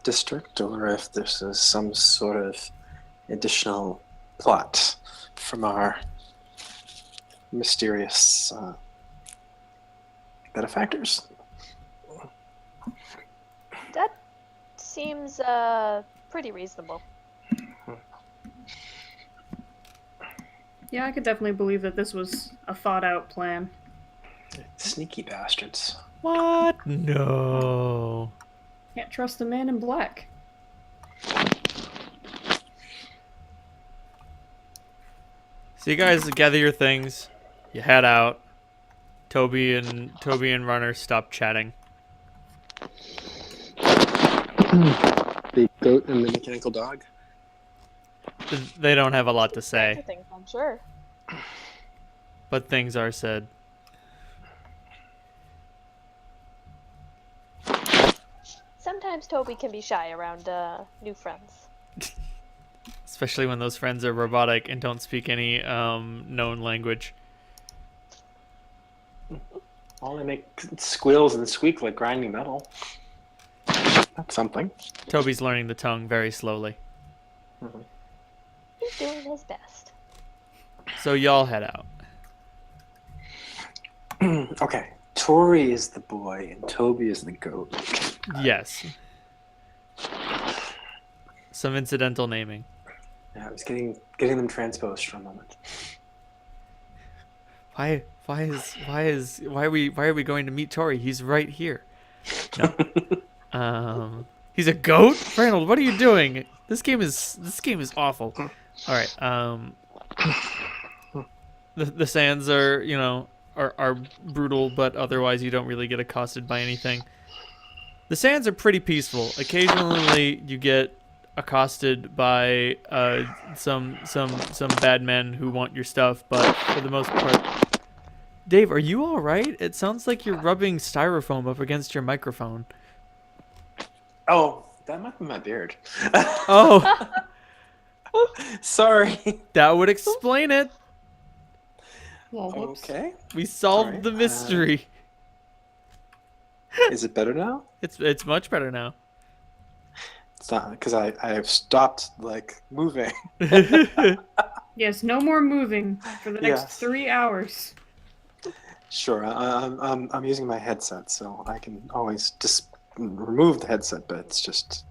district or if this is some sort of additional plot from our mysterious benefactors. That seems pretty reasonable. Yeah, I could definitely believe that this was a thought-out plan. Sneaky bastards. What? No. Can't trust the man in black. So you guys gather your things, you head out. Toby and Runner stop chatting. The goat and the mechanical dog. They don't have a lot to say, Things, I'm sure. but things are said. Sometimes Toby can be shy around new friends. Especially when those friends are robotic and don't speak any known language. Well, they make squeals and squeak like grinding metal. That's something. Toby's learning the tongue very slowly. Mm-hmm. He's doing his best. So y'all head out. Okay, Tori is the boy and Toby is the goat. Yes. Some incidental naming. Yeah, I was getting them transposed for a moment. Why are we going to meet Tori? He's right here. No. He's a goat? Reynold, what are you doing? This game is awful. All right. The sands are brutal, but otherwise you don't really get accosted by anything. The sands are pretty peaceful. Occasionally you get accosted by some bad men who want your stuff, but for the most part. Dave, are you all right? It sounds like you're rubbing styrofoam up against your microphone. Oh, that might be my beard. Oh, Sorry. that would explain it. Well, whoops. Okay. We solved Alright, the mystery. Is it better now? It's much better now. It's not because I have stopped like moving. Yes, no more moving for the next Yes. 3 hours. Sure, I'm using my headset, so I can always just remove the headset, but it's just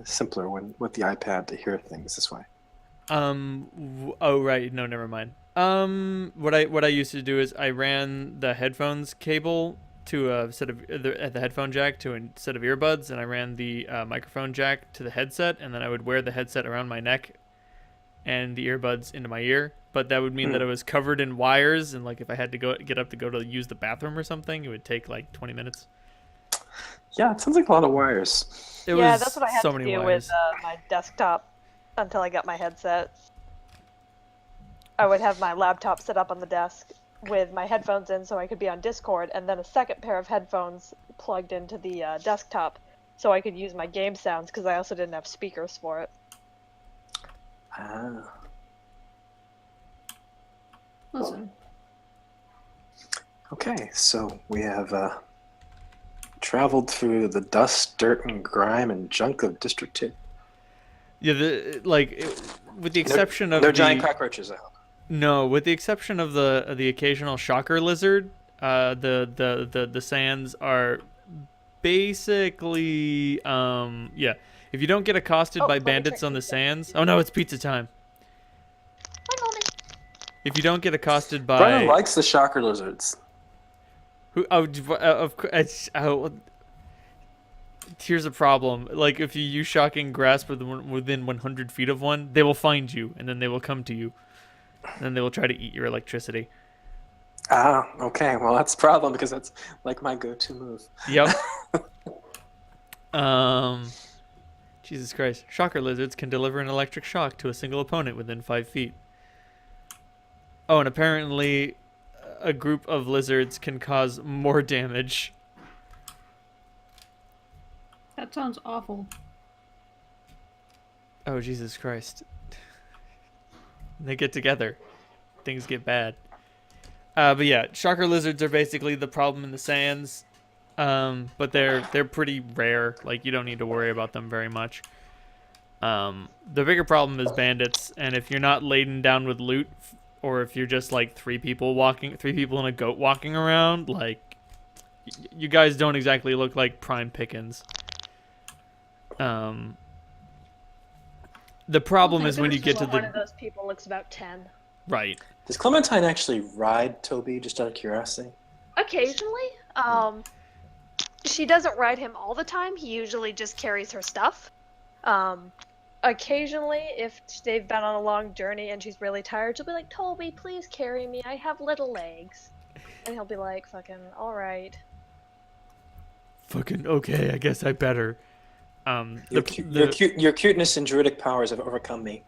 simpler with the iPad to hear things this way. Oh right, no, never mind. What I used to do is I ran the headphones cable to a set of the headphone jack to a set of earbuds, and I ran the microphone jack to the headset, and then I would wear the headset around my neck and the earbuds into my ear. But that would mean that it was covered in wires, and like if I had to get up to use the bathroom or something, it would take like 20 minutes. Yeah, it sounds like a lot of wires. It Yeah, was that's what I had so to many do wires. with my desktop until I got my headset. I would have my laptop set up on the desk with my headphones in so I could be on Discord, and then a second pair of headphones plugged into the desktop so I could use my game sounds because I also didn't have speakers for it. Ah. Listen, Okay, so we have traveled through the dust, dirt, and grime and junk of District 2. Yeah, with the exception of no the giant cockroaches, I hope. No, with the exception of the occasional shocker lizard, the sands are basically yeah. If you don't get accosted by let me bandits check on the pizza. sands, oh no, it's pizza time. Hi, Mommy. If you don't get accosted by Brian likes the shocker lizards. who, of course, here's a problem. Like if you use shocking grasp within 100 feet of one, they will find you and then they will come to you. And then they will try to eat your electricity. Ah, okay. Well, that's a problem because that's like my go-to move. Yep. Jesus Christ. Shocker lizards can deliver an electric shock to a single opponent within 5 feet. Oh, and apparently a group of lizards can cause more damage. that sounds awful. Oh, Jesus Christ. They get together. Things get bad. But yeah, shocker lizards are basically the problem in the sands. But they're pretty rare. Like, you don't need to worry about them very much. The bigger problem is bandits, and if you're not laden down with loot, or if you're just like three people and a goat walking around, like you guys don't exactly look like prime pickings. The problem is when you get to one of those people looks about 10. Right. Does Clementine actually ride Toby, just out of curiosity? Occasionally. She doesn't ride him all the time. He usually just carries her stuff. Occasionally, if they've been on a long journey and she's really tired, she'll be like, Toby, please carry me. I have little legs. And he'll be like, fucking, alright. Fucking okay, I guess I better. Your cuteness and druidic powers have overcome me.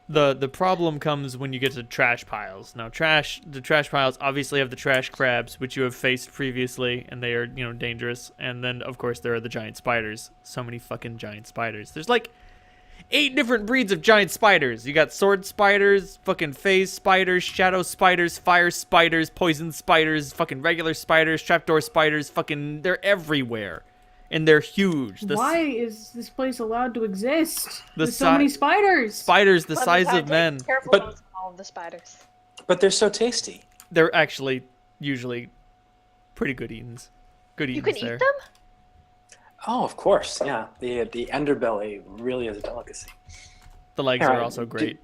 The problem comes when you get to trash piles. Now, the trash piles obviously have the trash crabs, which you have faced previously, and they are, dangerous. And then, of course, there are the giant spiders. So many fucking giant spiders. There's like 8 different breeds of giant spiders. You got sword spiders, fucking phase spiders, shadow spiders, fire spiders, poison spiders, fucking regular spiders, trapdoor spiders. Fucking, they're everywhere. And they're huge. Why is this place allowed to exist? The There's so many spiders. Spiders the size of men. Careful But- with all of the spiders. But they're so tasty. They're actually usually pretty good eatings. Good You eatings can there. eat them? Oh, of course, yeah. The underbelly really is a delicacy. The legs Here, are also great.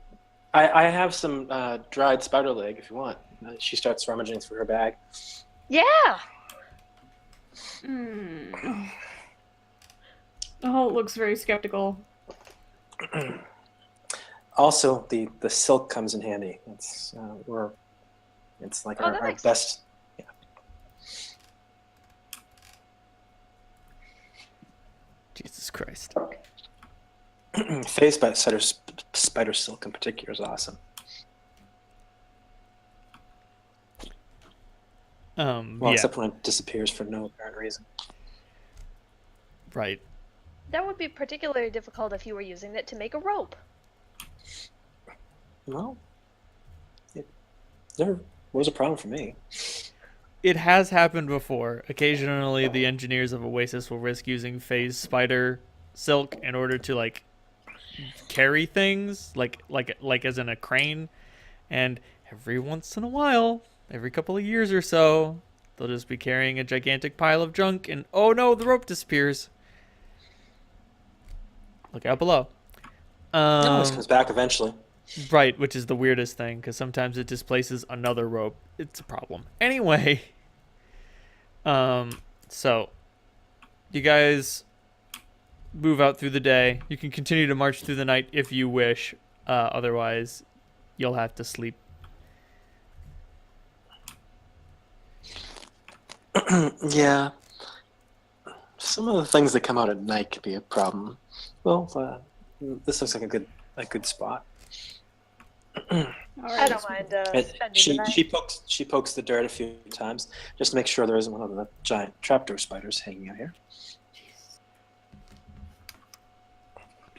I have some dried spider leg if you want. She starts rummaging through her bag. Yeah! The Holt looks very skeptical. Also, the silk comes in handy. It's like our nice. best. Yeah. Jesus Christ. Phase spider silk in particular is awesome. Well, Yeah, except when it disappears for no apparent reason. right. That would be particularly difficult if you were using it to make a rope. Well, it never was a problem for me. It has happened before. Occasionally, the engineers of Oasis will risk using phase spider silk in order to like carry things, like as in a crane. And every once in a while, every couple of years or so, they'll just be carrying a gigantic pile of junk, and oh no, the rope disappears. Look out below. It always comes back eventually. Right, which is the weirdest thing, because sometimes it displaces another rope. It's a problem. Anyway, so you guys move out through the day. You can continue to march through the night if you wish. Otherwise, you'll have to sleep. Yeah. Some of the things that come out at night could be a problem. Well, this looks like a good spot. All right, I don't mind spending the night. She pokes the dirt a few times just to make sure there isn't one of the giant trapdoor spiders hanging out here.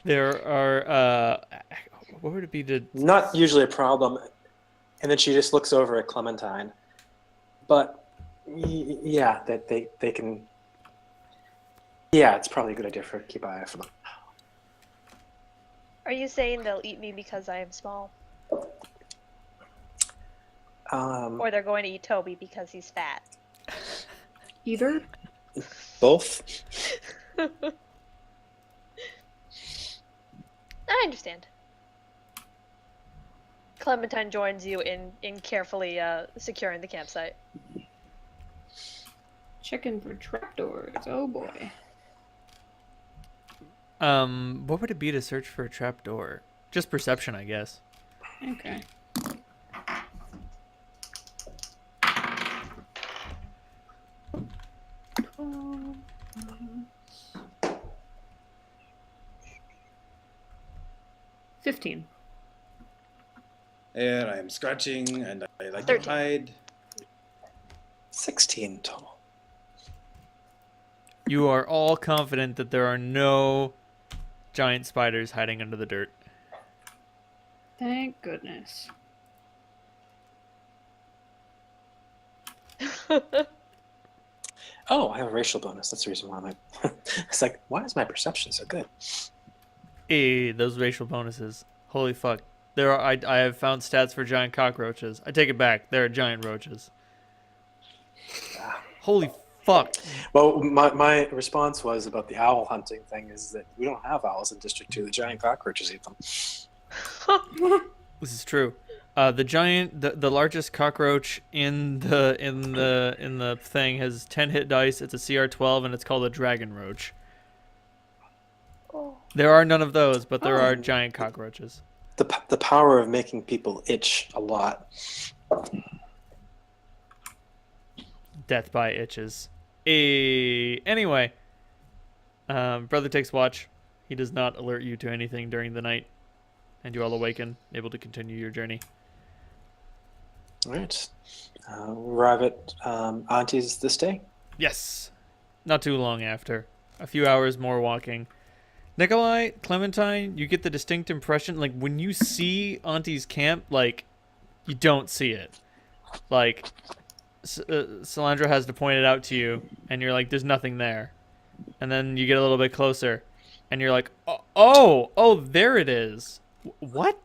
There are what would it be to? Not usually a problem. And then she just looks over at Clementine. But yeah, that they can. Yeah, it's probably a good idea for her to keep an eye out for them. Are you saying they'll eat me because I am small? Or they're going to eat Toby because he's fat? Either. Both. I understand. Clementine joins you in carefully securing the campsite. Checking for trapdoors. Oh boy. What would it be to search for a trapdoor? Just perception, I guess. Okay. -12. 15. There, I am scratching, and I like 13. to hide. 16 total. You are all confident that there are no giant spiders hiding under the dirt. Thank goodness. Oh, I have a racial bonus. That's the reason why I'm like, it's like, why is my perception so good? Hey, those racial bonuses. Holy fuck. There are I have found stats for giant cockroaches. I take it back. There are giant roaches. Holy fuck. Well, my response was about the owl hunting thing is that we don't have owls in District 2. The giant cockroaches eat them. This is true. The largest cockroach in the thing has 10 hit dice. It's a CR12 and it's called a dragon roach. Oh. There are none of those, but there Oh. are giant cockroaches. The power of making people itch a lot. Death by itches. Anyway, brother takes watch. He does not alert you to anything during the night, and you all awaken, able to continue your journey. All right. Arrive at Auntie's this day. Yes. Not too long after. A few hours more walking. Nikolai, Clementine, you get the distinct impression, like, when you see Auntie's camp, like, you don't see it. Like, Salandra has to point it out to you, and you're like, there's nothing there. And then you get a little bit closer, and you're like, oh, there it is. What?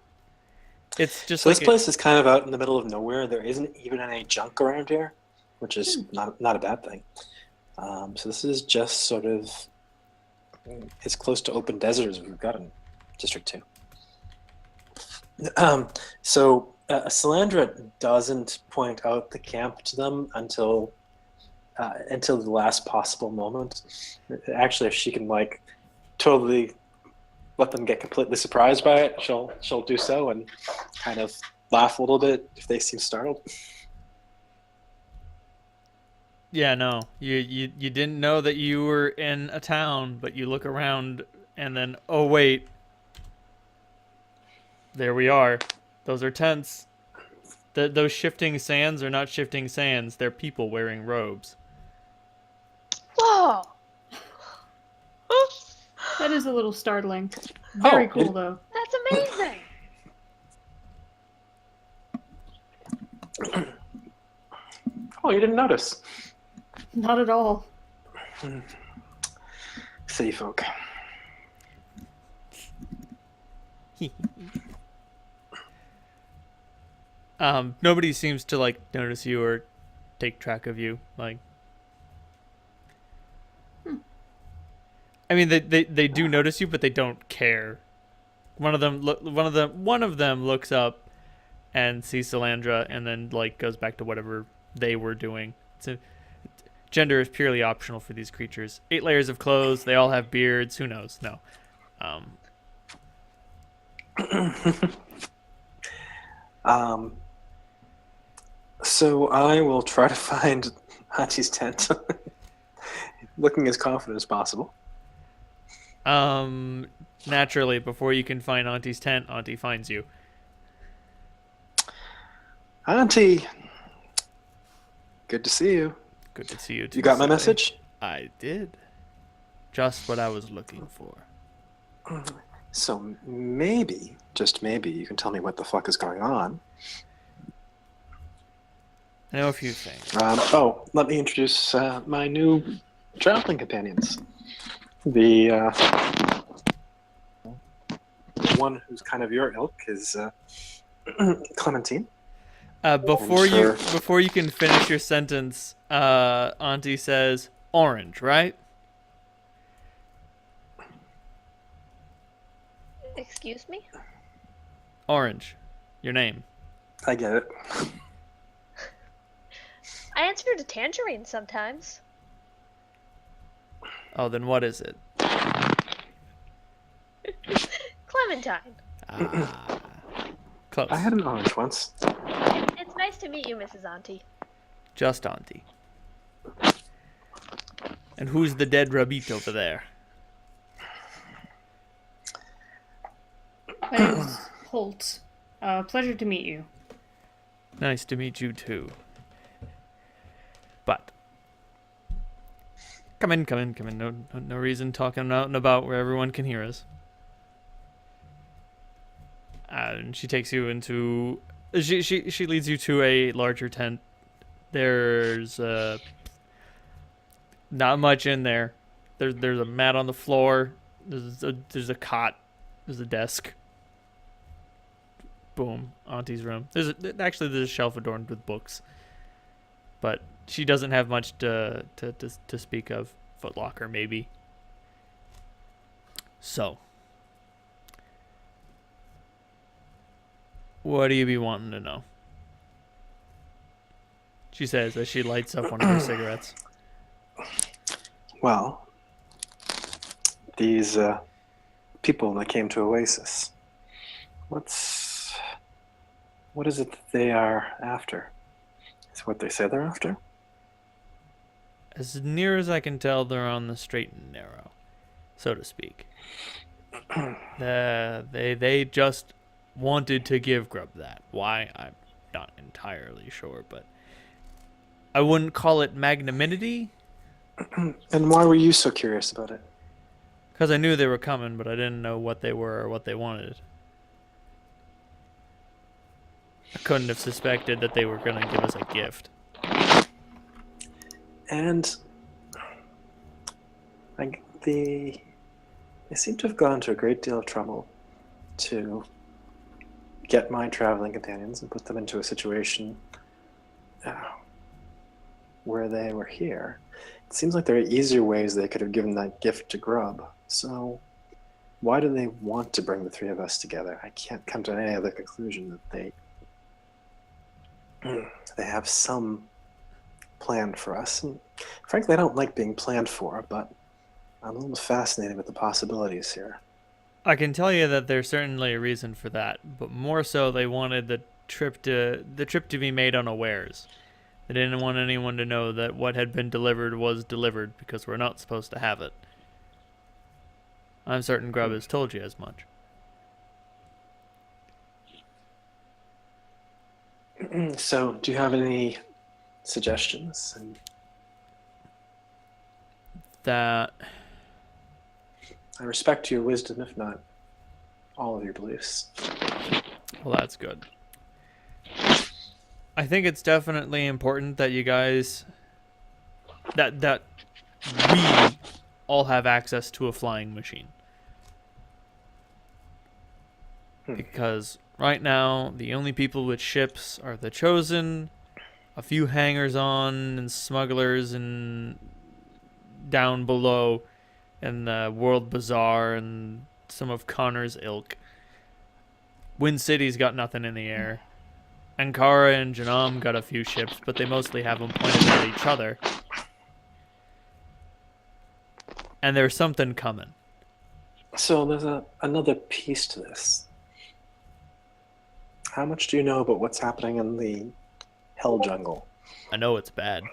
It's just So like this place is kind of out in the middle of nowhere. There isn't even any junk around here, which is not a bad thing. So this is just sort of as close to open desert as we've got in District 2. So Salandra doesn't point out the camp to them until the last possible moment. Actually, if she can like totally let them get completely surprised by it, she'll do so and kind of laugh a little bit if they seem startled. Yeah, no. You didn't know that you were in a town, but you look around and then, oh wait. There we are. Those are tents. Those shifting sands are not shifting sands. They're people wearing robes. Whoa! That is a little startling. Very Oh, cool, though. That's amazing! Oh, you didn't notice. Not at all. City folk. Nobody seems to like notice you or take track of you. Like, I mean, they do notice you, but they don't care. One of them looks up and sees Salandra, and then like goes back to whatever they were doing. Gender is purely optional for these creatures. 8 layers of clothes. They all have beards. Who knows? No. So I will try to find Auntie's tent, looking as confident as possible. Naturally, before you can find Auntie's tent, Auntie finds you. Auntie, good to see you. Good to see you too. You got my Sally. message? I did. Just what I was looking for. So maybe, just maybe, you can tell me what the fuck is going on. I know a few things. Let me introduce my new traveling companions. The one who's kind of your ilk is Clementine. Before sure. you can finish your sentence, Auntie says orange, right? Excuse me? Orange. Your name. I get it. I answer to tangerine sometimes. Oh, then what is it? Clementine. Ah, close. I had an orange once. It's nice to meet you, Mrs. Auntie. Just Auntie. And who's the dead rabbit over there? My name's Holt. Pleasure to meet you. Nice to meet you too. But come in. No reason talking out and about where everyone can hear us. And she takes you into. She leads you to a larger tent. There's Not much in there. There's a mat on the floor. There's a cot. There's a desk. Boom. Auntie's room. There's a shelf adorned with books. But she doesn't have much to speak of. Foot locker maybe. So, what do you be wanting to know? She says as she lights up one of her cigarettes. Well, these people that came to Oasis, what is it that they are after? Is what they say they're after? As near as I can tell, they're on the straight and narrow, so to speak. They just wanted to give Grub that. Why? I'm not entirely sure, but I wouldn't call it magnanimity. And why were you so curious about it? Because I knew they were coming, but I didn't know what they were or what they wanted. I couldn't have suspected that they were going to give us a gift. And they seem to have gone to a great deal of trouble to get my traveling companions and put them into a situation where they were here. It seems like there are easier ways they could have given that gift to Grub. So why do they want to bring the three of us together? I can't come to any other conclusion that they have some plan for us. And frankly, I don't like being planned for, but I'm a little fascinated with the possibilities here. I can tell you that there's certainly a reason for that, but more so they wanted the trip to be made unawares. They didn't want anyone to know that what had been delivered was delivered because we're not supposed to have it. I'm certain Grub has told you as much. So, do you have any suggestions? That I respect your wisdom, if not all of your beliefs. Well, that's good. I think it's definitely important that you guys that we all have access to a flying machine. Because right now the only people with ships are the Chosen, a few hangers-on and smugglers and down below in the World Bazaar and some of Connor's ilk. Wind City's got nothing in the air. Ankara and Janam got a few ships, but they mostly have them pointed at each other. And there's something coming. So there's another piece to this. How much do you know about what's happening in the Hell Jungle? I know it's bad.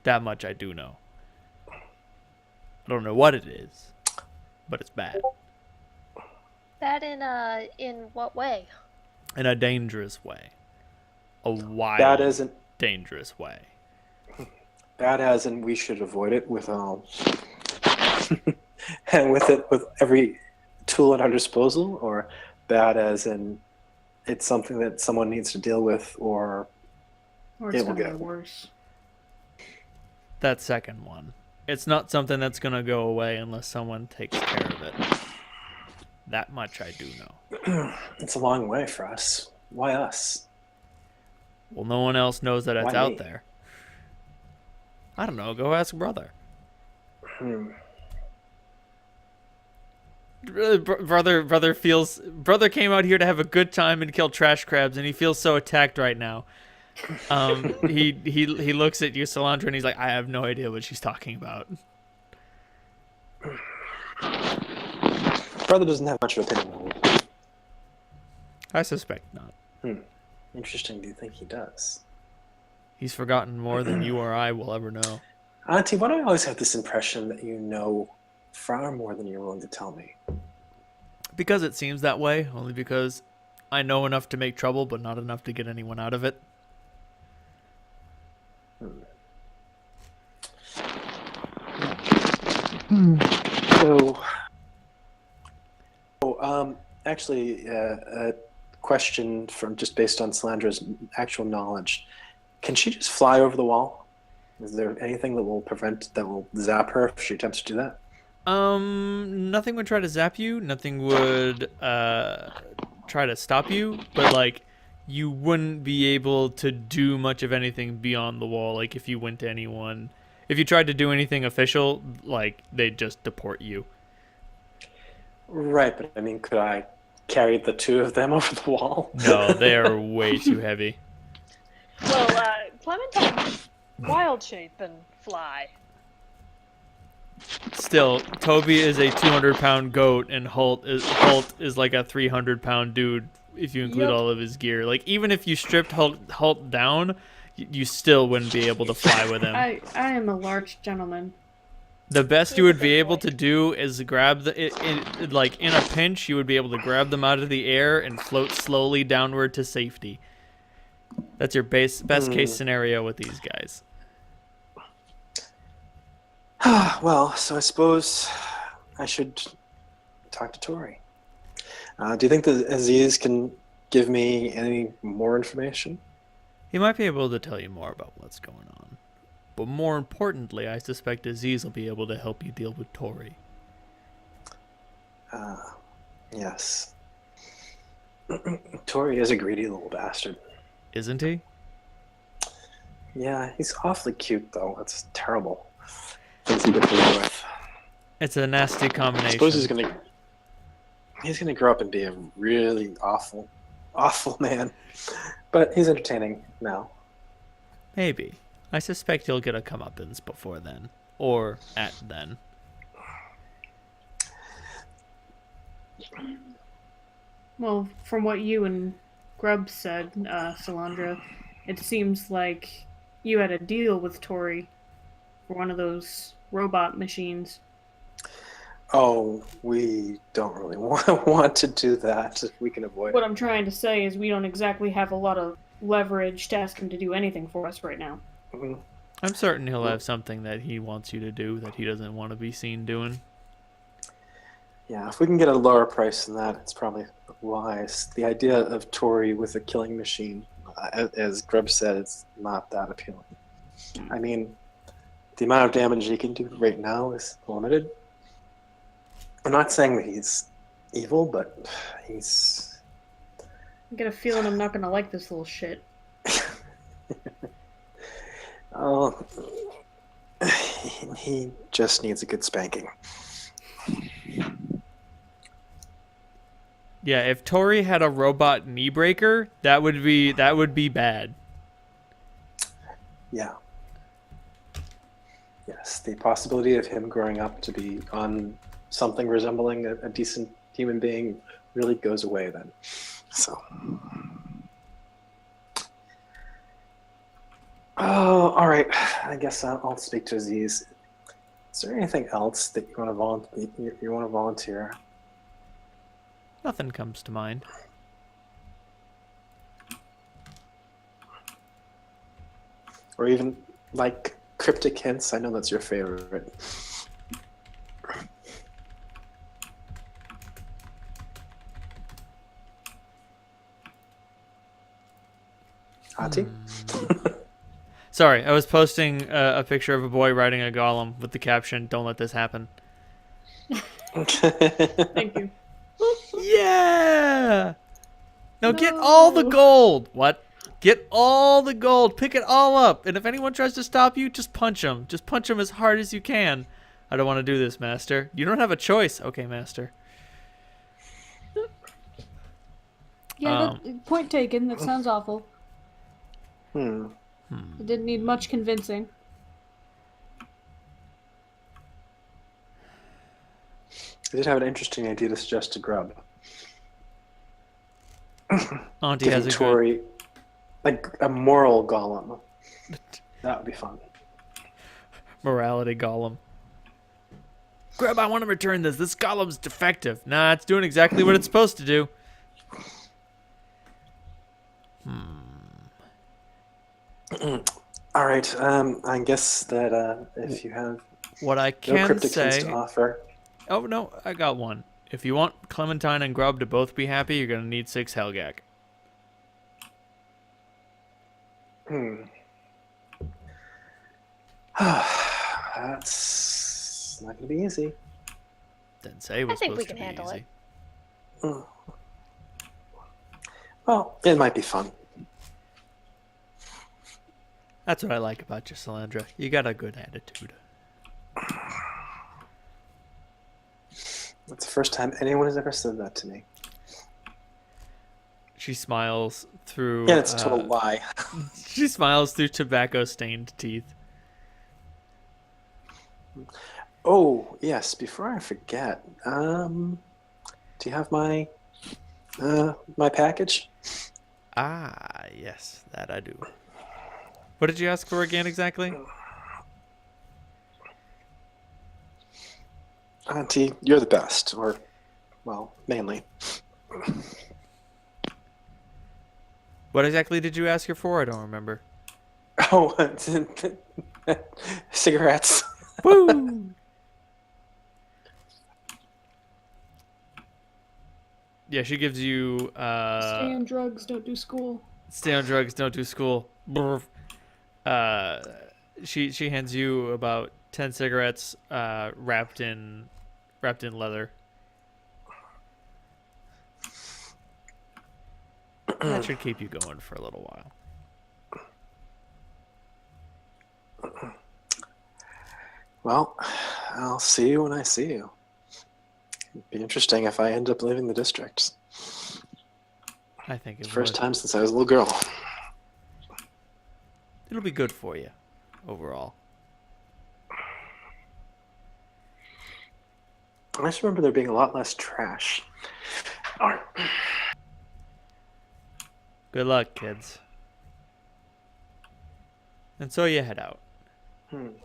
That much I do know. I don't know what it is, but it's bad. Bad in what way? In a dangerous way. A wild, Bad as in dangerous way. bad as in we should avoid it with and with every tool at our disposal, or bad as in it's something that someone needs to deal with, or Or it's it will gonna get get worse. That second one. It's not something that's going to go away unless someone takes care of it. That much I do know. It's a long way for us. Why us? Well, no one else knows that it's Why out me? there. I don't know. Go ask brother. Brother came out here to have a good time and kill trash crabs, and he feels so attacked right now. He looks at you, Solandra, and he's like, I have no idea what she's talking about. Brother doesn't have much of an opinion. I suspect not. Interesting. Do you think he does? He's forgotten more than you or I will ever know. Auntie, why do I always have this impression that you know far more than you're willing to tell me? Because it seems that way, only because I know enough to make trouble, but not enough to get anyone out of it. Actually, a question from just based on Solandra's actual knowledge. Can she just fly over the wall? Is there anything that will zap her if she attempts to do that? Nothing would try to zap you. Nothing would try to stop you. But like, you wouldn't be able to do much of anything beyond the wall. Like if you went to anyone, if you tried to do anything official, like they'd just deport you. Right, but I mean, could I carry the two of them over the wall? No, they are way too heavy. Well, Clementine, wild shape and fly. Still, Toby is a 200-pound goat, and Holt is like a 300-pound dude if you include Yep. all of his gear. Like even if you stripped Holt down, you still wouldn't be able to fly with him. I am a large gentleman. The best you would be able to do is grab like in a pinch, you would be able to grab them out of the air and float slowly downward to safety. That's your best case scenario with these guys. Well, so I suppose I should talk to Tori. Do you think that Aziz can give me any more information? He might be able to tell you more about what's going on. But more importantly, I suspect Aziz will be able to help you deal with Tori. Yes. Tori is a greedy little bastard. Isn't he? Yeah, he's awfully cute, though. That's terrible. Things he gets away with. It's a nasty I combination. suppose he's gonna grow up and be a really awful man. But he's entertaining now. Maybe. I suspect he'll get a comeuppance before then. Or at then. Well, from what you and Grubb said, Salandra, it seems like you had a deal with Tori for one of those robot machines. Oh, we don't really want to do that if we can avoid What it. I'm trying to say is we don't exactly have a lot of leverage to ask him to do anything for us right now. Mhm. I'm certain he'll have something that he wants you to do that he doesn't want to be seen doing. Yeah, if we can get a lower price than that, it's probably wise. The idea of Tori with a killing machine, as Grubb said, it's not that appealing. I mean, the amount of damage he can do right now is limited. I'm not saying that he's evil, but he's... I get a feeling I'm not gonna like this little shit. Oh, he just needs a good spanking. Yeah, if Tori had a robot knee breaker, that would be bad. Yeah. Yes, the possibility of him growing up to be on something resembling a decent human being really goes away then. So. Oh, all right. I guess I'll speak to Aziz. Is there anything else that you want to volunteer? Nothing comes to mind. Or even like cryptic hints? I know that's your favorite. Ati? Sorry, I was posting a picture of a boy riding a golem with the caption, "Don't let this happen." Thank you. Yeah! Now get all the gold! What? Get all the gold. Pick it all up. And if anyone tries to stop you, just punch them. Just punch them as hard as you can. I don't want to do this, Master. You don't have a choice. Okay, Master. Yeah, point taken. That sounds awful. Hmm. It didn't need much convincing. I did have an interesting idea to suggest to Grubb. Auntie Giving has a good... Tori like a moral golem. That would be fun. morality golem. Grub, I want to return this. This golem's defective. Nah, it's doing exactly what it's supposed to do. All right. I guess that if you have What I no can cryptic hints say... to offer, Oh, no, I got one. If you want Clementine and Grub to both be happy, you're going to need 6 Helgak. That's not going to be easy. Didn't say it was think we supposed to can be handle easy. Mm. Well, it might be fun. That's what I like about you, Salandra. You got a good attitude. That's the first time anyone has ever said that to me. She smiles through. Yeah, it's a total lie. She smiles through tobacco-stained teeth. Oh, yes, before I forget, do you have my my package? Ah, yes, that I do. What did you ask for again exactly? Auntie, you're the best, or, well, mainly. What exactly did you ask her for? I don't remember. Oh, cigarettes. Woo! Yeah, she gives you Stay on drugs, don't do school. stay on drugs, don't do school. Brr. She hands you about 10 cigarettes wrapped in leather. That should keep you going for a little while. Well, I'll see you when I see you. It'd be interesting if I end up leaving the district. I think it First would. time since I was a little girl. It'll be good for you overall. I just remember there being a lot less trash. All right. Good luck, kids. And so you head out. Do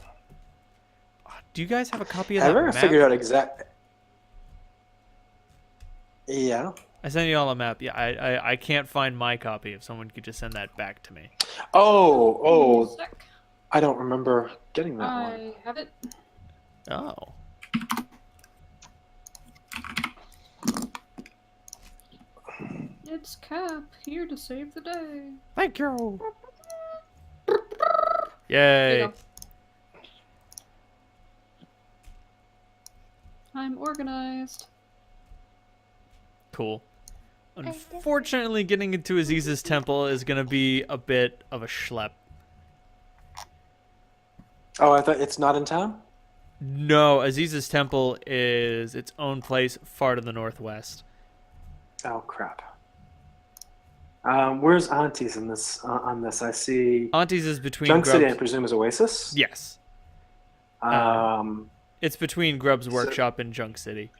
you guys have a copy of Have that I ever map? figured out exact? Yeah. I sent you all a map. Yeah, I can't find my copy. If someone could just send that back to me. Oh, Sec. I don't remember getting that one. I have it. Oh. It's Cap, here to save the day. Thank you. There Yay. you go. I'm organized. Cool. Unfortunately, getting into Aziz's temple is going to be a bit of a schlep. Oh, I thought it's not in town? No, Aziz's temple is its own place far to the northwest. Oh, crap. Where's Auntie's in this? On this, I see. Auntie's is between Junk City, I Grubb's... presume, is Oasis. Yes. It's between Grubb's workshop and Junk City.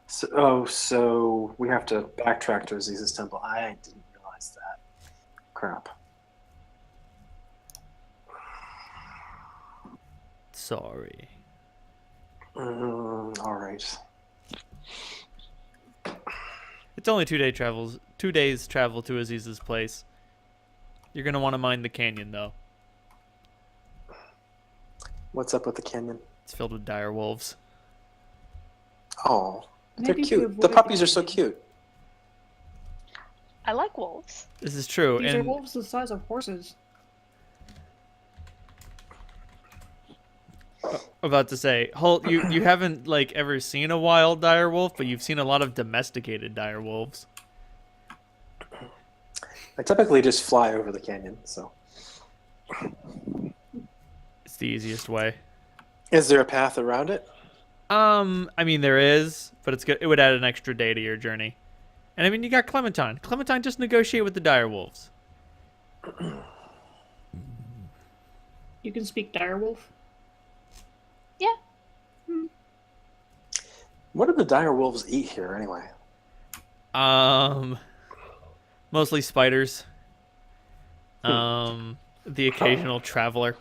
So we have to backtrack to Aziz's temple. I didn't realize that. Crap. Sorry. All right. It's only 2 days travel to Aziz's place. You're gonna want to mind the canyon though. What's up with the canyon? It's filled with dire wolves. Oh, they're Maybe to cute. avoid The puppies the are so canyon. cute. I like wolves. This is true. These are And wolves the size of horses. about to say, Holt, you haven't like ever seen a wild dire wolf, but you've seen a lot of domesticated dire wolves. I typically just fly over the canyon. So, It's the easiest way. is there a path around it? I mean there is, but it's good. It would add an extra day to your journey. And I mean you got Clementine. Clementine, just negotiate with the dire wolves. You can speak direwolf. Yeah. What do the dire wolves eat here anyway? Mostly spiders. The occasional traveler.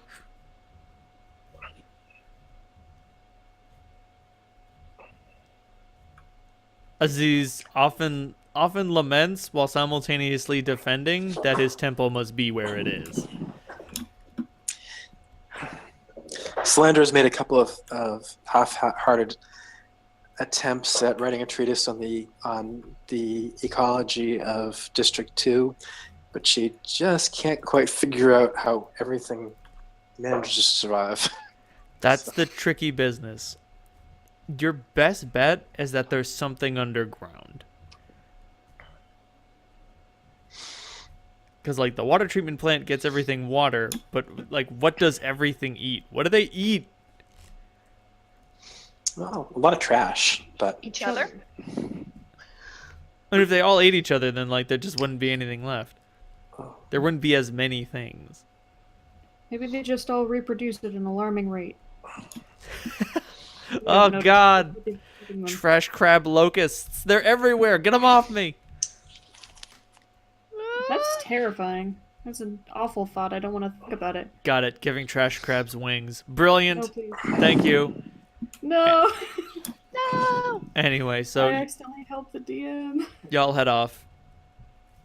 Aziz often laments while simultaneously defending that his temple must be where it is. Slander has made a couple of half-hearted attempts at writing a treatise on the ecology of District 2, but she just can't quite figure out how everything manages to survive. That's the tricky business. Your best bet is that there's something underground. Because, like, the water treatment plant gets everything water, but, like, what does everything eat? What do they eat? Well, a lot of trash, but Each other? And if they all ate each other, then, like, there just wouldn't be anything left. There wouldn't be as many things. Maybe they just all reproduce at an alarming rate. Oh, No, God. them. Trash crab locusts. They're everywhere. Get them off me. That's terrifying. That's an awful thought. I don't want to think about it. Got it. Giving trash crabs wings. Brilliant. No, please. Thank you. No! No! Anyway, I so accidentally helped the DM. y'all head off.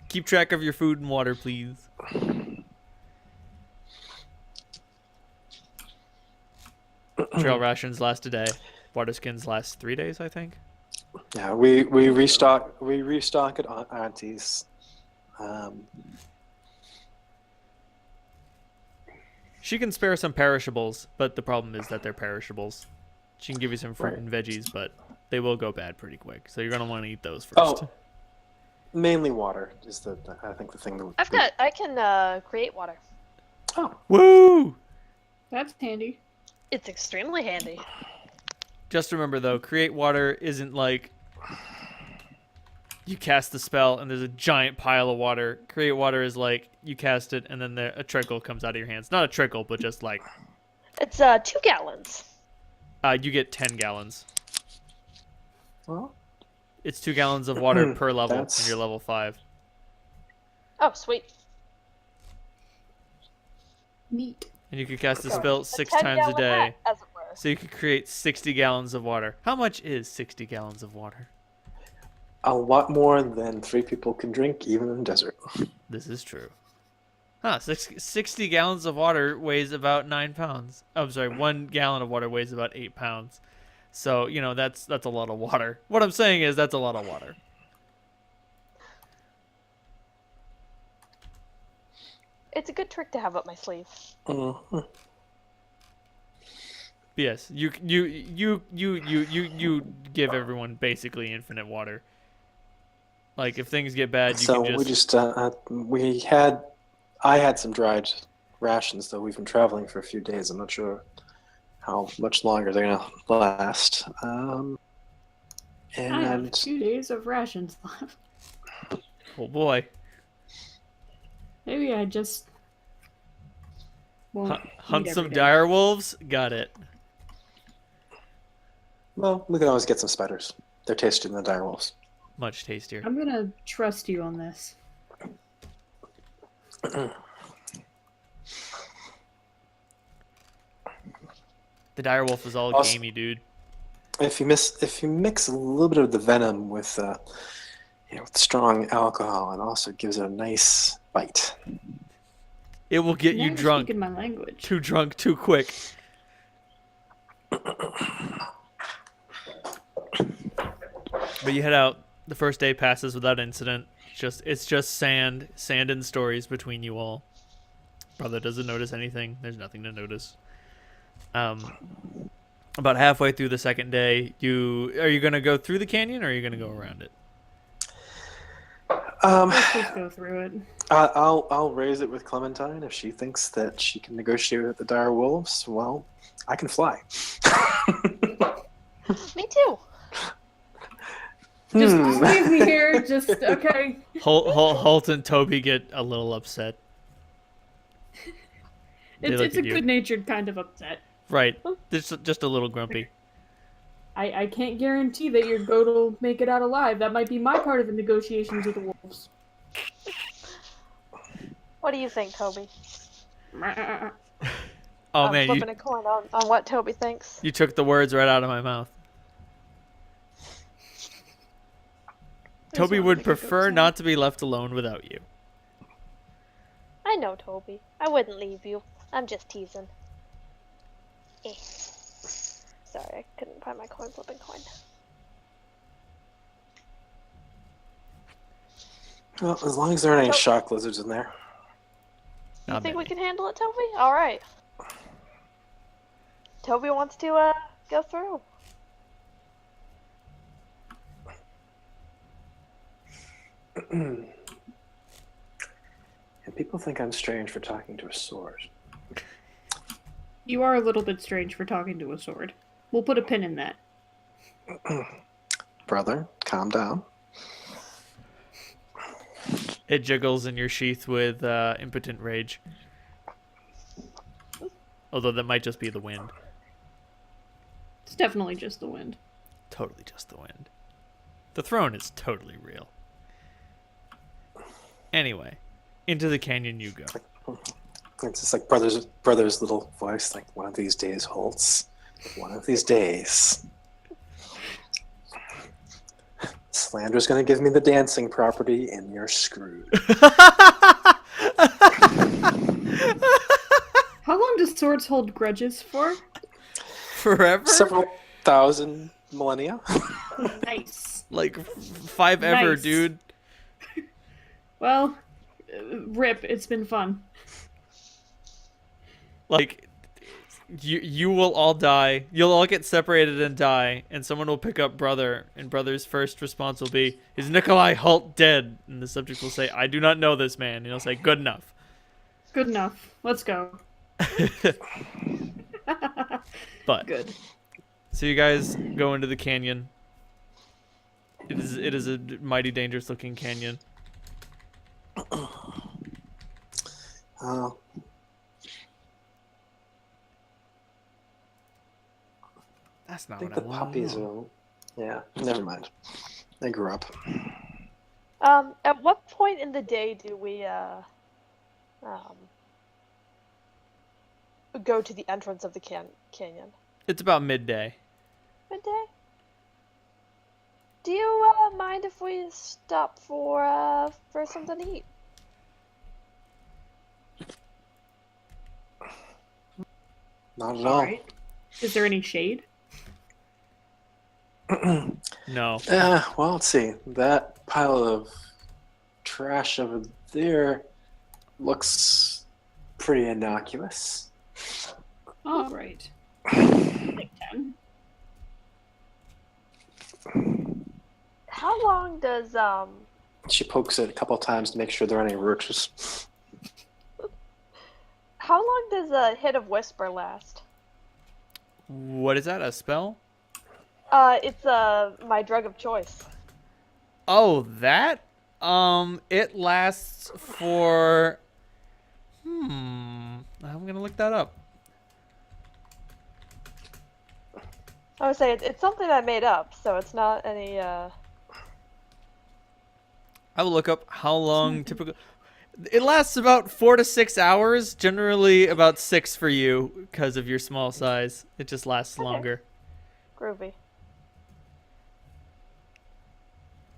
Keep track of your food and water, please. Trail rations last a day. Water skins last 3 days, I think. yeah, we restock at Auntie's. She can spare some perishables, but the problem is that they're perishables. She can give you some fruit Right. and veggies, but they will go bad pretty quick. So you're gonna want to eat those first. Oh, mainly water is I think the thing that I can create water. Oh, Woo! That's handy. It's extremely handy. Just remember though, create water isn't like you cast the spell and there's a giant pile of water. Create water is like you cast it and then a trickle comes out of your hands. Not a trickle, but just like It's 2 gallons. you get 10 gallons. well, It's 2 gallons of water per level when That's- you're level 5. Oh, sweet. Neat. And you can cast the So, spell a 6 10 times a gallon day. hat, as it were. So you could create 60 gallons of water. How much is 60 gallons of water? a lot more than 3 people can drink, even in the desert. This is true. Huh, 60 gallons of water weighs about 9 pounds. I'm sorry, 1 gallon of water weighs about 8 pounds. So, you know, that's a lot of water. What I'm saying is that's a lot of water. It's a good trick to have up my sleeve. Mhm. Yes, you give everyone basically infinite water. Like if things get bad, you So can we just I had some dried rations, though we've been traveling for a few days. I'm not sure how much longer they're gonna last. I have And 2 days of rations left. Oh boy. Maybe I just won't Hunt eat some every day. dire wolves? Got it. well, we can always get some spiders. They're tastier than the direwolves. Much tastier. I'm gonna trust you on this. The dire wolf is all Also- gamey, dude. If you mix a little bit of the venom with with strong alcohol, it also gives it a nice bite. It will get Now you you're drunk. speaking my language. Too drunk too quick. But you head out. The first day passes without incident. It's just sand and stories between you all. Brother doesn't notice anything. There's nothing to notice. About halfway through the second day, are you gonna go through the canyon or are you gonna go around it? Let's just go through it. I'll raise it with Clementine if she thinks that she can negotiate with the dire wolves. Well, I can fly. Me too. Just leave me here. Just okay. Holt and Toby get a little upset. They look It's a at you. good-natured kind of upset. Right, just a little grumpy. I can't guarantee that your goat will make it out alive. That might be my part of the negotiations with the wolves. What do you think, Toby? Oh I'm man, flipping a coin on what Toby thinks. you took the words right out of my mouth. Toby wanna would make a goat prefer sound. not to be left alone without you. I know, Toby. I wouldn't leave you. I'm just teasing. Eh. Sorry, I couldn't find my coin flipping coin. Well, as long as there aren't any So- shock lizards in there. You Not think we many. can handle it, Toby? All right. Toby wants to go through. And people think I'm strange for talking to a sword. You are a little bit strange for talking to a sword. We'll put a pin in that. Brother, calm down. It jiggles in your sheath with impotent rage. Although that might just be the wind. It's definitely just the wind. Totally just the wind. The throne is totally real. Anyway, into the canyon you go. It's just like brother's little voice, like, one of these days, Holtz. One of these days. Slander's gonna give me the dancing property, and you're screwed. How long do swords hold grudges for? Forever? Several thousand millennia. Nice. Like five ever, Nice. dude. Well, rip, it's been fun. Like you will all die. You'll all get separated and die, and someone will pick up brother, and brother's first response will be, "Is Nikolai Holt dead?" And the subject will say, "I do not know this man." And he'll say, "Good enough." Good enough. Let's go. But Good. so you guys go into the canyon. It is a mighty dangerous looking canyon. That's I not think what the I want. puppies will. Yeah, never mind. They grew up. At what point in the day do we go to the entrance of the canyon? It's about midday. Midday? Do you mind if we stop for something to eat? Not at all. Alright. Is there any shade? No. Well, let's see. That pile of trash over there looks pretty innocuous. Alright. Like 10. How long does She pokes it a couple times to make sure there aren't any roaches. how long does a hit of whisper last? What is that? A spell? It's my drug of choice. Oh, that? It lasts for. I'm gonna look that up. I would say it's something I made up, so it's not any I will look up how long typical. It lasts about 4 to 6 hours. Generally, about 6 for you because of your small size. It just lasts Okay. longer. groovy.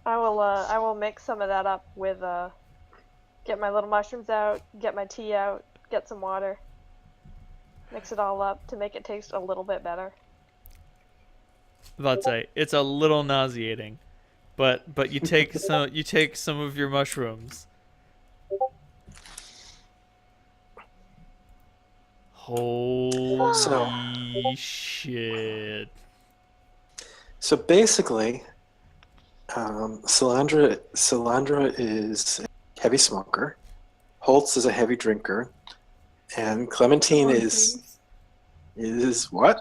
I will mix some of that up with get my little mushrooms out, get my tea out, get some water. Mix it all up to make it taste a little bit better. About to say it's a little nauseating, but you take some of your mushrooms. Holy shit! So basically, Salandra is a heavy smoker. Holtz is a heavy drinker, and Clementine is what?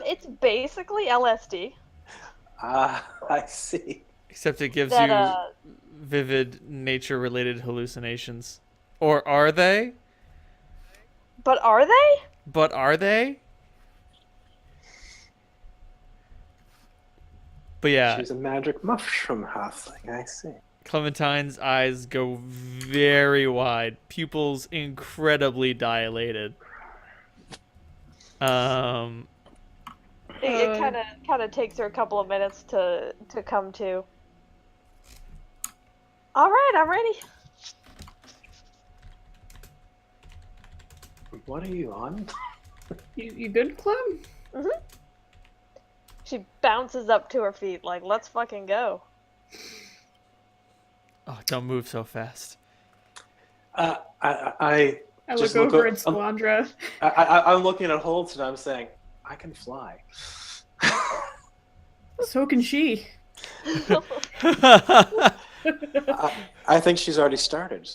It's basically LSD. I see. Except it gives That you vivid nature-related hallucinations. Or are they? but are they? But are they? But yeah, She's a magic mushroom halfling. I see. Clementine's eyes go very wide, pupils incredibly dilated. It kind of takes her a couple of minutes to come to. All right, I'm ready. What are you on? You good, Clem? She bounces up to her feet like, let's fucking go. Oh, don't move so fast. I I just look over o- at Salandra. I'm looking at Holtz and I'm saying, I can fly. So can she. I think she's already started.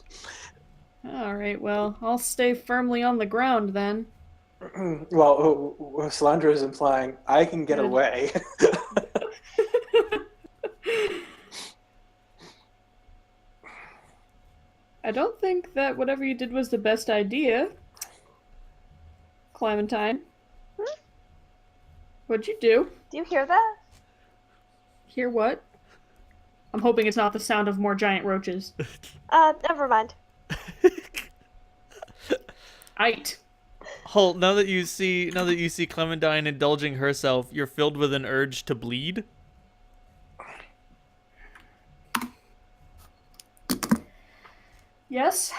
All right, well, I'll stay firmly on the ground then. Well, Solandra is implying I can get Good. away. I don't think that whatever you did was the best idea, Clementine. What'd you do? Do you hear that? Hear what? I'm hoping it's not the sound of more giant roaches. Never mind. Ite. Holt, now that you see Clementine indulging herself, you're filled with an urge to bleed. Yes?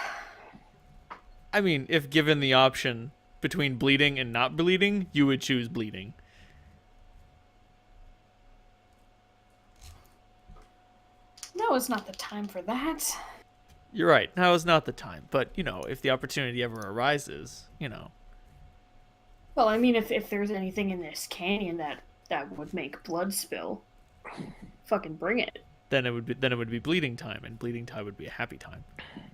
I mean, if given the option between bleeding and not bleeding, you would choose bleeding. No, it's not the time for that. You're right. Now is not the time. But, if the opportunity ever arises, Well, I mean, if there's anything in this canyon that would make blood spill, fucking bring it. then it would be bleeding time, and bleeding time would be a happy time.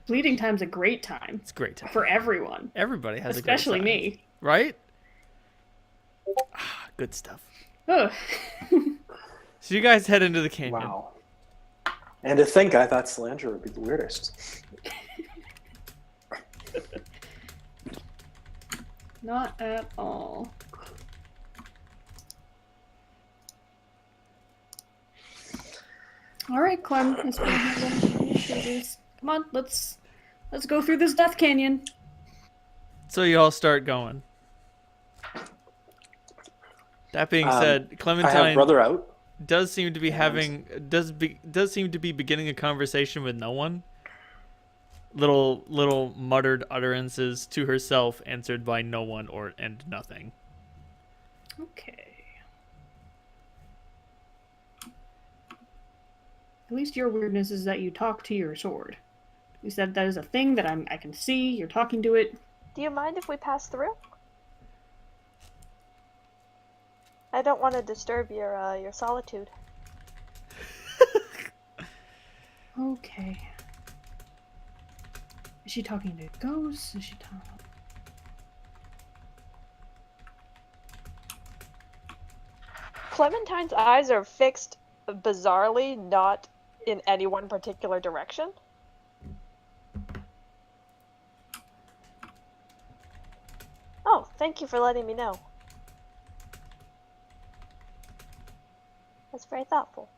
Bleeding time's a great time. It's a great time. For everyone. Everybody has Especially a great time. me. Right? Ah, good stuff. Ugh. So you guys head into the canyon. Wow. And to think I thought Solandra would be the weirdest. Not at all. Alright, Clem. Let's go ahead and shoulders. Come on, let's go through this death canyon. So you all start going. That being said, I have Clementine brother out. does seem to be does seem to be beginning a conversation with no one. Little muttered utterances to herself, answered by no one and nothing. Okay. At least your weirdness is that you talk to your sword. At least that is a thing that I can see. You're talking to it. Do you mind if we pass through? I don't want to disturb your solitude. Okay. Is she talking to ghosts? Is she talking? Clementine's eyes are fixed bizarrely, not in any one particular direction. Oh, thank you for letting me know. That's very thoughtful.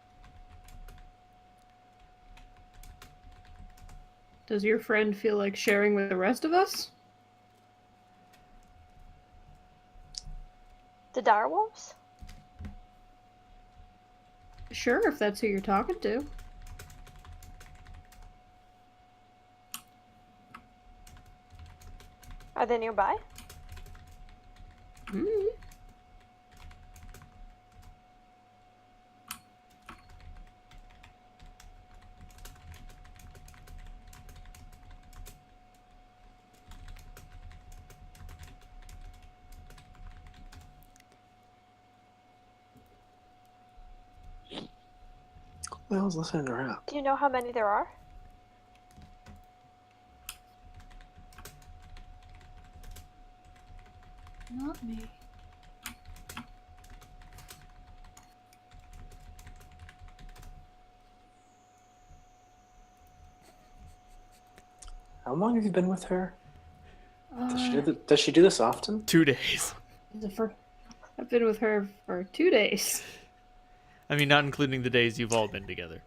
Does your friend feel like sharing with the rest of us? The direwolves? Sure, if that's who you're talking to. Are they nearby? Hmm. Who the hell's listening around? Do you know how many there are? Not me. How long have you been with her? Uh, Does she do this often? 2 days. I've been with her for 2 days. I mean, not including the days you've all been together.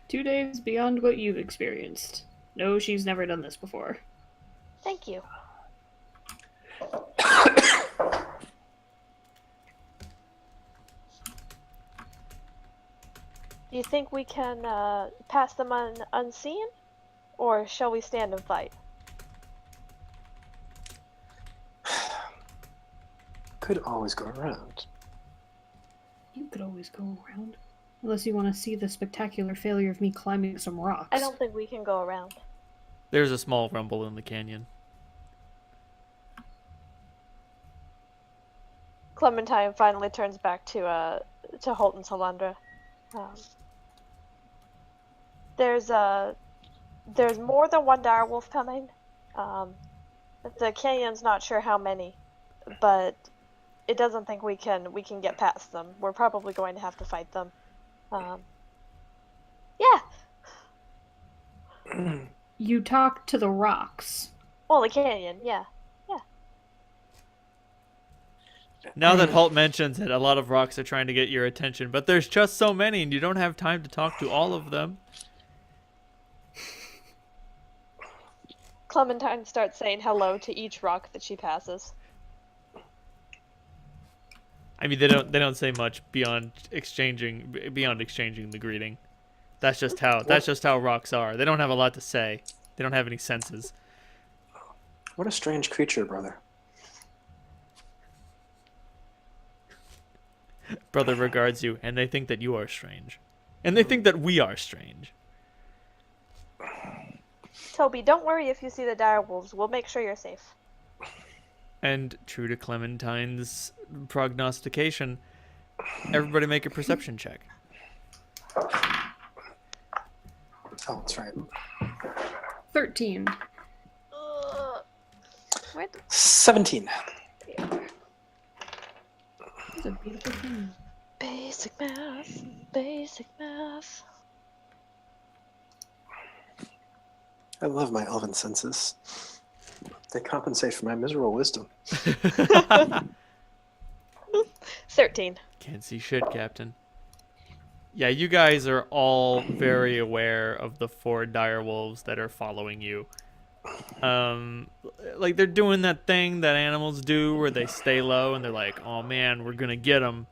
2 days beyond what you've experienced. No, she's never done this before. Thank you. Do you think we can pass them unseen? Or shall we stand and fight? Could always go around. You could always go around. Unless you want to see the spectacular failure of me climbing some rocks. I don't think we can go around. There's a small rumble in the canyon. Clementine finally turns back to Holt and Salandra. There's more than one direwolf coming. The canyon's not sure how many, but it doesn't think we can get past them. We're probably going to have to fight them. Yeah. You talk to the rocks. Well, the canyon, yeah. Now that Holt mentions it, a lot of rocks are trying to get your attention, but there's just so many, and you don't have time to talk to all of them. Clementine starts saying hello to each rock that she passes. I mean, they don't say much beyond exchanging the greeting. That's just how rocks are. They don't have a lot to say. They don't have any senses. What a strange creature, brother. Brother regards you, and they think that you are strange. And they think that we are strange. Toby, don't worry if you see the direwolves. We'll make sure you're safe. And true to Clementine's prognostication, everybody make a perception check. Oh, that's right. 13. Where 17. That's a beautiful thing. Basic math. Basic math. I love my elven senses. They compensate for my miserable wisdom. 13. Can't see shit, Captain. Yeah, you guys are all very aware of the 4 direwolves that are following you. Like they're doing that thing that animals do where they stay low and they're like, "Oh man, we're gonna get them."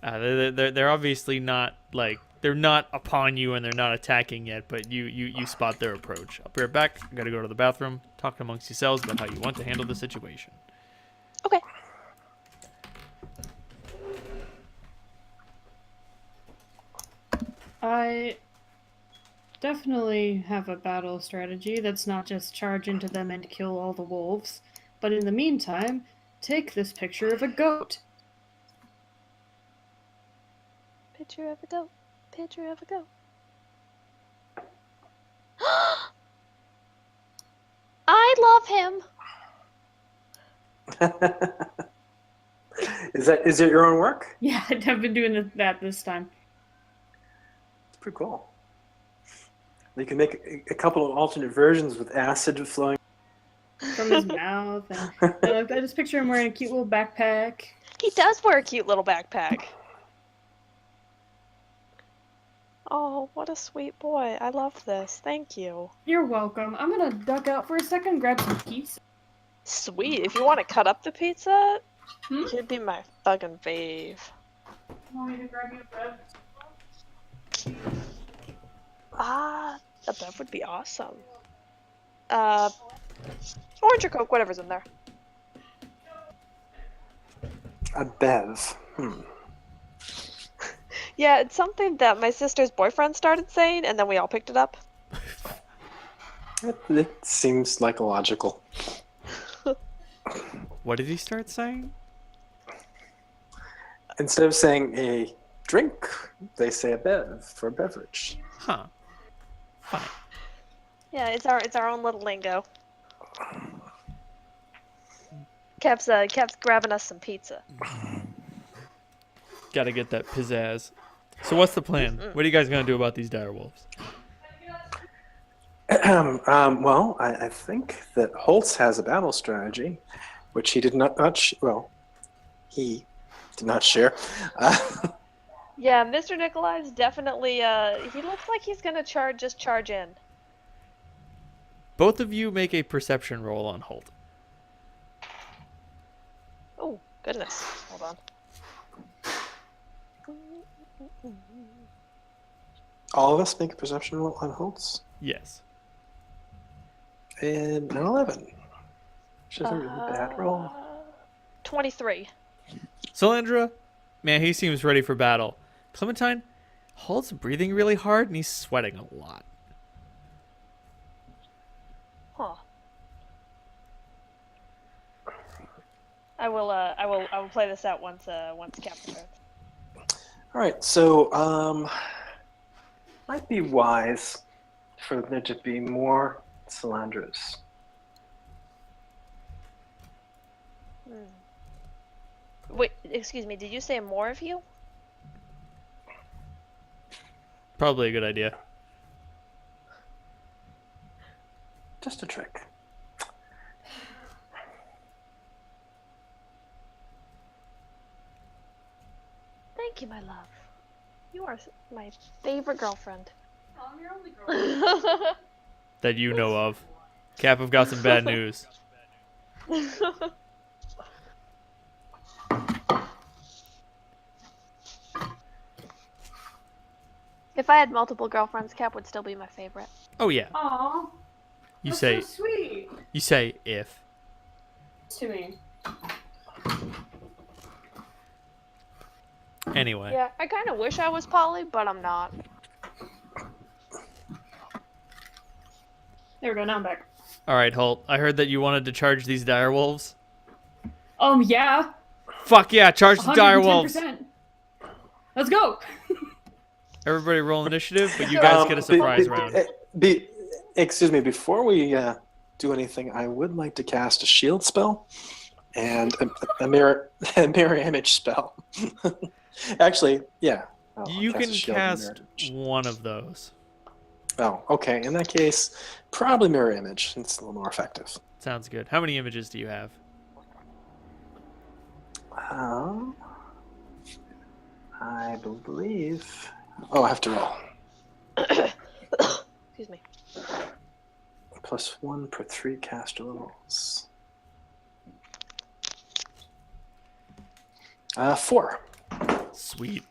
They're obviously not like they're not upon you and they're not attacking yet, but you spot their approach. I'll be right back. I gotta go to the bathroom, talk amongst yourselves about how you want to handle the situation. Okay. I definitely have a battle strategy that's not just charge into them and kill all the wolves, but in the meantime, take this picture of a goat. Picture of a goat. Picture of a goat. I love him. Is it your own work? Yeah, I've been doing that this time. It's pretty cool. You can make a couple of alternate versions with acid flowing From his mouth. And I just picture him wearing a cute little backpack. He does wear a cute little backpack. Oh, what a sweet boy. I love this. Thank you. You're welcome. I'm gonna duck out for a second, grab some pizza. Sweet. If you want to cut up the pizza, Hmm? you'd be my fucking fave. Want me to grab you a bread? Ah, a bev would be awesome. Orange or Coke, whatever's in there. a bev. Yeah, it's something that my sister's boyfriend started saying, and then we all picked it up. It seems like logical. What did he start saying? Instead of saying a drink, they say a bev for a beverage. Huh. Fine. Yeah, it's our own little lingo. Kev's grabbing us some pizza. Gotta get that pizzazz. So what's the plan? What are you guys gonna do about these dire wolves? Well, I think that Holtz has a battle strategy, which he did not he did not share. Yeah, Mr. Nikolai's definitely, he looks like he's gonna charge in. Both of you make a perception roll on Holt. Oh, goodness. Hold on. All of us make a perception roll on Holtz. Yes. And an 11. Which isn't really a bad roll. 23. Solandra, man, he seems ready for battle. Clementine, Hult's breathing really hard and he's sweating a lot. Huh. I will play this out once Cap returns. All right, so might be wise for there to be more Salandras. Wait, excuse me, did you say more of you? Probably a good idea. Just a trick. Thank you, my love. You are my favorite girlfriend. I'm your only girl. That you know of. Cap, I've got some bad news. If I had multiple girlfriends, Cap would still be my favorite. Oh yeah. Aw, You that's say so sweet. you say if. To me. Anyway. Yeah, I kind of wish I was poly, but I'm not. There we go, now I'm back. All right, Holt. I heard that you wanted to charge these direwolves. Yeah. Fuck yeah, charge the direwolves. 110%. Let's go! Everybody roll initiative, but you guys get a surprise round. Excuse me, before we do anything, I would like to cast a shield spell and a mirror image spell. Actually, yeah. I'll You can a shield and cast mirror image. one of those. Oh, okay. In that case, probably mirror image. It's a little more effective. Sounds good. How many images do you have? I believe. Oh, I have to roll. Excuse me. +1 per 3 caster levels. 4. Sweet.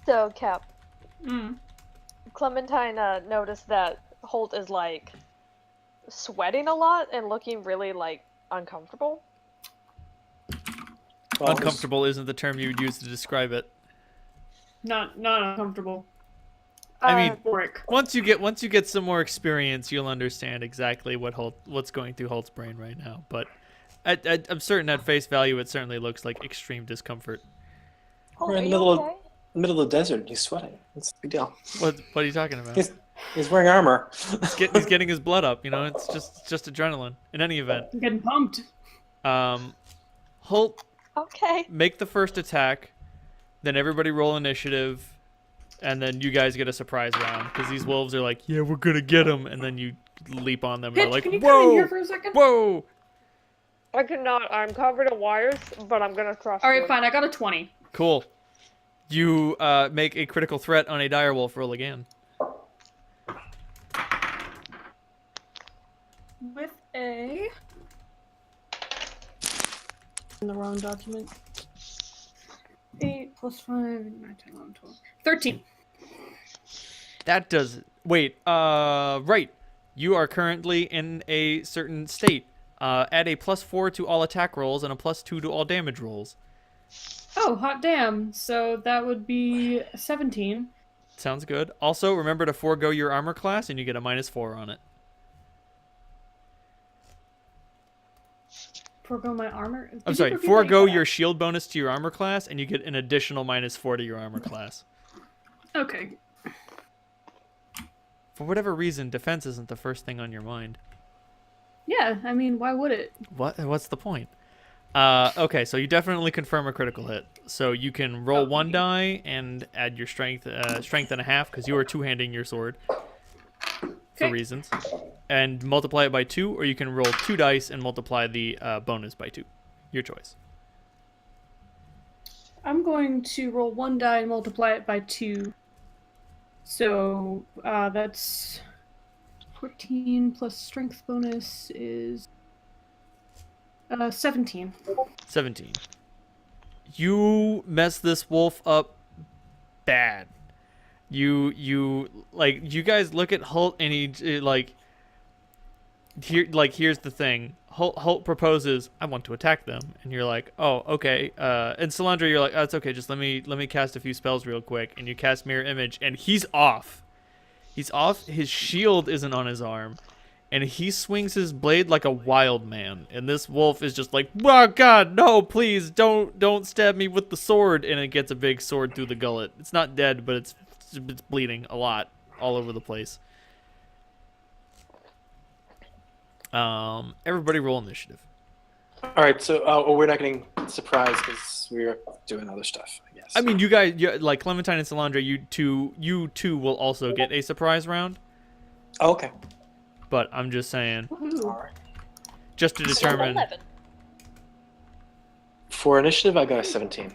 So, Cap, Mm. Clementine noticed that Holt is like sweating a lot and looking really like uncomfortable. Well, Uncomfortable isn't the term you would use to describe it. Not uncomfortable. I mean, Brick. once you get some more experience, you'll understand exactly what's going through Holt's brain right now. But I'm certain at face value, it certainly looks like extreme discomfort. We're in the middle of the desert. He's sweating. It's a big deal. What are you talking about? He's wearing armor. He's getting his blood up. You know, it's just adrenaline. In any event, I'm getting pumped. Holt, Okay. make the first attack, then everybody roll initiative, and then you guys get a surprise round because these wolves are like, yeah, we're gonna get him, and then you leap on them and they're Pitch, like, can you come in here whoa, for a second? whoa. I cannot. I'm covered in wires, but I'm gonna trust Alright, you. fine. I got a 20. Cool. You make a critical threat on a direwolf. Roll again. With a... In the wrong document. 8 plus 5, 9, 10, 11, 12. 13. That does. Wait. Right. You are currently in a certain state. Add a +4 to all attack rolls and a +2 to all damage rolls. Oh, hot damn. So that would be 17. Sounds good. Also, remember to forego your armor class, and you get a -4 on it. Forgo my armor? Did I'm you sorry. repeat Forego that? your shield bonus to your armor class, and you get an additional -4 to your armor class. Okay. For whatever reason, defense isn't the first thing on your mind. Yeah, I mean, why would it? What's the point? Okay, so you definitely confirm a critical hit. So you can roll one die and add your strength and a half because you are two-handing your sword for reasons, and multiply it by 2, or you can roll 2 dice and multiply the bonus by 2. Your choice. I'm going to roll 1 die and multiply it by 2. So that's 14 plus strength bonus is 17. 17. You mess this wolf up bad. You guys look at Holt and he like here's the thing. Holt proposes, I want to attack them, and you're like, oh, okay. And Salandra, you're like, oh, it's okay. Just let me cast a few spells real quick, and you cast Mirror Image, and he's off. He's off. His shield isn't on his arm, and he swings his blade like a wild man. And this wolf is just like, oh God, no, please don't stab me with the sword. And it gets a big sword through the gullet. It's not dead, but it's bleeding a lot all over the place. Everybody roll initiative. All right, so we're not getting surprised because we're doing other stuff, I guess. I mean, you guys, like Clementine and Salandra, you two will also get a surprise round. Oh, okay. But I'm just saying, Woohoo. All right. just to determine. 11. For initiative, I got a 17.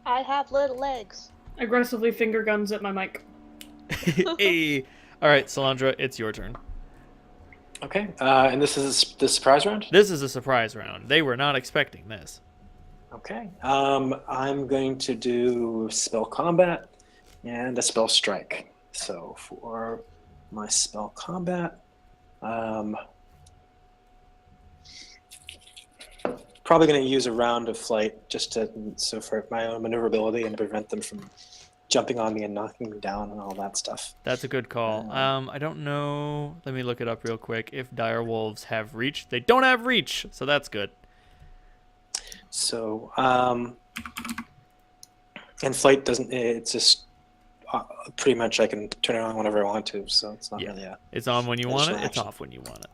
I have little legs. Aggressively finger guns at my mic. Hey. All right, Salandra, it's your turn. Okay, and this is the surprise round? This is a surprise round. They were not expecting this. Okay. I'm going to do spell combat and a spell strike. So for my spell combat, probably going to use a round of flight just for my own maneuverability and to prevent them from jumping on me and knocking me down and all that stuff. That's a good call. I don't know. Let me look it up real quick. If dire wolves have reach, they don't have reach, so that's good. So, and flight doesn't. It's just pretty much I can turn it on whenever I want to. So it's not really a. It's on when you want it. additional It's action. off when you want it.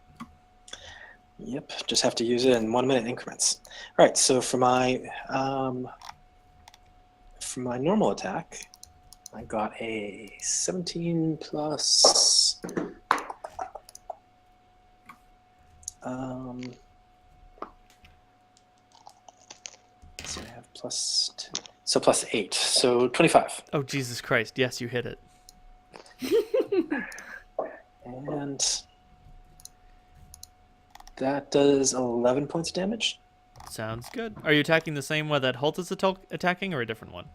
Yep, just have to use it in 1 minute increments. All right, so for my normal attack, I got a 17 plus. So I have plus 2, so plus 8, so 25. Oh Jesus Christ! Yes, you hit it. And that does 11 points of damage. Sounds good. Are you attacking the same one that Holt is attacking, or a different one?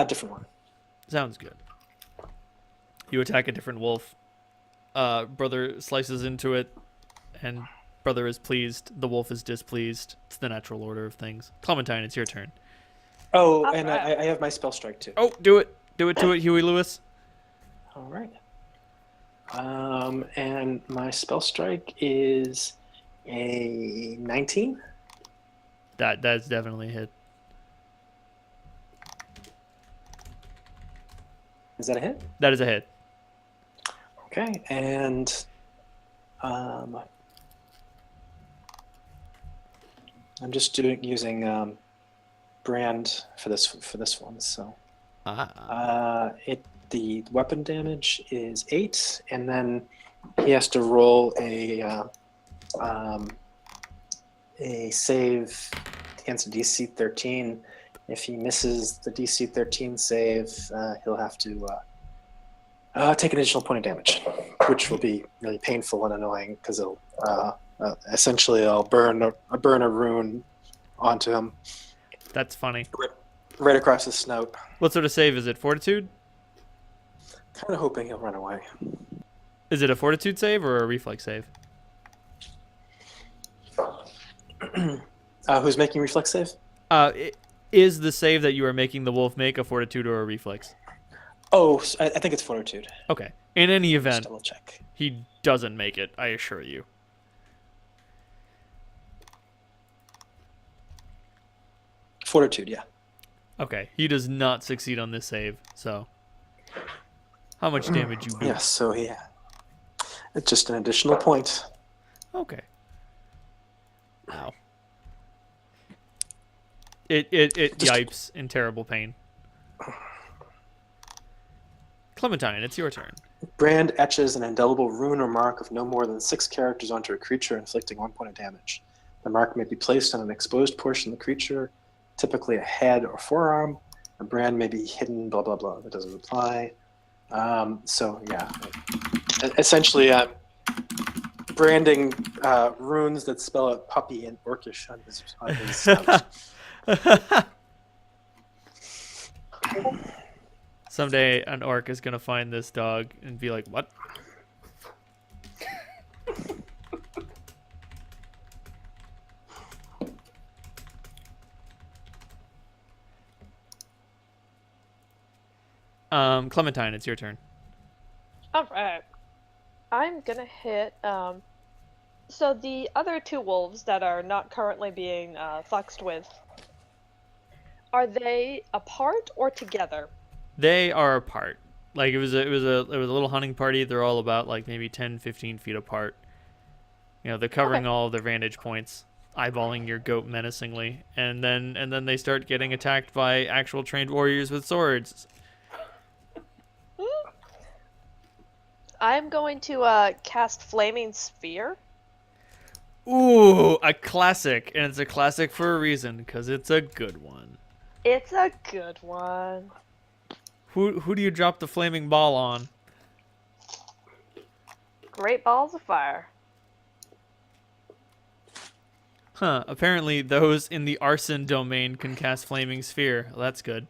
Different one. Sounds good. You attack a different wolf. Brother slices into it, and brother is pleased. The wolf is displeased. It's the natural order of things. Clementine, it's your turn. Oh, All and right. I have my spell strike too. Oh, do it. Do it to it, Huey Lewis. All right. And my spell strike is a 19. That's definitely a hit. Is that a hit? That is a hit. Okay, and I'm just using brand for this one. So the weapon damage is 8, and then he has to roll a save against a DC 13. If he misses the DC 13 save, he'll have to take an additional point of damage, which will be really painful and annoying because it'll essentially I'll burn a rune onto him That's funny. right across his snout. What sort of save is it? Fortitude? Kind of hoping he'll run away. Is it a fortitude save or a reflex save? Who's making reflex save? Is the save that you are making the wolf make a fortitude or a reflex? Oh, I think it's fortitude. Okay. In any Just event, double check. he doesn't make it, I assure you. Fortitude, yeah. Okay. He does not succeed on this save, so. How much damage you do? Yes, so yeah. It's just an additional point. Okay. Wow. It Just- yipes in terrible pain. Clementine, it's your turn. Brand etches an indelible rune or mark of no more than 6 characters onto a creature, inflicting 1 point of damage. The mark may be placed on an exposed portion of the creature, typically a head or forearm. A brand may be hidden, blah, blah, blah. That doesn't apply. So, yeah. Essentially, branding runes that spell out puppy in Orcish on his snout. Someday an orc is gonna find this dog and be like, "What?" Clementine, it's your turn. All right. I'm gonna hit. So the other two wolves that are not currently being fuxed with, are they apart or together? They are apart. Like it was a little hunting party. They're all about like maybe 10, 15 feet apart. You know, they're covering Okay. all of their vantage points, eyeballing your goat menacingly, and then they start getting attacked by actual trained warriors with swords. I'm going to cast Flaming Sphere. Ooh, a classic, and it's a classic for a reason, because it's a good one. It's a good one. Who do you drop the flaming ball on? Great balls of fire. Huh, apparently those in the arson domain can cast flaming sphere. Well, that's good.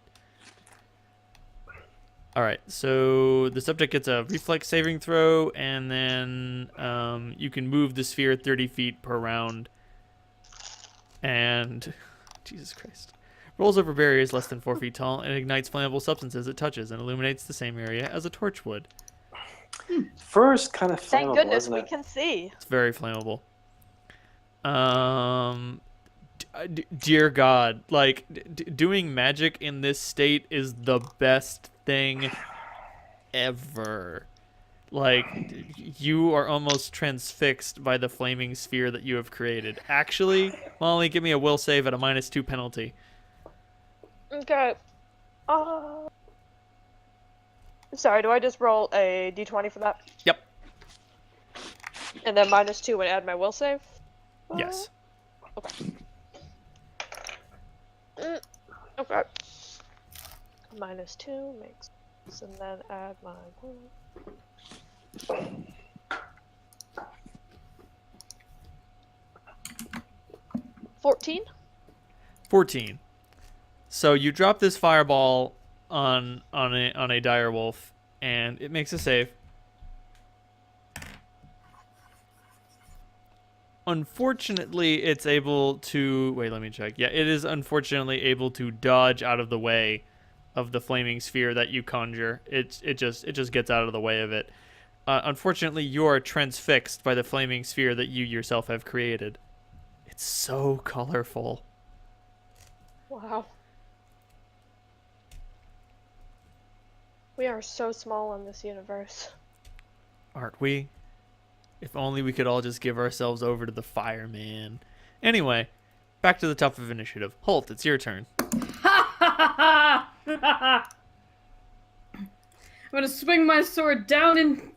Alright, so the subject gets a reflex saving throw, and then you can move the sphere 30 feet per round. And, Jesus Christ. Rolls over barriers less than 4 feet tall and ignites flammable substances it touches and illuminates the same area as a torch would. First, kind of Thank flammable, goodness isn't we it? can see. It's very flammable. Dear God, like doing magic in this state is the best thing ever. Like you are almost transfixed by the flaming sphere that you have created. Actually, Molly, give me a will save at a -2 penalty. Okay. Sorry, do I just roll a d20 for that? Yep. And then -2 would add my will save? Yes. Okay. Okay. -2 makes sense, and then add my 14. 14. So you drop this fireball on a dire wolf, and it makes a save. Unfortunately, it's able to wait. Let me check. Yeah, it is unfortunately able to dodge out of the way of the flaming sphere that you conjure. It just gets out of the way of it. Unfortunately, you are transfixed by the flaming sphere that you yourself have created. It's so colorful. Wow. We are so small in this universe. Aren't we? If only we could all just give ourselves over to the fireman. Anyway, back to the top of initiative. Holt, it's your turn. I'm gonna swing my sword down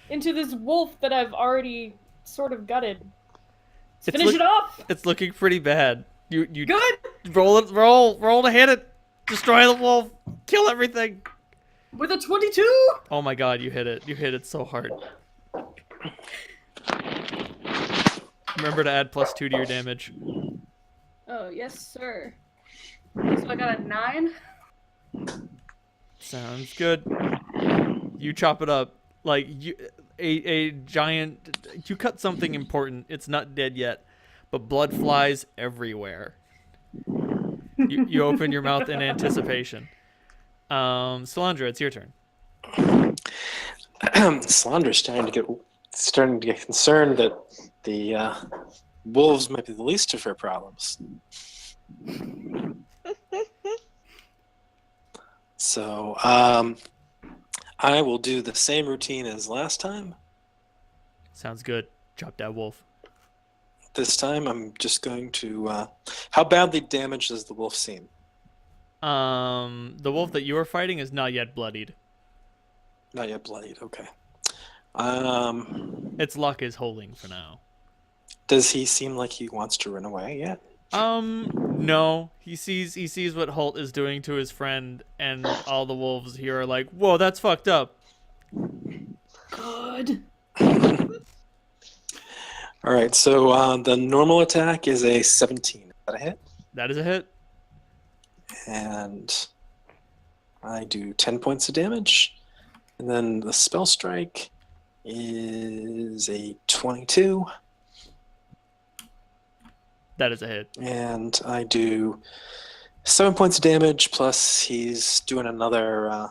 into this wolf that I've already sort of gutted. It's Finish it off! It's looking pretty bad. You Good! roll to hit it. Destroy the wolf. Kill everything. With a 22! Oh my god, you hit it. You hit it so hard. Remember to add +2 to your damage. Oh, yes, sir. So I got a 9? Sounds good. You chop it up like a giant. You cut something important. It's not dead yet, but blood flies everywhere. You open your mouth in anticipation. Salandra, it's your turn. Salandra's starting to get concerned that the wolves might be the least of her problems. So I will do the same routine as last time. Sounds good. Drop that wolf. This time I'm just going to... how badly damaged does the wolf seem? The wolf that you are fighting is not yet bloodied. Not yet bloodied, okay. Its luck is holding for now. Does he seem like he wants to run away yet? No. He sees what Holt is doing to his friend, and all the wolves here are like, "Whoa, that's fucked up." Good. All right, so the normal attack is a 17. Is that a hit? That is a hit. And I do 10 points of damage. And then the spell strike is a 22. That is a hit. And I do 7 points of damage, plus he's doing another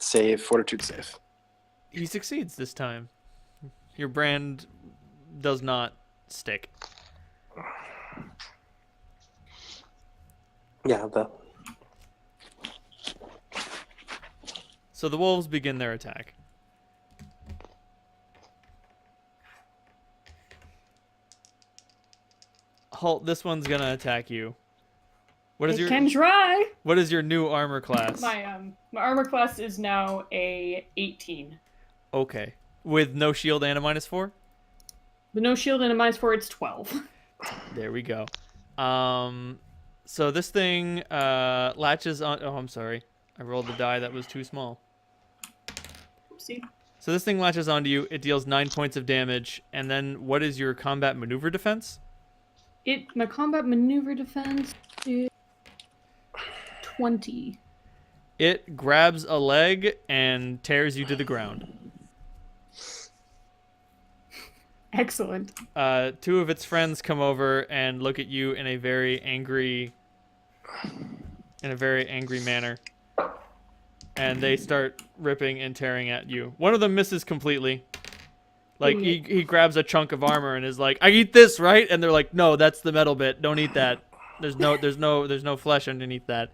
save, fortitude save. He succeeds this time. Your brand does not stick. Yeah, So the wolves begin their attack. Halt, this one's gonna attack you. What is It can try. What is your new armor class? My armor class is now a 18. Okay. With no shield and a -4? With no shield and a -4, it's 12. There we go. So this thing latches on. Oh, I'm sorry. I rolled the die that was too small. Oopsie. So this thing latches onto you. It deals 9 points of damage. And then what is your combat maneuver defense? My combat maneuver defense is 20. It grabs a leg and tears you to the ground. Excellent. 2 of its friends come over and look at you in a very angry manner. And they start ripping and tearing at you. One of them misses completely. Like he grabs a chunk of armor and is like, "I eat this, right?" And they're like, "No, that's the metal bit. Don't eat that. There's no flesh underneath that."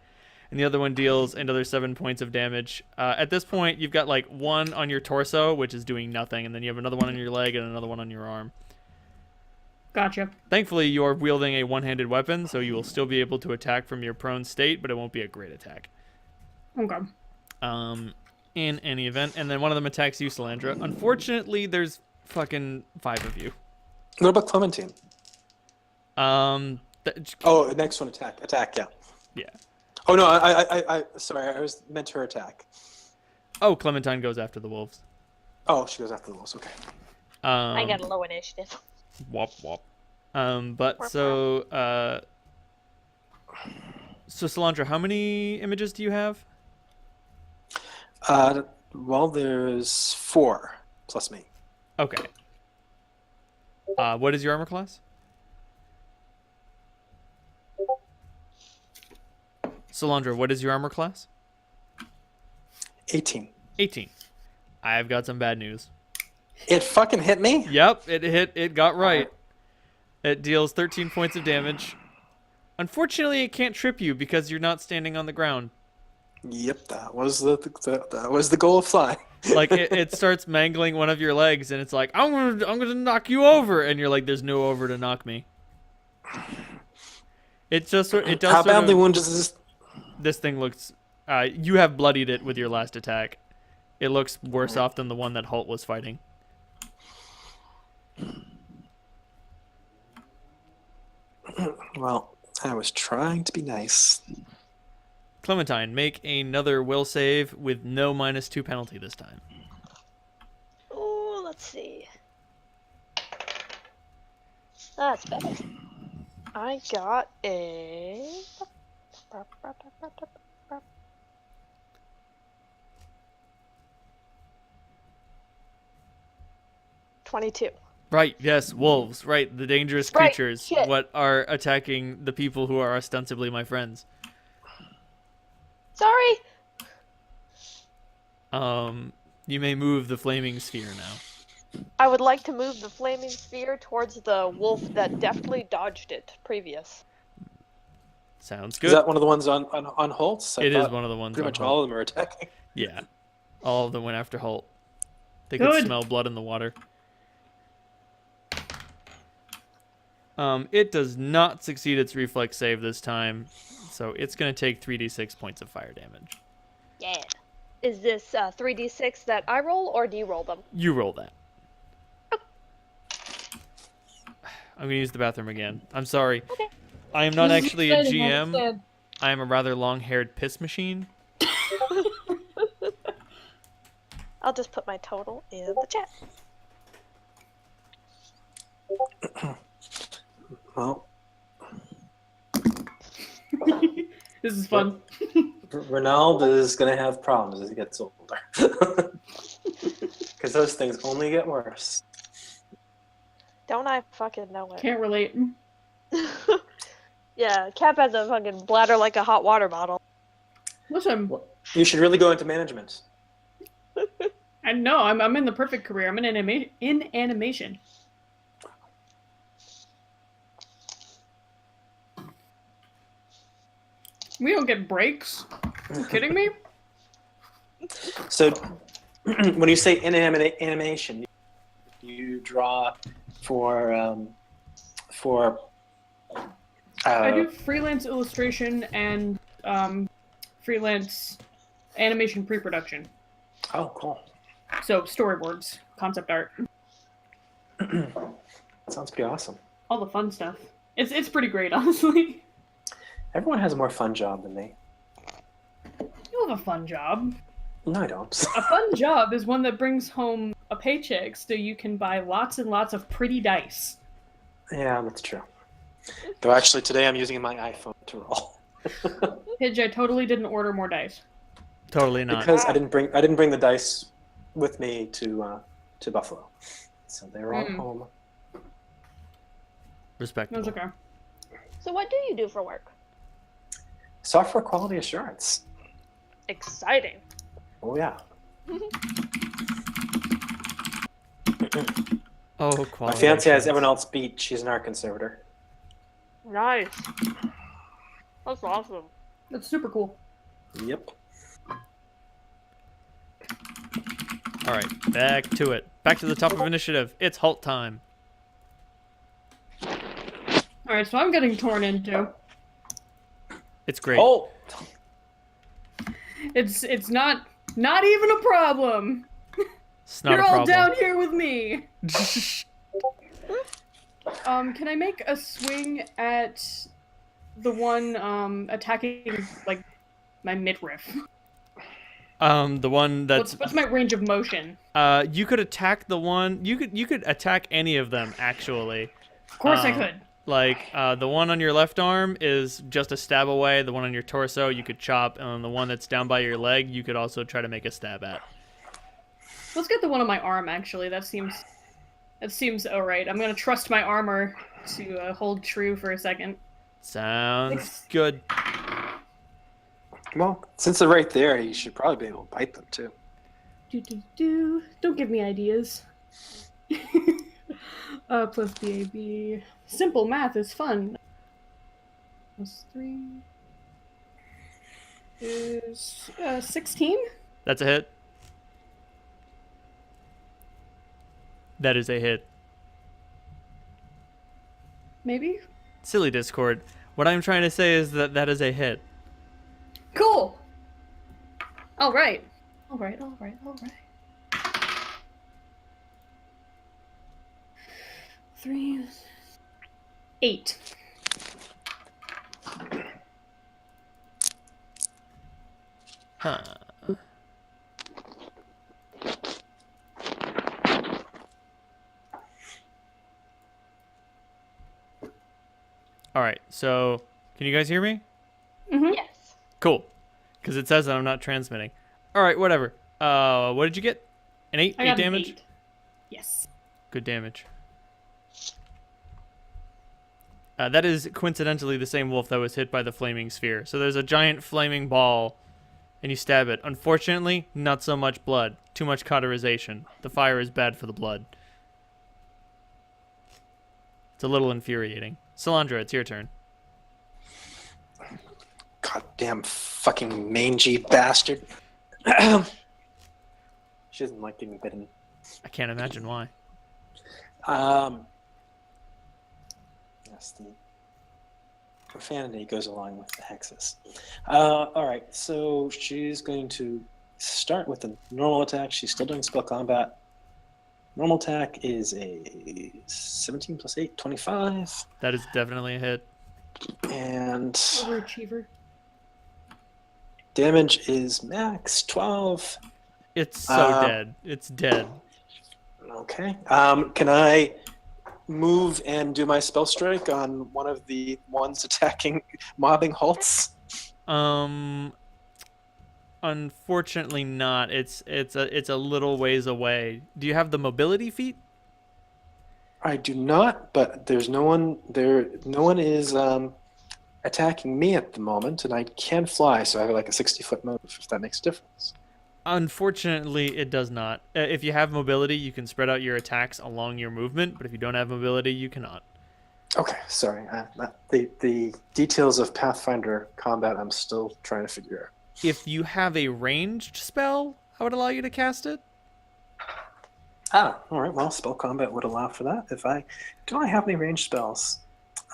And the other one deals another 7 points of damage. At this point, you've got like 1 on your torso, which is doing nothing, and then you have another one on your leg and another one on your arm. Gotcha. Thankfully, you are wielding a one-handed weapon, so you will still be able to attack from your prone state, but it won't be a great attack. Okay. In any event, and then one of them attacks you, Salandra. Unfortunately, there's fucking 5 of you. What about Clementine? Th- Oh, next one, attack, yeah. yeah. Oh no, I sorry, I was meant her attack. Oh, Clementine goes after the wolves. Oh, she goes after the wolves. Okay. I got a low initiative. Wop wop. But so Salandra, how many images do you have? Well, there's 4 plus me. Okay. What is your armor class? Salandra, what is your armor class? 18. 18. I've got some bad news. It fucking hit me? Yep, it hit. It got right. It deals 13 points of damage. Unfortunately, it can't trip you because you're not standing on the ground. Yep, that was the goal of flying. Like it starts mangling one of your legs, and it's like, I'm gonna knock you over, and you're like, there's no over to knock me. It does. How badly wounded is this? This thing looks. You have bloodied it with your last attack. It looks worse off than the one that Holt was fighting. Well, I was trying to be nice. Clementine, make another will save with no -2 penalty this time. Oh, let's see. That's better. I got a 22. Right, yes, wolves. Right, the dangerous Right, creatures. shit. What are attacking the people who are ostensibly my friends. Sorry. You may move the flaming sphere now. I would like to move the flaming sphere towards the wolf that deftly dodged it previous. Sounds good. Is that one of the ones on Holtz? It is one of the ones Pretty on much Holt. all of them are attacking. Yeah. All of them went after Holt. They Good. could smell blood in the water. It does not succeed its reflex save this time, so it's going to take 3d6 points of fire damage. Yeah. Is this 3d6 that I roll, or do you roll them? You roll that. I'm going to use the bathroom again. I'm sorry. Okay. I am not actually a GM. I am a rather long-haired piss machine. I'll just put my total in the chat. Well, This is fun. Ronaldo is going to have problems as he gets older. Because those things only get worse. Don't I fucking know it? Can't relate. Yeah, Cap has a fucking bladder like a hot water bottle. Listen, You should really go into management. I know I'm in the perfect career. I'm in animation. We don't get breaks. Are you kidding me? So, when you say animation, you draw for I do freelance illustration and freelance animation pre-production. Oh, cool. So storyboards, concept art, Sounds pretty awesome. all the fun stuff. It's pretty great, honestly. Everyone has a more fun job than me. You have a fun job. No, I don't. A fun job is one that brings home a paycheck so you can buy lots and lots of pretty dice. Yeah, that's true. Though actually, today I'm using my iPhone to roll Pidge, I totally didn't order more dice. Totally not. because I didn't bring the dice with me to Buffalo, so they were all home. Respectable. That's okay. So what do you do for work? Software quality assurance. Exciting. Oh yeah. Oh, My quality. fiance has assurance. everyone else beat. She's an art conservator. Nice. That's awesome. That's super cool. Yep. All right, back to it. Back to the top of initiative. It's halt time. Alright, so I'm getting torn into. It's great. Oh, It's not even a problem. It's not You're a all problem. down here with me. Can I make a swing at the one attacking like my midriff? The one that's What's my range of motion? you could attack the one. You could attack any of them actually. Of course I Um, could. Like the one on your left arm is just a stab away. The one on your torso you could chop, and then the one that's down by your leg you could also try to make a stab at. Let's get the one on my arm. Actually, that seems alright. I'm gonna trust my armor to hold true for a second. Sounds good. well, since they're right there, you should probably be able to bite them too. Don't give me ideas. Plus DAB. Simple math is fun. Plus 3 is 16. That's a hit. That is a hit. Maybe. Silly Discord. What I'm trying to say is that is a hit. Cool. All right. 3, 8. Huh. All right. So, can you guys hear me? Yes. Cool. Because it says that I'm not transmitting. All right. Whatever. What did you get? An 8? I 8 got an damage? 8. Yes. Good damage. That is coincidentally the same wolf that was hit by the flaming sphere. So there's a giant flaming ball, and you stab it. Unfortunately, not so much blood. Too much cauterization. The fire is bad for the blood. It's a little infuriating. Salandra, it's your turn. Goddamn fucking mangy bastard. She doesn't like getting bitten. I can't imagine why. Yes, the profanity goes along with the hexes. All right, so she's going to start with a normal attack. She's still doing spell combat. Normal attack is a 17 plus 8, 25. That is definitely a hit. And Overachiever. damage is max 12. It's so dead. It's dead. Okay. Can I move and do my spell strike on one of the ones attacking mobbing halts? Unfortunately, not. It's a little ways away. Do you have the mobility feat? I do not, but there's no one there. No one is attacking me at the moment, and I can fly, so I have like a 60-foot move. If that makes a difference. Unfortunately, it does not. If you have mobility, you can spread out your attacks along your movement, but if you don't have mobility, you cannot. Okay, sorry. The details of Pathfinder combat, I'm still trying to figure out. If you have a ranged spell, I would allow you to cast it. Ah, all right. Well, spell combat would allow for that. Do I have any ranged spells?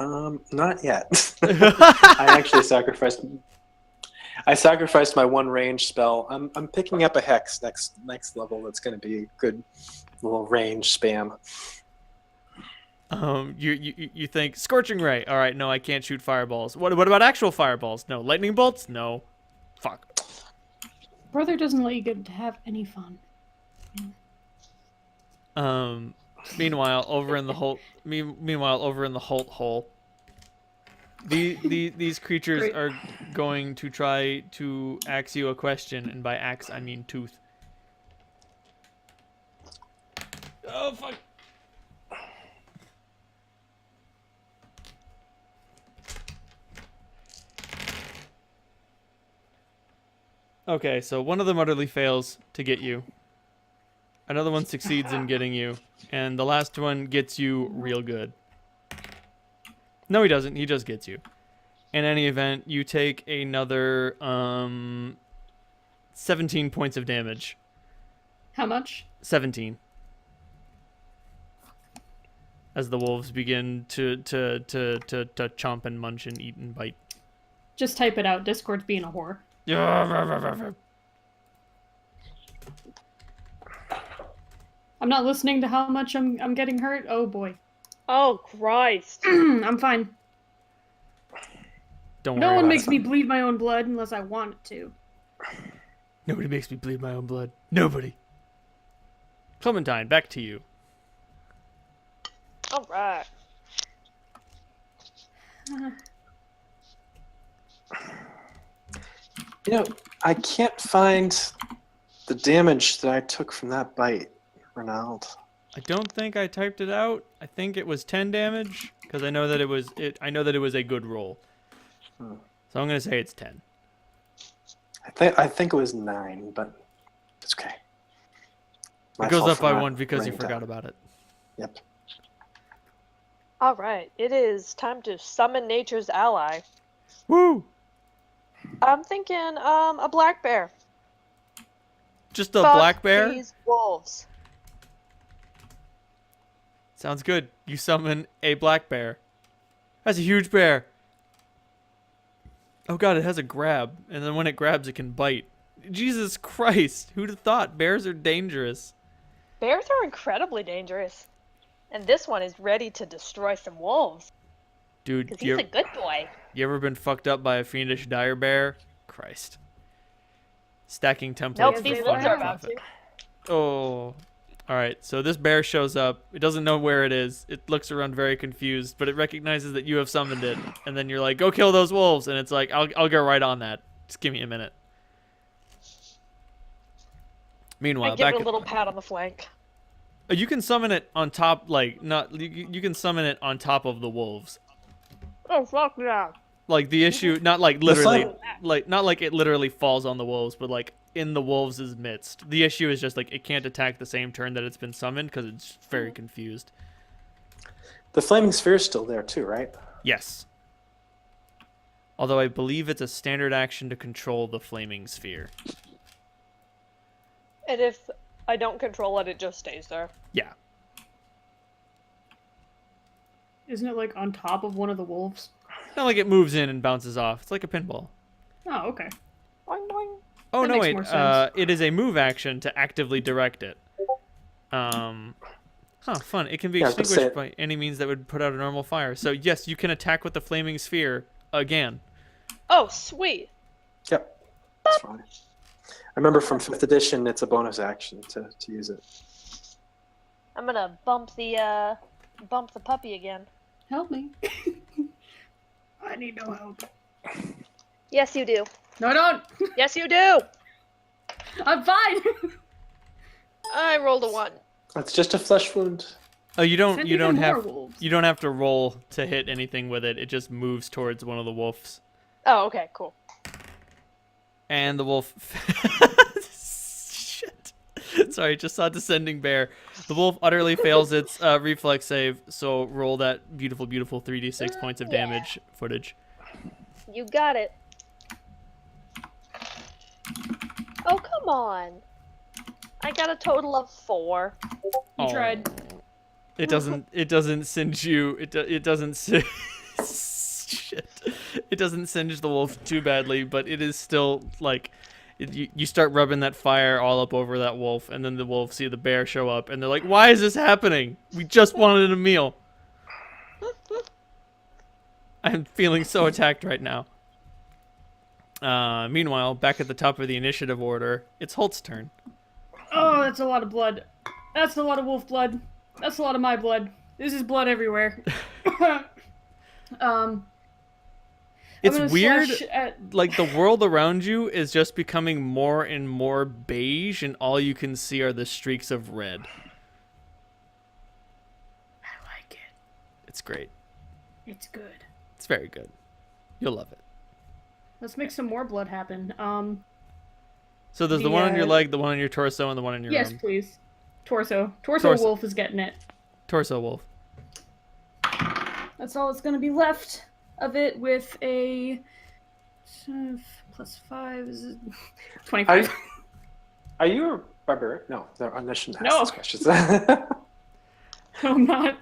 Not yet. I actually sacrificed. I sacrificed my one range spell. I'm picking up a hex next level. That's going to be a good little range spam. You think scorching ray? All right, no, I can't shoot fireballs. What about actual fireballs? No, lightning bolts? No. Fuck. Brother doesn't let you get to have any fun. Meanwhile, over in the Holt hole, these creatures Great. are going to try to axe you a question, and by axe I mean tooth. Oh fuck. Okay, so one of them utterly fails to get you. Another one succeeds in getting you, and the last one gets you real good. No, he doesn't. He just gets you. In any event, you take another 17 points of damage. How much? 17. As the wolves begin to chomp and munch and eat and bite. Just type it out. Discord's being a whore. I'm not listening to how much I'm getting hurt. Oh boy. Oh Christ! I'm fine. Don't worry. No one about makes it. me bleed my own blood unless I want it to. Nobody makes me bleed my own blood. Nobody. Clementine, back to you. All right. You know, I can't find the damage that I took from that bite, Ronald. I don't think I typed it out. I think it was 10 damage because I know that it was a good roll. So I'm gonna say it's 10. I think it was 9, but it's okay. My It goes fault up for by not 1 because you writing forgot down. about it. Yep. All right. It is time to summon nature's ally. Woo! I'm thinking a black bear. Just a Fuck black bear? these wolves. Sounds good. You summon a black bear. That's a huge bear. Oh god, it has a grab, and then when it grabs, it can bite. Jesus Christ, who'd have thought bears are dangerous? Bears are incredibly dangerous. And this one is ready to destroy some wolves. Dude, Because he's a good boy. you ever been fucked up by a fiendish dire bear? Christ. Stacking templates Nope, for these they wolves fun are laugh. about profit. to. Oh. Alright, so this bear shows up. It doesn't know where it is. It looks around very confused, but it recognizes that you have summoned it. And then you're like, go kill those wolves. And it's like, I'll get right on that. Just give me a minute. Meanwhile, I give back it a little pat on the flank. you can summon it on top, like, not, you can summon it on top of the wolves. Oh, fuck yeah. Like, the issue, not like literally, fun- like, not like it literally falls on the wolves, but like in the wolves' midst. The issue is just like it can't attack the same turn that it's been summoned because it's very confused. The flaming sphere is still there too, right? Yes. Although I believe it's a standard action to control the flaming sphere. And if I don't control it, it just stays there. Yeah. Isn't it like on top of one of the wolves? Not like it moves in and bounces off. It's like a pinball. Oh, okay. Boing, boing. Oh, That no, makes wait. more sense. It is a move action to actively direct it. Fun. It can be Yeah, I was about to extinguished say- by any means that would put out a normal fire. So, yes, you can attack with the flaming sphere again. Oh, sweet. Yep. That's fine. I remember from 5th edition, it's a bonus action to use it. I'm gonna bump the puppy again. Help me. I need no help. Yes, you do. No, don't! Yes, you do. I'm fine. I rolled a 1. It's just a flesh wound. Oh, you don't Send you even don't more have wolves. you don't have to roll to hit anything with it. It just moves towards one of the wolves. Oh, okay, cool. And the wolf shit. Sorry, just saw descending bear. The wolf utterly fails its reflex save, so roll that beautiful 3d6 points of damage footage. You got it. Oh, come on. I got a total of 4. You tried. It doesn't singe you. It doesn't shit. It doesn't singe the wolf too badly, but it is still like you start rubbing that fire all up over that wolf, and then the wolf see the bear show up, and they're like, "Why is this happening? We just wanted a meal." I'm feeling so attacked right now. Meanwhile, back at the top of the initiative order, it's Holt's turn. Oh, that's a lot of blood. That's a lot of wolf blood. That's a lot of my blood. This is blood everywhere. It's I'm gonna weird. slash at... Like the world around you is just becoming more and more beige, and all you can see are the streaks of red. I like it. It's great. It's good. It's very good. You'll love it. Let's make some more blood happen. So there's the one on your leg, the one on your torso, and the one on your yes, arm. please. Torso wolf is getting it. Torso wolf. That's all that's gonna be left of it with a plus 5 is 25. Are you a barbarian? No, I shouldn't ask No. these questions. No, I'm not.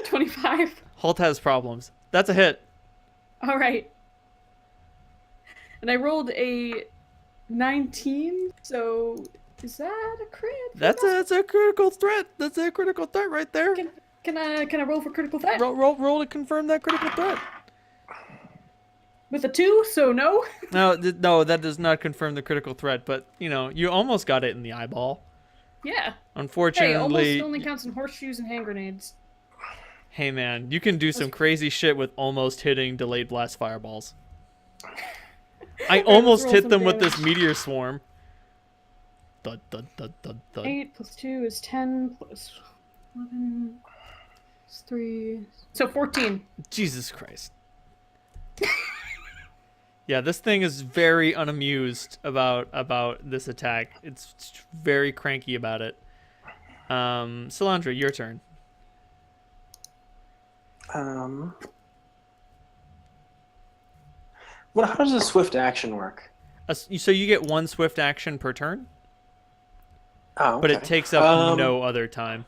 25. Holt has problems. That's a hit. All right. And I rolled a 19, so is that a crit? That's a critical threat. That's a critical threat right there. Can I roll for critical threat? Roll to confirm that critical threat. With a 2, so no. No, that does not confirm the critical threat. But you almost got it in the eyeball. Yeah. Unfortunately, Hey, almost only counts in horseshoes and hand grenades. Hey man, you can do some crazy shit with almost hitting delayed blast fireballs. I almost roll hit some them with damage. this meteor swarm. Thud, thud, thud, thud, thud. 8 plus 2 is 10 plus 11 plus 3. So 14. Jesus Christ. Yeah, this thing is very unamused about this attack. It's very cranky about it. Solandra, your turn. How does a swift action work? So you get one swift action per turn, Oh, okay. but it takes up no other time.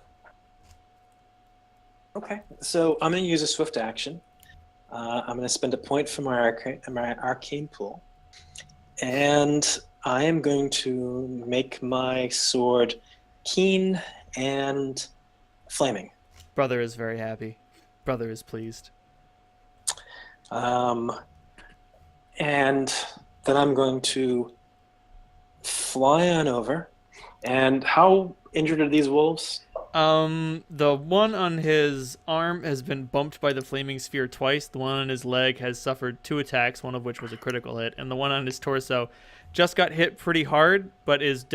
Okay, so I'm going to use a swift action. I'm going to spend a point for my arcane pool, and I am going to make my sword keen and flaming. Brother is very happy. Brother is pleased. And then I'm going to fly on over. And how injured are these wolves? The one on his arm has been bumped by the flaming sphere twice. The one on his leg has suffered 2 attacks, one of which was a critical hit, and the one on his torso just got hit pretty hard, but is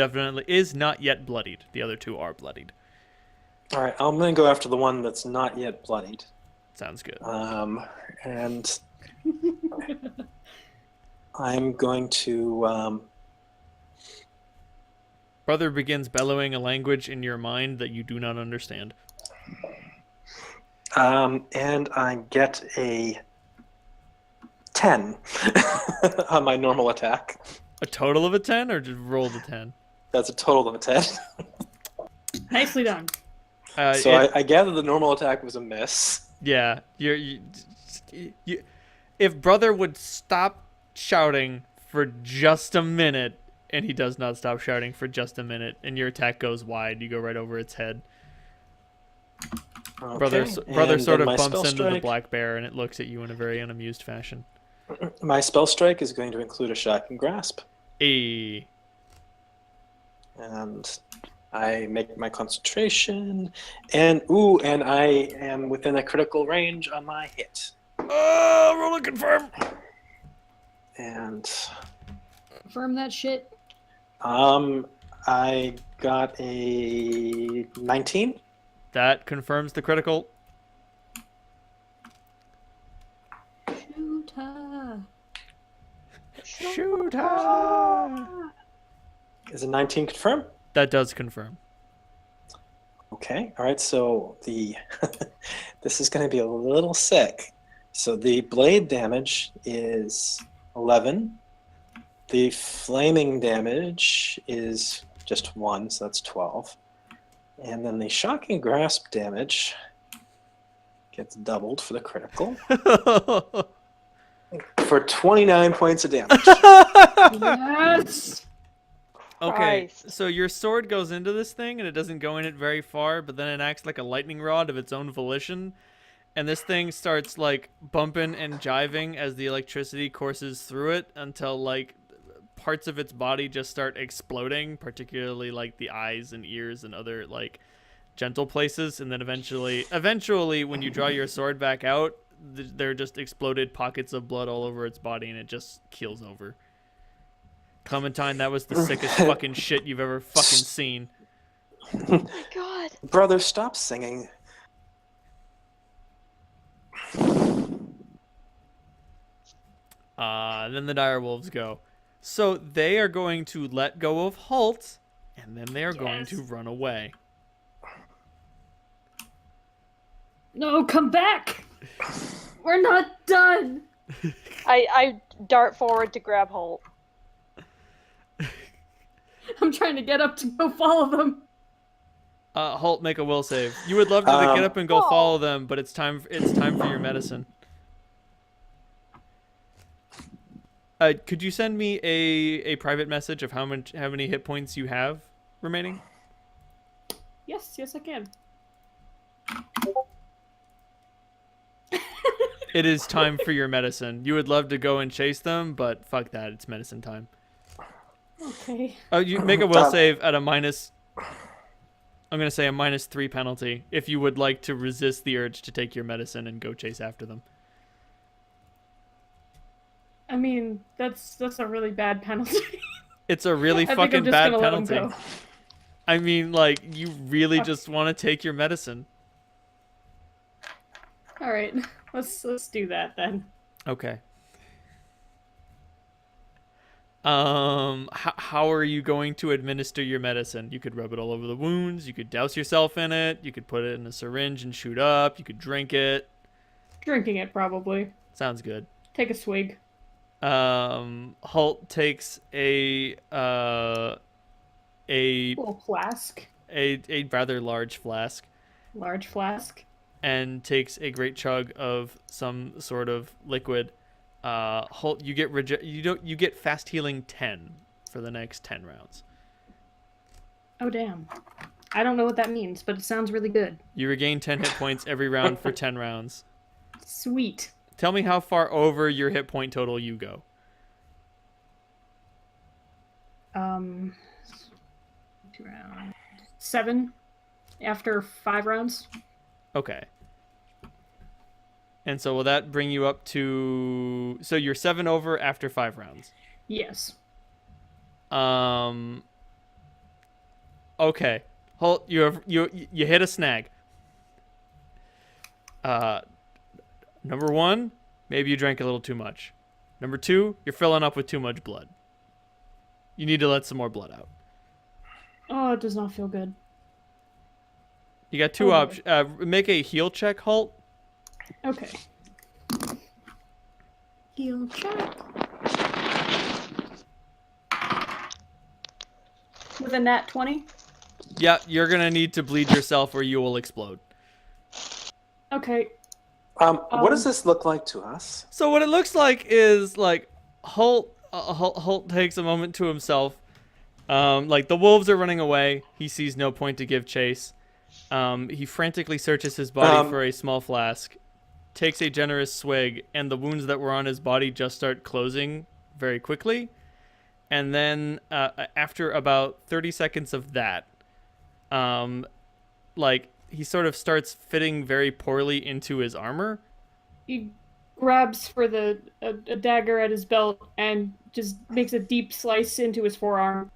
not yet bloodied. The other 2 are bloodied. All right, I'm going to go after the one that's not yet bloodied. Sounds good. And I'm going to Brother begins bellowing a language in your mind that you do not understand. and I get a 10 on my normal attack. A total of a 10 or just roll the 10? That's a total of a 10. Nicely done. So I gather the normal attack was a miss. Yeah, you, if Brother would stop shouting for just a minute, and he does not stop shouting for just a minute, and your attack goes wide, you go right over its head. Okay. Brother and sort then of my bumps spell into the strike- black bear, and it looks at you in a very unamused fashion. My spell strike is going to include a shocking grasp. Hey. And I make my concentration, and I am within a critical range on my hit. Roll to confirm. And Confirm that shit. I got a 19. That confirms the critical. Shooter. Shooter. Is a 19 confirmed? That does confirm. Okay. All right. So this is going to be a little sick. So the blade damage is 11. The flaming damage is just 1, so that's 12. And then the shocking grasp damage gets doubled for the critical for 29 points of damage. Yes. Okay, Christ. so your sword goes into this thing and it doesn't go in it very far, but then it acts like a lightning rod of its own volition. And this thing starts like bumping and jiving as the electricity courses through it until like parts of its body just start exploding, particularly like the eyes and ears and other like gentle places. And then eventually when you draw your sword back out, there are just exploded pockets of blood all over its body and it just keels over. Clementine, that was the sickest fucking shit you've ever fucking seen. Oh my god. Brother, stop singing. Then the dire wolves go. So they are going to let go of Halt, and then they are going to run away. No, come back. We're not done. I dart forward to grab Holt. I'm trying to get up to go follow them. Halt, make a will save. You would love to get up and go follow them, but it's time for your medicine. Could you send me a private message of how many hit points you have remaining? Yes, I can. It is time for your medicine. You would love to go and chase them, but fuck that. It's medicine time. Okay. Oh, you make a will save at a minus. I'm gonna say a -3 penalty if you would like to resist the urge to take your medicine and go chase after them. I mean, that's a really bad penalty. It's a really I think fucking I'm just bad gonna let 'em penalty. go. I mean, like, you really just want to take your medicine. All right, let's do that then. Okay. How are you going to administer your medicine? You could rub it all over the wounds. You could douse yourself in it. You could put it in a syringe and shoot up. You could drink it. Drinking it probably. Sounds good. Take a swig. Halt takes a Little flask. a rather large flask Large flask. and takes a great chug of some sort of liquid. Halt, you get fast healing 10 for the next 10 rounds. Oh damn. I don't know what that means, but it sounds really good. You regain 10 hit points every round for 10 rounds. Sweet. Tell me how far over your hit point total you go. 2 rounds. 7 after 5 rounds. Okay. And so will that bring you up to... So you're 7 over after 5 rounds. Yes. Okay. Halt, you hit a snag. Number 1, maybe you drank a little too much. Number 2, you're filling up with too much blood. You need to let some more blood out. Oh, it does not feel good. You got 2 options. Make a heal check, Halt. Okay. Heal check. With a nat 20? Yeah, you're going to need to bleed yourself or you will explode. Okay. What does this look like to us? So what it looks like is like Holt takes a moment to himself. Like the wolves are running away. He sees no point to give chase. He frantically searches his body for a small flask, takes a generous swig, and the wounds that were on his body just start closing very quickly. And then after about 30 seconds of that, like he sort of starts fitting very poorly into his armor. He grabs for a dagger at his belt and just makes a deep slice into his forearm.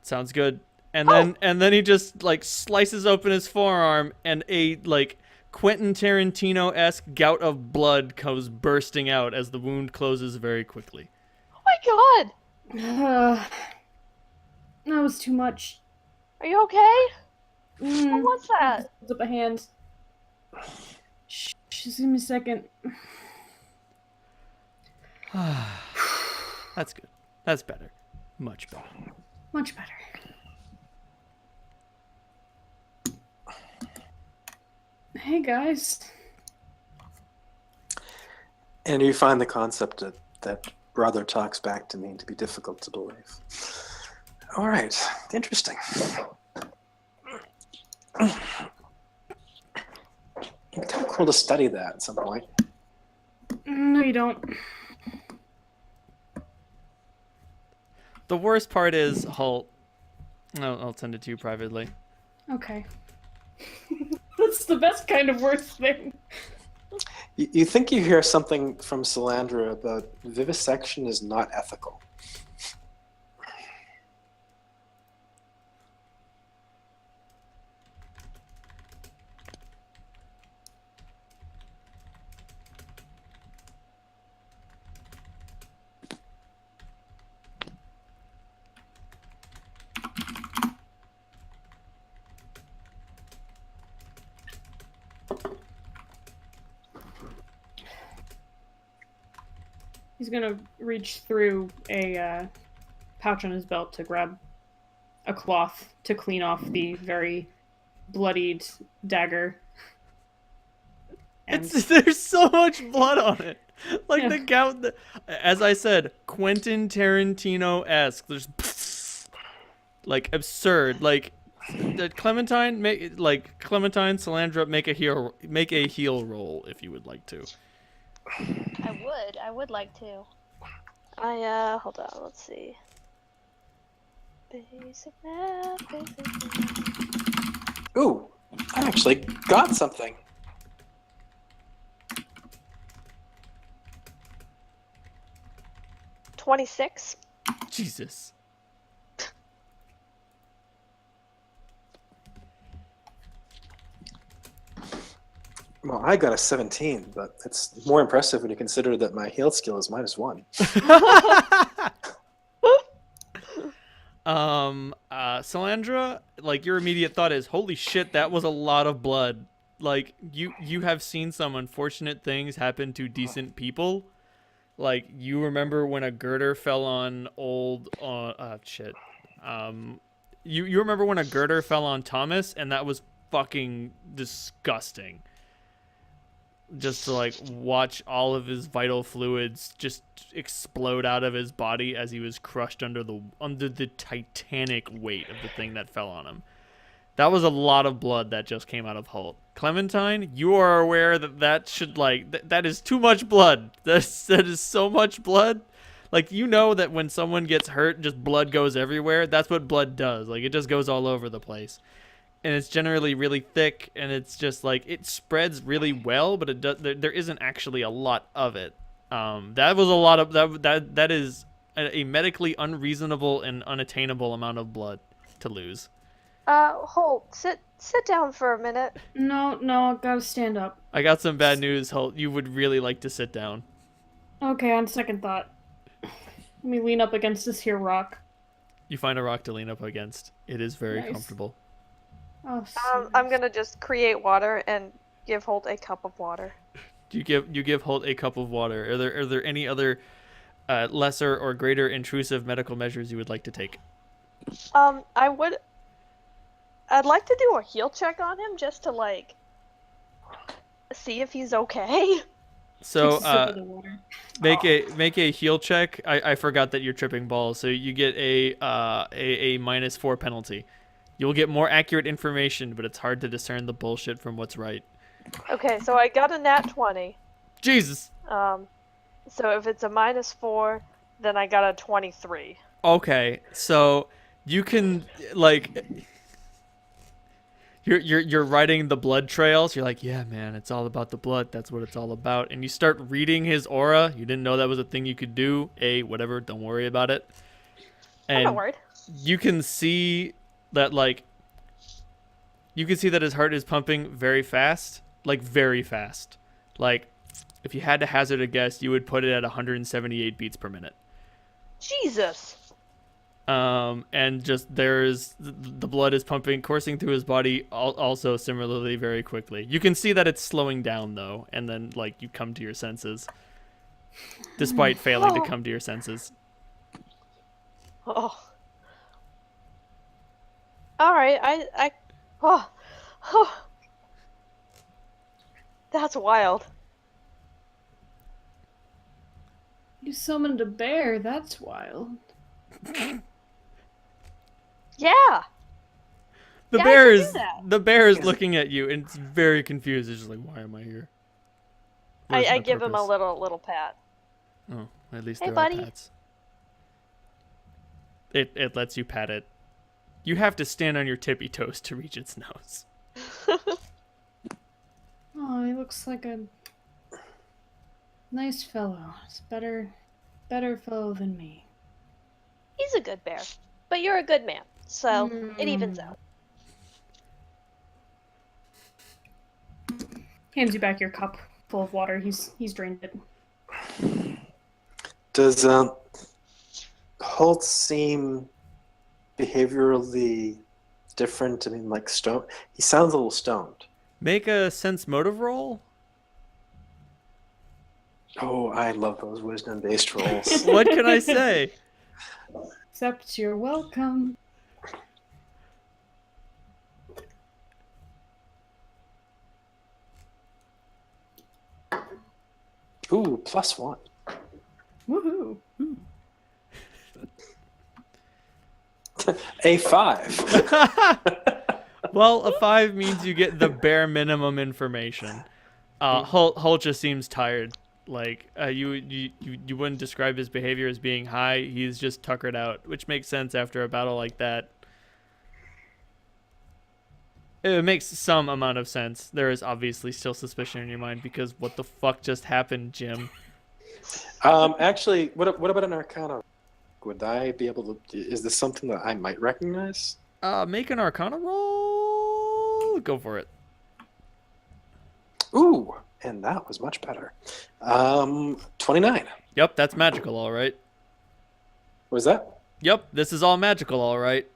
Sounds good. And then he just like slices open his forearm, and a like Quentin Tarantino-esque gout of blood goes bursting out as the wound closes very quickly. Oh my god! That was too much. Are you okay? What was that? Hold up a hand. Shh, just give me a second. That's good. That's better. Much better. Much better. Hey guys. And you find the concept that brother talks back to me to be difficult to believe. All right, interesting. It'd be kind of cool to study that at some point. No, you don't. The worst part is Holt. I'll send it to you privately. Okay. That's the best kind of worst thing. You think you hear something from Salandra about vivisection is not ethical. He's gonna reach through a pouch on his belt to grab a cloth to clean off the very bloodied dagger. And There's so much blood on it. Like Yeah. the gout. As I said, Quentin Tarantino-esque. There's like absurd. Like Clementine, Salandra, make a heal roll if you would like to. I would like to. Hold on, let's see. Basic math. Ooh, I actually got something. $26. Jesus. Well, I got a 17, but it's more impressive when you consider that my heal skill is -1. Salandra, like your immediate thought is, holy shit, that was a lot of blood. Like you have seen some unfortunate things happen to decent people. Like you remember when a girder fell on you remember when a girder fell on Thomas, and that was fucking disgusting. Just to like watch all of his vital fluids just explode out of his body as he was crushed under the titanic weight of the thing that fell on him. That was a lot of blood that just came out of Holt. Clementine, you are aware that should that is too much blood. That is so much blood. Like, you know that when someone gets hurt, just blood goes everywhere. That's what blood does. Like, it just goes all over the place. And it's generally really thick, and it's just like it spreads really well, but it does. There isn't actually a lot of it. That was a lot of that is a medically unreasonable and unattainable amount of blood to lose. Holt, sit down for a minute. No, I gotta stand up. I got some bad news, Holt. You would really like to sit down. Okay, on second thought. Let me lean up against this here rock. You find a rock to lean up against. It is very Nice. comfortable. Oh, I'm gonna just create water and give Holt a cup of water. You give Holt a cup of water. Are there any other lesser or greater intrusive medical measures you would like to take? I'd like to do a heal check on him just to like see if he's okay. So Takes a sip of the water. make a heal check. I forgot that you're tripping balls, so you get a -4 penalty. You'll get more accurate information, but it's hard to discern the bullshit from what's right. Okay, so I got a nat 20. Jesus. So if it's a -4, then I got a 23. Okay, so you can like you're writing the blood trails. You're like, yeah, man, it's all about the blood. That's what it's all about. And you start reading his aura. You didn't know that was a thing you could do. Whatever. Don't worry about it. I'm not worried. you can see that his heart is pumping very fast, like very fast. Like if you had to hazard a guess, you would put it at 178 beats per minute. Jesus. And just there's the blood is coursing through his body also similarly very quickly. You can see that it's slowing down though, and then like you come to your senses, despite failing to come to your senses. Oh. All right. Oh. That's wild. You summoned a bear. That's wild. Yeah. The Yeah, I bear can is do that. the bear is looking at you and it's very confused. It's just like, why am I here? What is I my give him a purpose? little pat. Oh, at least Hey, there buddy. are pats. It lets you pat it. You have to stand on your tippy toes to reach its nose. Oh, he looks like a nice fellow. He's a better fellow than me. He's a good bear, but you're a good man, so it evens out. Hands you back your cup full of water. He's drained it. Does Holt seem behaviorally different? I mean, like stone. He sounds a little stoned. Make a sense motive roll. Oh, I love those wisdom-based rolls. What can I say? Except you're welcome. Ooh, +1. Woohoo! A 5. Well, a 5 means you get the bare minimum information. Holt just seems tired. Like you wouldn't describe his behavior as being high. He's just tuckered out, which makes sense after a battle like that. It makes some amount of sense. There is obviously still suspicion in your mind because what the fuck just happened, Jim? Actually, what about an Arcana? Would I be able to? Is this something that I might recognize? Make an Arcana roll. Go for it. Ooh, and that was much better. 29. Yep, that's magical, all right. What was that? Yep, this is all magical, all right.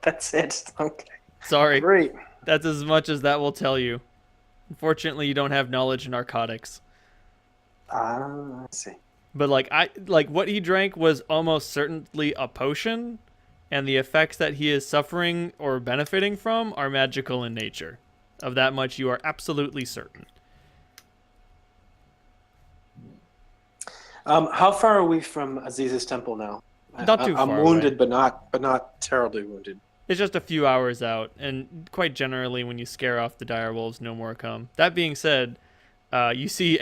That's it. Okay. Sorry. Great. That's as much as that will tell you. Unfortunately, you don't have knowledge in narcotics. I see. But like what he drank was almost certainly a potion, and the effects that he is suffering or benefiting from are magical in nature. Of that much you are absolutely certain. How far are we from Aziz's temple now? Not too I'm far wounded, away. but not terribly wounded. It's just a few hours out, and quite generally, when you scare off the dire wolves, no more come. That being said, you see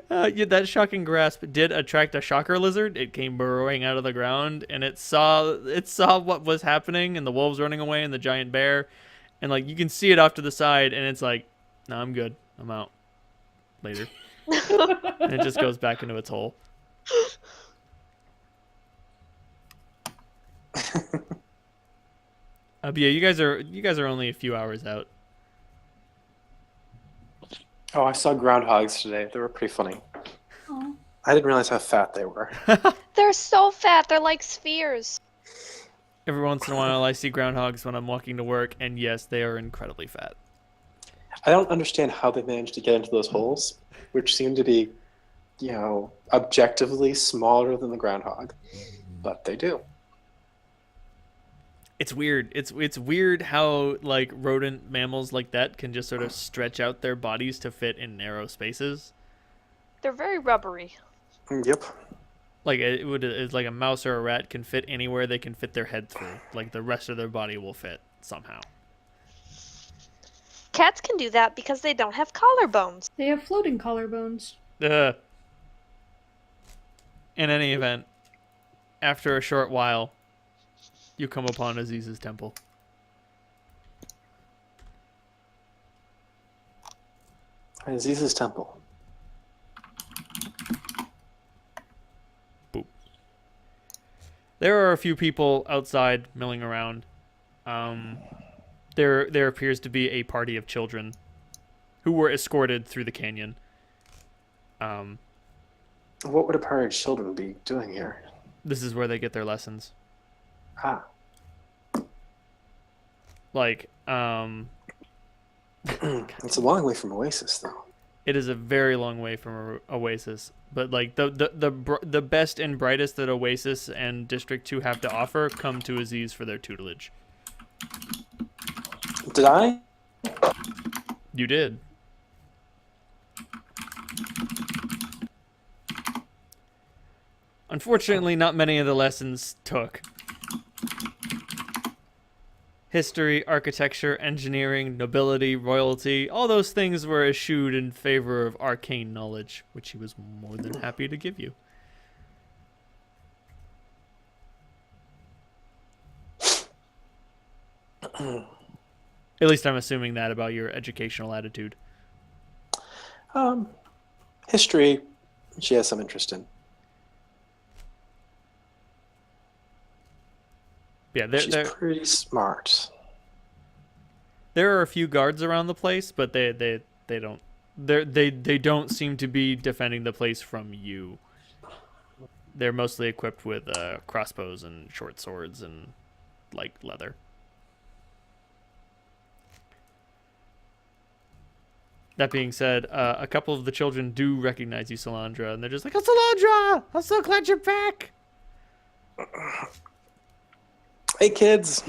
that shocking grasp did attract a shocker lizard. It came burrowing out of the ground, and it saw what was happening, and the wolves running away, and the giant bear, and like you can see it off to the side, and it's like, no, I'm good. I'm out. Later, and it just goes back into its hole. But yeah, you guys are only a few hours out. Oh, I saw groundhogs today. They were pretty funny. Oh. I didn't realize how fat they were. They're so fat. They're like spheres. Every once in a while, I see groundhogs when I'm walking to work, and yes, they are incredibly fat. I don't understand how they managed to get into those holes, which seem to be, objectively smaller than the groundhog, but they do. It's weird. It's weird how like rodent mammals like that can just sort of stretch out their bodies to fit in narrow spaces. They're very rubbery. Yep. Like it's like a mouse or a rat can fit anywhere they can fit their head through. Like the rest of their body will fit somehow. Cats can do that because they don't have collarbones. They have floating collarbones. In any event, after a short while, you come upon Aziz's temple. Aziz's temple. Boop. There are a few people outside milling around. There appears to be a party of children who were escorted through the canyon. What would a party of children be doing here? This is where they get their lessons. Ah. Like, It's a long way from Oasis, though. it is a very long way from Oasis, but like the best and brightest that Oasis and District 2 have to offer come to Aziz for their tutelage. Did I? You did. Unfortunately, not many of the lessons took. History, architecture, engineering, nobility, royalty, all those things were eschewed in favor of arcane knowledge, which he was more than happy to give you. At least I'm assuming that about your educational attitude. History, she has some interest in. Yeah, She's pretty smart. there are a few guards around the place, but they don't seem to be defending the place from you. They're mostly equipped with crossbows and short swords and like leather. That being said, a couple of the children do recognize you, Salandra, and they're just like, "Oh, Salandra! I'm so glad you're back!" Hey, kids.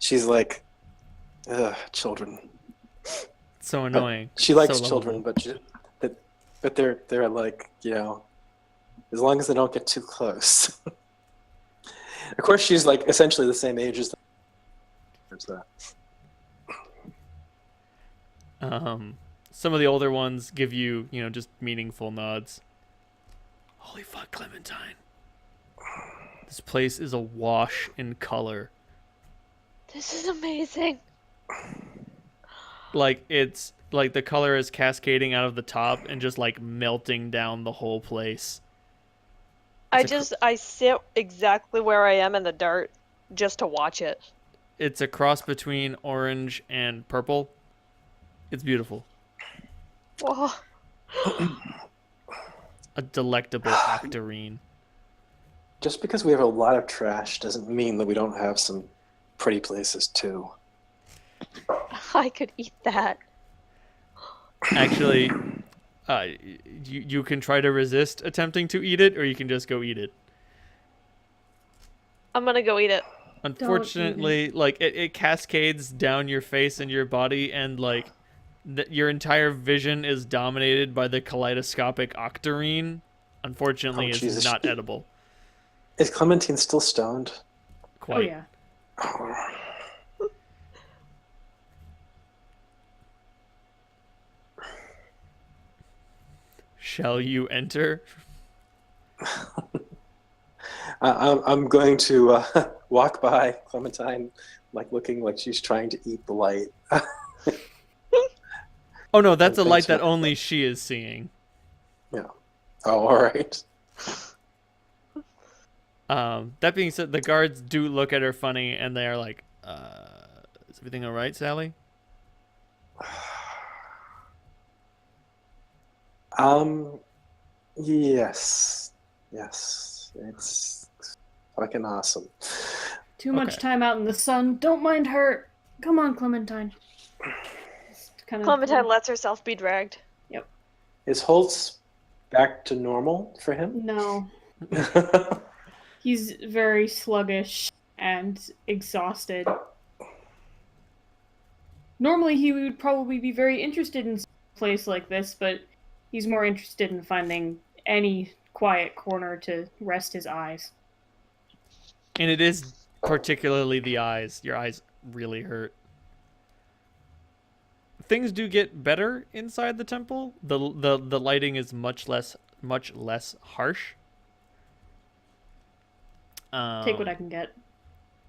She's like, ugh, children. So annoying. She likes So children, lovable. but they're like, as long as they don't get too close. Of course, she's like essentially the same age as that. Some of the older ones give you, just meaningful nods. Holy fuck, Clementine. This place is awash in color. This is amazing. Like, it's like the color is cascading out of the top and just like melting down the whole place. I sit exactly where I am in the dirt just to watch it. It's a cross between orange and purple. It's beautiful. Whoa. A delectable octarine. Just because we have a lot of trash doesn't mean that we don't have some pretty places too. I could eat that. Actually, you can try to resist attempting to eat it, or you can just go eat it. I'm gonna go eat it. Unfortunately, like it cascades down your face and your body, and like your entire vision is dominated by the kaleidoscopic octarine. Unfortunately, Oh, it's Jesus. not edible. Is Clementine still stoned? Quite. Oh yeah. Shall you enter? I'm going to walk by Clementine, like looking like she's trying to eat the light. Oh no, that's a Thanks light for- that only she is seeing. Yeah. Oh, all right. That being said, the guards do look at her funny, and they are like, "Is everything all right, Sally?" Yes. It's fucking awesome. Too much Okay. time out in the sun. Don't mind her. Come on, Clementine. Just kinda- Clementine lets herself be dragged. Is Holtz back to normal for him? No. He's very sluggish and exhausted. Normally he would probably be very interested in a place like this, but he's more interested in finding any quiet corner to rest his eyes. And it is particularly the eyes. Your eyes really hurt. Things do get better inside the temple. The lighting is much less harsh. Take what I can get.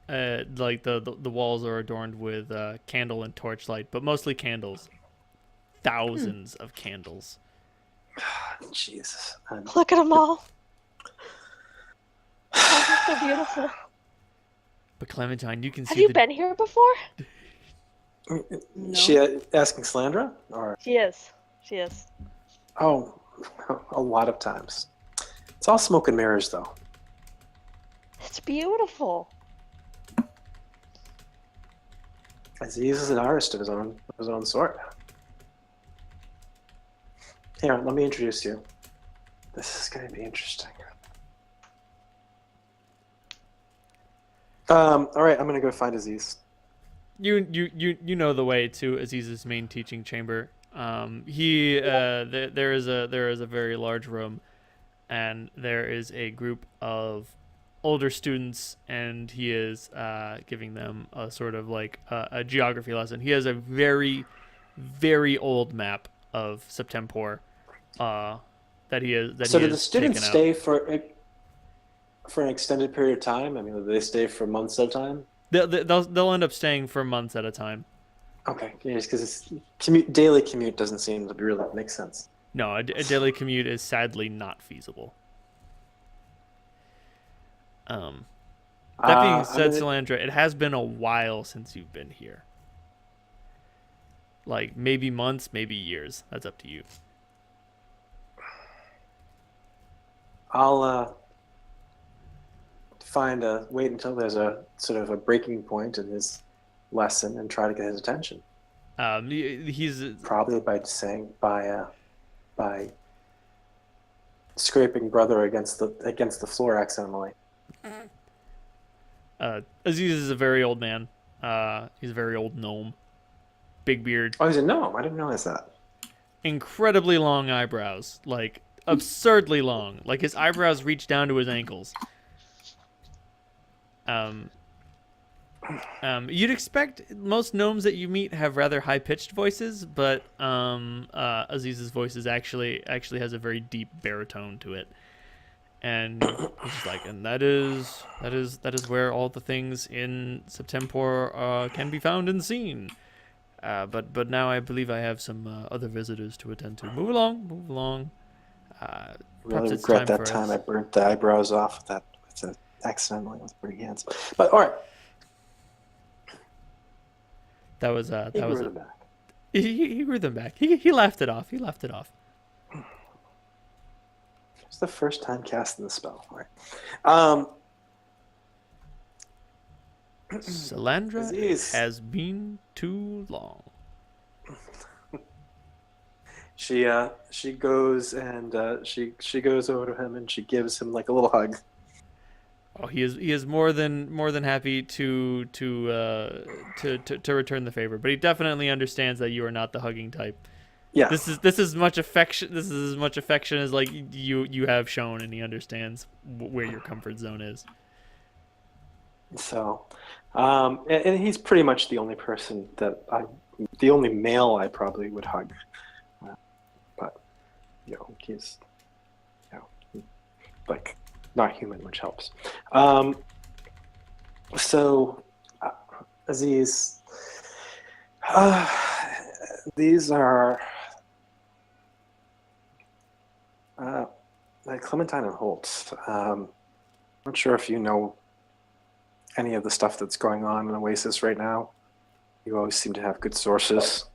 Like the walls are adorned with candle and torchlight, but mostly candles. Thousands of candles. Jesus. Look at them all. so beautiful. But Clementine, you can Have see you the been here before? No. She asking Slandra? Or She is. She is. oh, a lot of times. It's all smoke and mirrors, though. It's beautiful. Aziz is an artist of his own sort. Here, let me introduce you. This is going to be interesting. All right, I'm going to go find Aziz. You know the way to Aziz's main teaching chamber. There is a very large room, and there is a group of older students, and he is giving them a sort of like a geography lesson. He has a very, very old map of Septemport that he is So, do the has students taken out. stay for an extended period of time? I mean, do they stay for months at a time? They'll end up staying for months at a time. Okay, yes, because daily commute doesn't seem to really make sense. No, a daily commute is sadly not feasible. That being said, Salandra, it has been a while since you've been here. Like maybe months, maybe years. That's up to you. I'll wait until there's a sort of a breaking point in his lesson and try to get his attention. He's Probably by scraping brother against the floor accidentally. Aziz is a very old man. He's a very old gnome. Big beard. Oh, he's a gnome. I didn't realize that. Incredibly long eyebrows. Like, absurdly long. Like, his eyebrows reach down to his ankles. You'd expect most gnomes that you meet have rather high-pitched voices, but Aziz's voice actually has a very deep baritone to it. And he's just like, and that is where all the things in Septemport can be found and seen. But now I believe I have some other visitors to attend to. Move along. Really regret that time I burnt the eyebrows off accidentally with pretty hands. But all right. That was He grew them back. He grew them back. He laughed it off. It's the first time casting the spell. All right. Salandra, Aziz. it has been too long. She goes and she goes over to him and she gives him like a little hug. Oh, he is more than happy to return the favor, but he definitely understands that you are not the hugging type. Yeah. This is as much affection as like you have shown, and he understands where your comfort zone is. So, and he's pretty much the only the only male I probably would hug. But he's like not human, which helps. So, Aziz, these are Clementine and Holt. Not sure if you know any of the stuff that's going on in Oasis right now. You always seem to have good sources.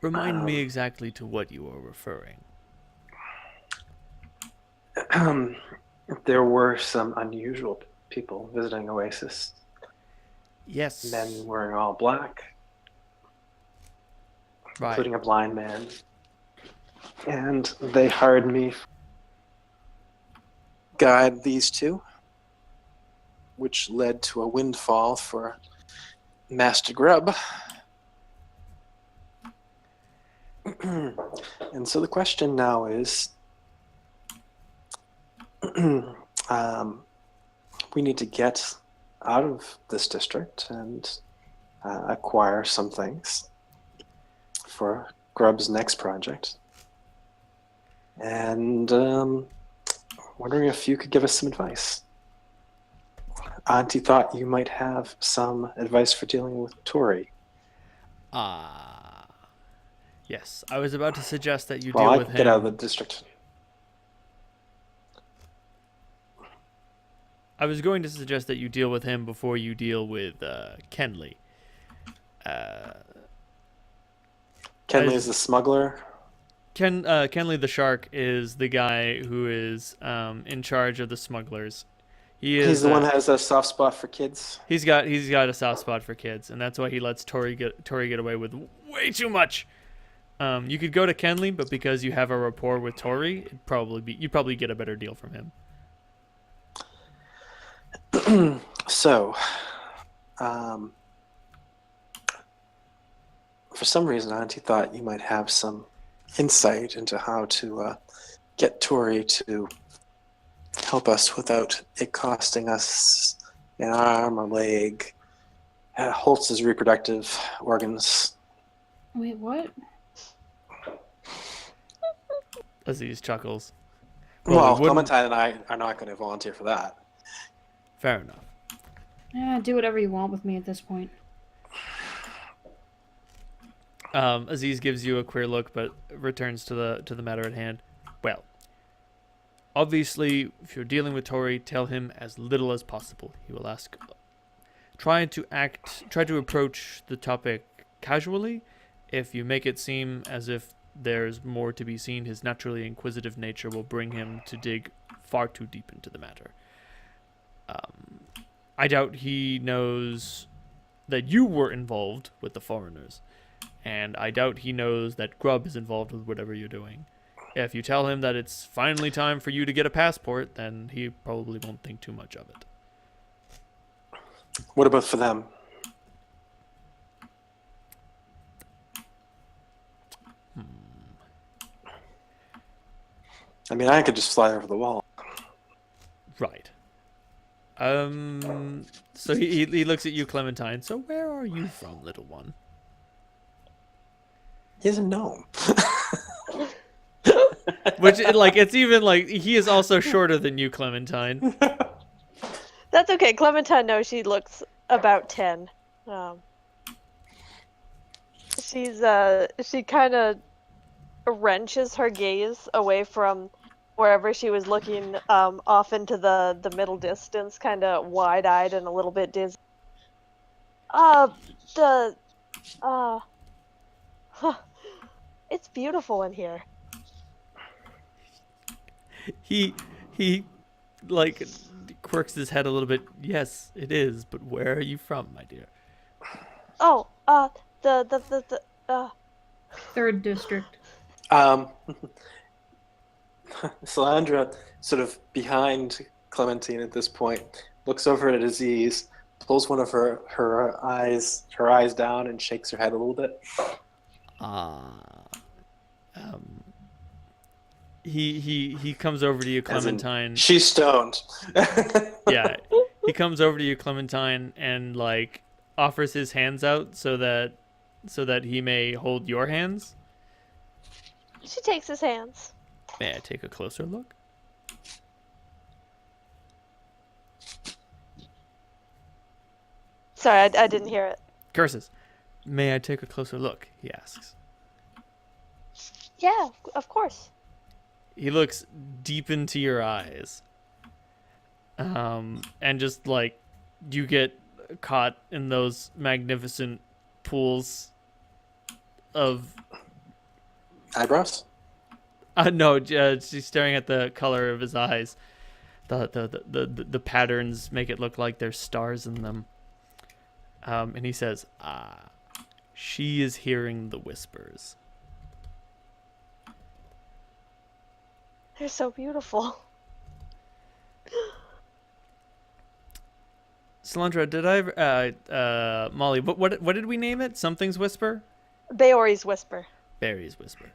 Remind me exactly to what you are referring. There were some unusual people visiting Oasis. Yes. Men wearing all black, Right. including a blind man. And they hired me to guide these two, which led to a windfall for Master Grub. And so the question now is, we need to get out of this district and acquire some things for Grub's next project. And wondering if you could give us some advice. Auntie thought you might have some advice for dealing with Tori. Yes. I was about to suggest that you Well, deal I with can him. get out of the district. I was going to suggest that you deal with him before you deal with Kenley. Kenley is the smuggler. Kenley the shark is the guy who is in charge of the smugglers. He's the one that has a soft spot for kids. He's got a soft spot for kids, and that's why he lets Tori get away with way too much. You could go to Kenley, but because you have a rapport with Tori, you'd probably get a better deal from him. So, for some reason, Auntie thought you might have some insight into how to get Tori to help us without it costing us an arm, a leg, Holtz's reproductive organs. Wait, what? Aziz chuckles. Well, Clementine and I are not going to volunteer for that. Fair enough. Yeah, do whatever you want with me at this point. Aziz gives you a queer look, but returns to the matter at hand. Well, obviously, if you're dealing with Tori, tell him as little as possible. He will ask. Try to approach the topic casually. If you make it seem as if there's more to be seen, his naturally inquisitive nature will bring him to dig far too deep into the matter. I doubt he knows that you were involved with the foreigners, and I doubt he knows that Grubb is involved with whatever you're doing. If you tell him that it's finally time for you to get a passport, then he probably won't think too much of it. What about for them? I mean, I could just fly over the wall. Right. So he looks at you, Clementine. So where are you from, little one? He's a gnome. Which, like, it's even like he is also shorter than you, Clementine. That's okay. Clementine knows she looks about 10. She kind of wrenches her gaze away from wherever she was looking off into the middle distance, kind of wide-eyed and a little bit dizzy. It's beautiful in here. He like quirks his head a little bit. Yes, it is, but where are you from, my dear? Oh, Third district. Salandra, sort of behind Clementine at this point, looks over at Aziz, pulls one of her eyes down, and shakes her head a little bit. He comes over to you, Clementine. She's stoned. Yeah, he comes over to you, Clementine, and like offers his hands out so that he may hold your hands. she takes his hands. May I take a closer look? Sorry, I didn't hear it. Curses. May I take a closer look? He asks. Yeah, of course. He looks deep into your eyes. And just like you get caught in those magnificent pools of Eyebrows? no, she's staring at the color of his eyes. The patterns make it look like there's stars in them. And he says, she is hearing the whispers. They're so beautiful. Salandra, did I Molly, what did we name it? Something's whisper? Baori's whisper. Barry's whisper.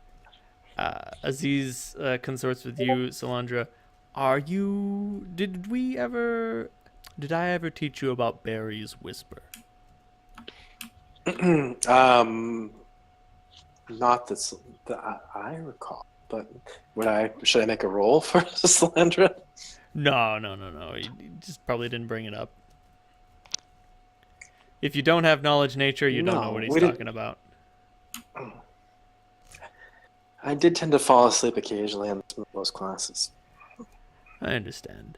Aziz consorts with you, Salandra. Did I ever teach you about Barry's whisper? Not that I recall, but should I make a roll for Salandra? No. You just probably didn't bring it up. If you don't have knowledge nature, you don't know what he's talking about. I did tend to fall asleep occasionally in some of those classes. I understand.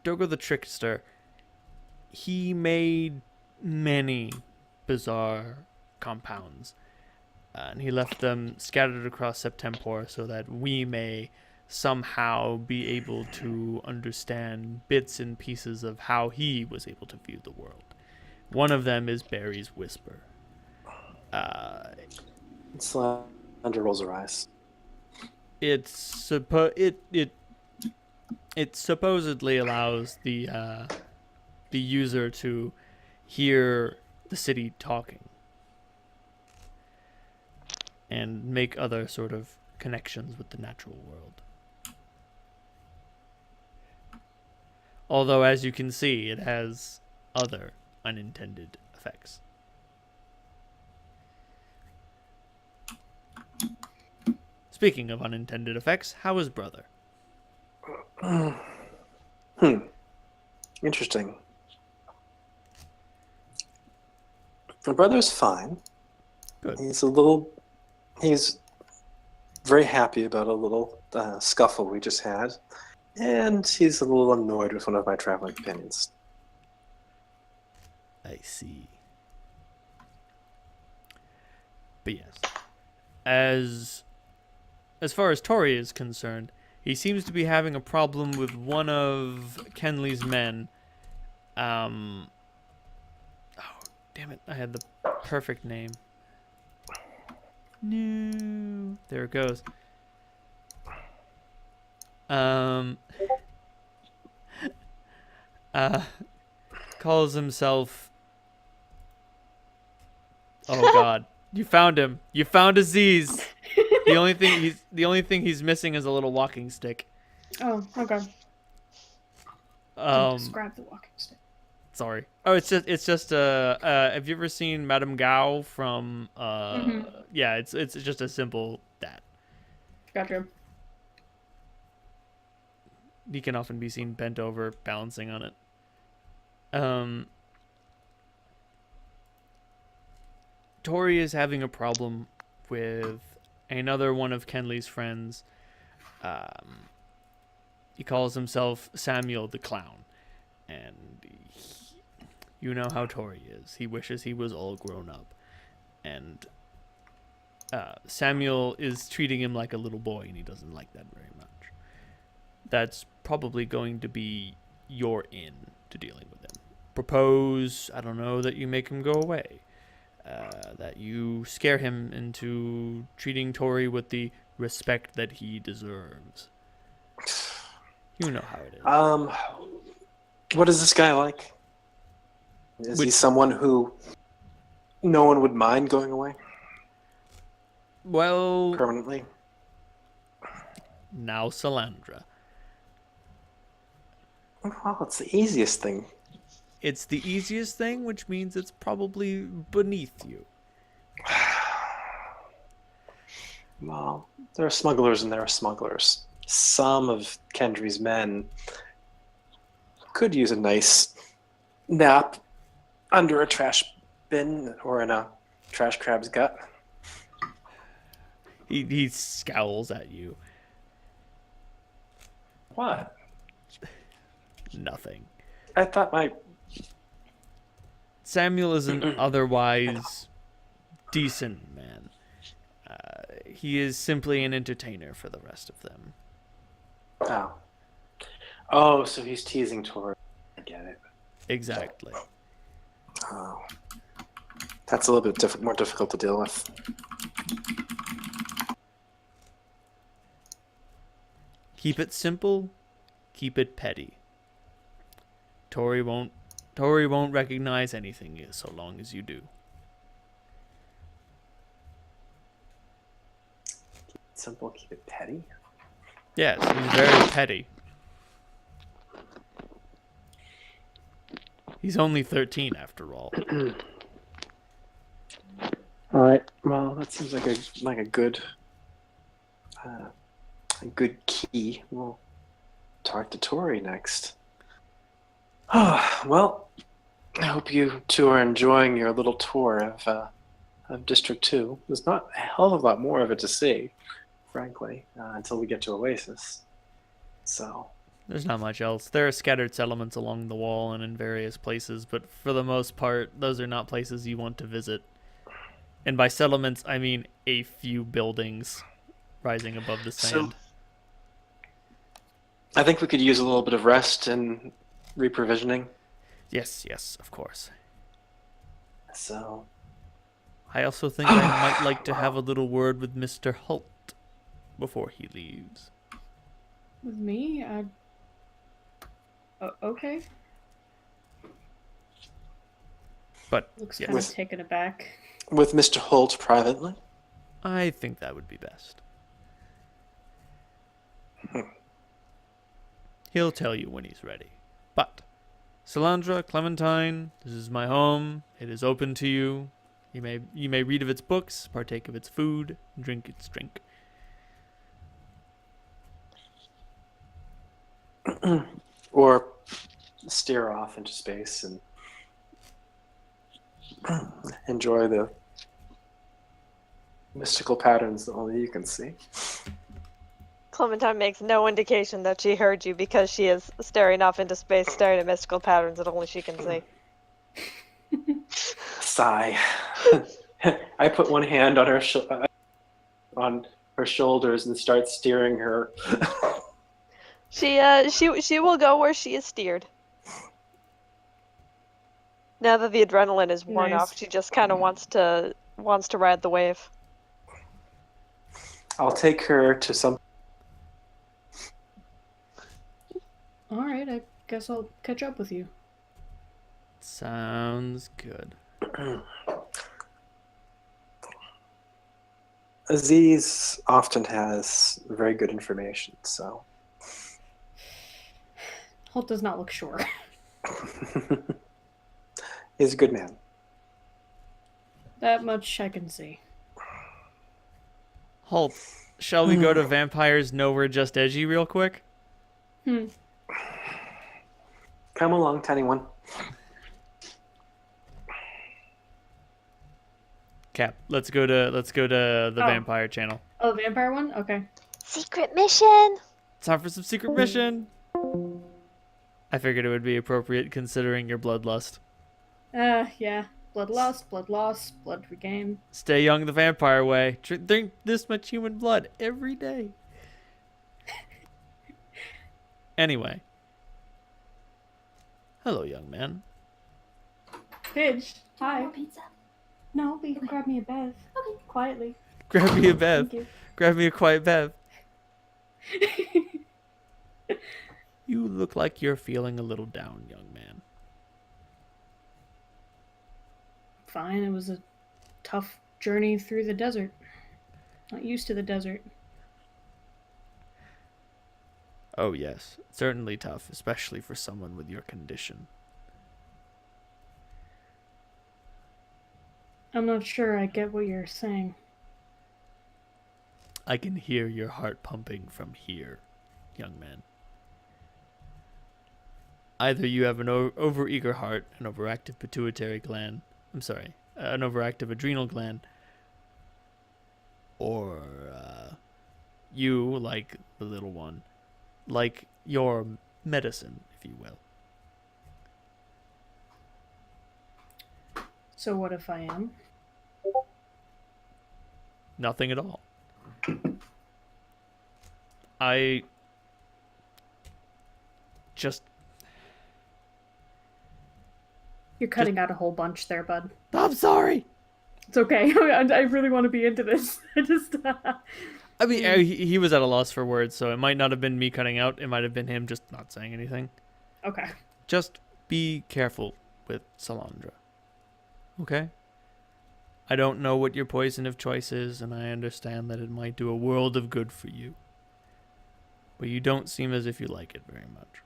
Dogo the Trickster, he made many bizarre compounds, and he left them scattered across Septemport so that we may somehow be able to understand bits and pieces of how he was able to view the world. One of them is Barry's Whisper. Slender rolls her eyes. It supposedly allows the user to hear the city talking and make other sort of connections with the natural world. Although, as you can see, it has other unintended effects. Speaking of unintended effects, how is brother? Interesting. My brother's fine. Good. He's very happy about a little scuffle we just had. And he's a little annoyed with one of my traveling companions. I see. But yes, as far as Tori is concerned, he seems to be having a problem with one of Kenley's men. Oh, damn it! I had the perfect name. No, there it goes. Calls himself. Oh God. You found him. You found Aziz. The only thing he's missing is a little walking stick. Oh, okay. Just grab the walking stick. Sorry. Oh, it's just have you ever seen Madame Gao from yeah, it's just a simple that. Gotcha. He can often be seen bent over balancing on it. Tori is having a problem with another one of Kenley's friends. He calls himself Samuel the Clown. And you know how Tori is. He wishes he was all grown up. And Samuel is treating him like a little boy, and he doesn't like that very much. That's probably going to be your in to dealing with him. Propose, I don't know, that you make him go away. That you scare him into treating Tori with the respect that he deserves. You know how it is. What is this guy like? Is he someone who no one would mind going away Well, permanently? now Salandra. Well, it's the easiest thing. It's the easiest thing, which means it's probably beneath you. Well, there are smugglers and there are smugglers. Some of Kendry's men could use a nice nap under a trash bin or in a trash crab's gut. He scowls at you. What? Nothing. I thought my... Samuel is an otherwise decent man. He is simply an entertainer for the rest of them. Oh, so he's teasing Tori. I get it. Exactly. Oh. That's a little bit more difficult to deal with. Keep it simple. Keep it petty. Tori won't recognize anything so long as you do. Simple, keep it petty? Yes, he's very petty. He's only 13 after all. All right. Well, that seems like a good key. We'll talk to Tori next. Oh, well, I hope you two are enjoying your little tour of District 2. There's not a hell of a lot more of it to see, frankly, until we get to Oasis. So, There's not much else. There are scattered settlements along the wall and in various places, but for the most part, those are not places you want to visit. And by settlements, I mean a few buildings rising above the sand. I think we could use a little bit of rest and reprovisioning. Yes, of course. So, I also think I might like to have a little word with Mr. Holt before he leaves. With me? Okay. But Looks yes, kind of taken aback. with Mr. Holt privately. I think that would be best. He'll tell you when he's ready. But, Salandra, Clementine, this is my home. It is open to you. You may read of its books, partake of its food, drink its drink. Or steer off into space and enjoy the mystical patterns that only you can see. Clementine makes no indication that she heard you because she is staring off into space, staring at mystical patterns that only she can see. Sigh. I put one hand on on her shoulders and start steering her. She will go where she is steered. Now that the adrenaline is worn Nice. off, she just kind of wants to ride the wave. I'll take her to some. Alright, I guess I'll catch up with you. Sounds good. Aziz often has very good information, so. Holt does not look sure. He's a good man. That much I can see. Holt, shall we go to Vampires Know We're Just Edgy real quick? Come along, tiny one. Cap, let's go to the Vampire channel. Oh, the vampire one? Okay. Secret mission! Time for some secret mission. I figured it would be appropriate considering your bloodlust. Yeah. Blood loss, blood regained. Stay young the vampire way. Drink this much human blood every day. Anyway. Hello, young man. Pidge, hi. More pizza. No, but you can grab me a bev. Okay. Quietly. Grab me a bev. Thank Grab me a quiet bev. you. You look like you're feeling a little down, young man. Fine, it was a tough journey through the desert. Not used to the desert. Oh, yes. Certainly tough, especially for someone with your condition. I'm not sure I get what you're saying. I can hear your heart pumping from here, young man. Either you have an overeager heart, an overactive pituitary gland, an overactive adrenal gland, or you, like the little one, like your medicine, if you will. So what if I am? Nothing at all. I just... You're cutting out a whole bunch there, bud. I'm sorry! It's okay. I really want to be into this. I just... I mean, he was at a loss for words, so it might not have been me cutting out. It might have been him just not saying anything. Okay. Just be careful with Salandra. Okay? I don't know what your poison of choice is, and I understand that it might do a world of good for you. But you don't seem as if you like it very much.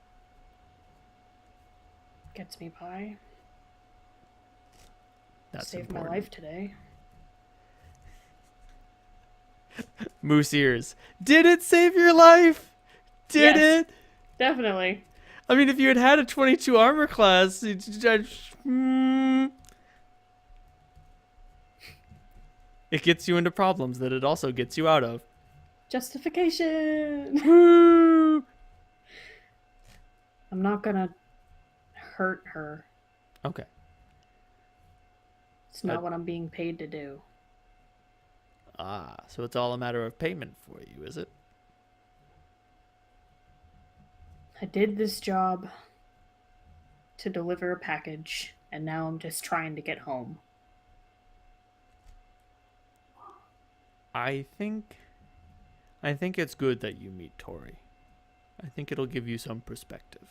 Gets me by. That's Saved important. my life today. Moose ears. Did it save your life? Did Yes. it? Definitely. I mean, if you had had a 22 armor class, it gets you into problems that it also gets you out of. Justification. Woo! I'm not gonna hurt her. Okay. It's not what I'm being paid to do. Ah, so it's all a matter of payment for you, is it? I did this job to deliver a package, and now I'm just trying to get home. I think it's good that you meet Tori. I think it'll give you some perspective.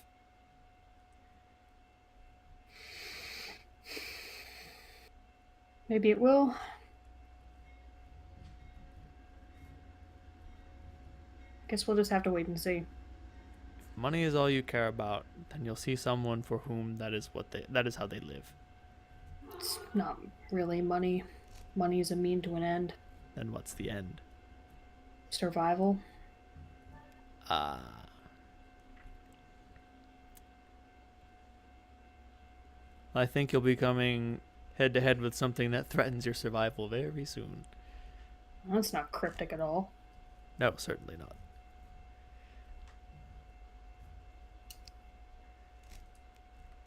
Maybe it will. Guess we'll just have to wait and see. If money is all you care about, then you'll see someone for whom that is how they live. It's not really money. Money is a mean to an end. Then what's the end? Survival. Ah. I think you'll be coming head to head with something that threatens your survival very soon. That's not cryptic at all. No, certainly not.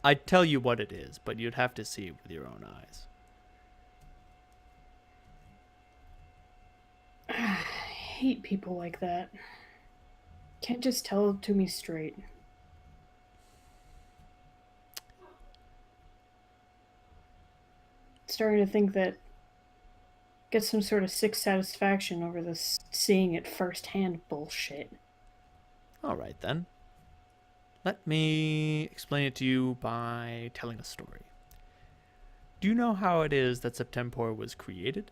I'd tell you what it is, but you'd have to see it with your own eyes. I hate people like that. Can't just tell it to me straight. Starting to think that get some sort of sick satisfaction over this seeing it firsthand bullshit. All right, then. Let me explain it to you by telling a story. Do you know how it is that Septemport was created?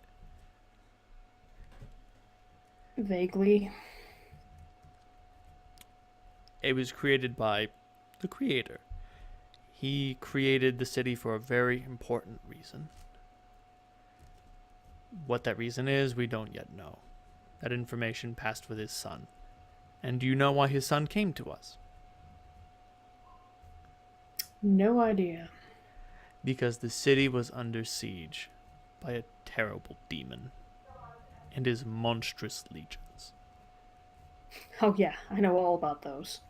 Vaguely. It was created by the creator. He created the city for a very important reason. What that reason is, we don't yet know. That information passed with his son. And do you know why his son came to us? No idea. Because the city was under siege by a terrible demon and his monstrous legions. Oh yeah, I know all about those.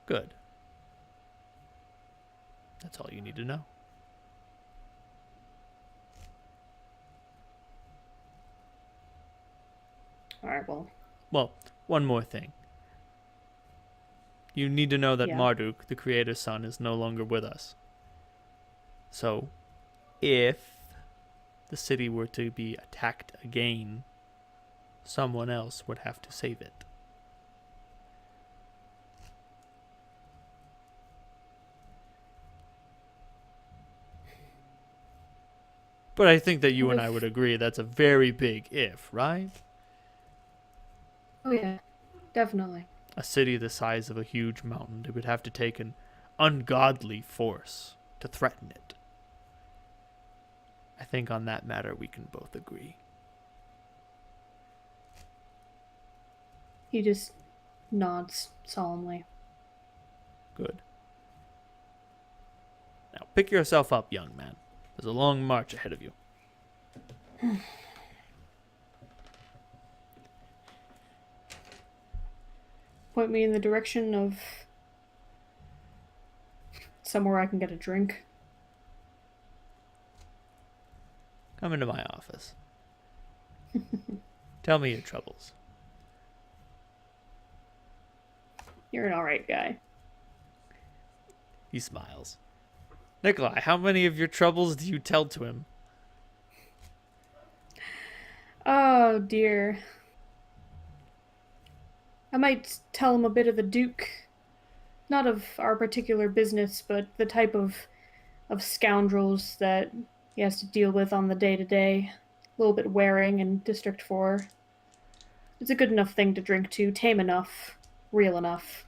Good. That's all you need to know. Alright, well. Well, one more thing. You need to know that Yeah. Marduk, the creator's son, is no longer with us. So, if the city were to be attacked again, someone else would have to save it. But I think that you and I would agree that's a very big if, right? Oh yeah, definitely. A city the size of a huge mountain, it would have to take an ungodly force to threaten it. I think on that matter we can both agree. He just nods solemnly. Good. Now pick yourself up, young man. There's a long march ahead of you. Point me in the direction of somewhere I can get a drink. Come into my office. Tell me your troubles. You're an alright guy. He smiles. Nikolai, how many of your troubles do you tell to him? Oh dear. I might tell him a bit of the Duke. Not of our particular business, but the type of scoundrels that he has to deal with on the day-to-day. A little bit wearing in District 4. It's a good enough thing to drink to, tame enough, real enough.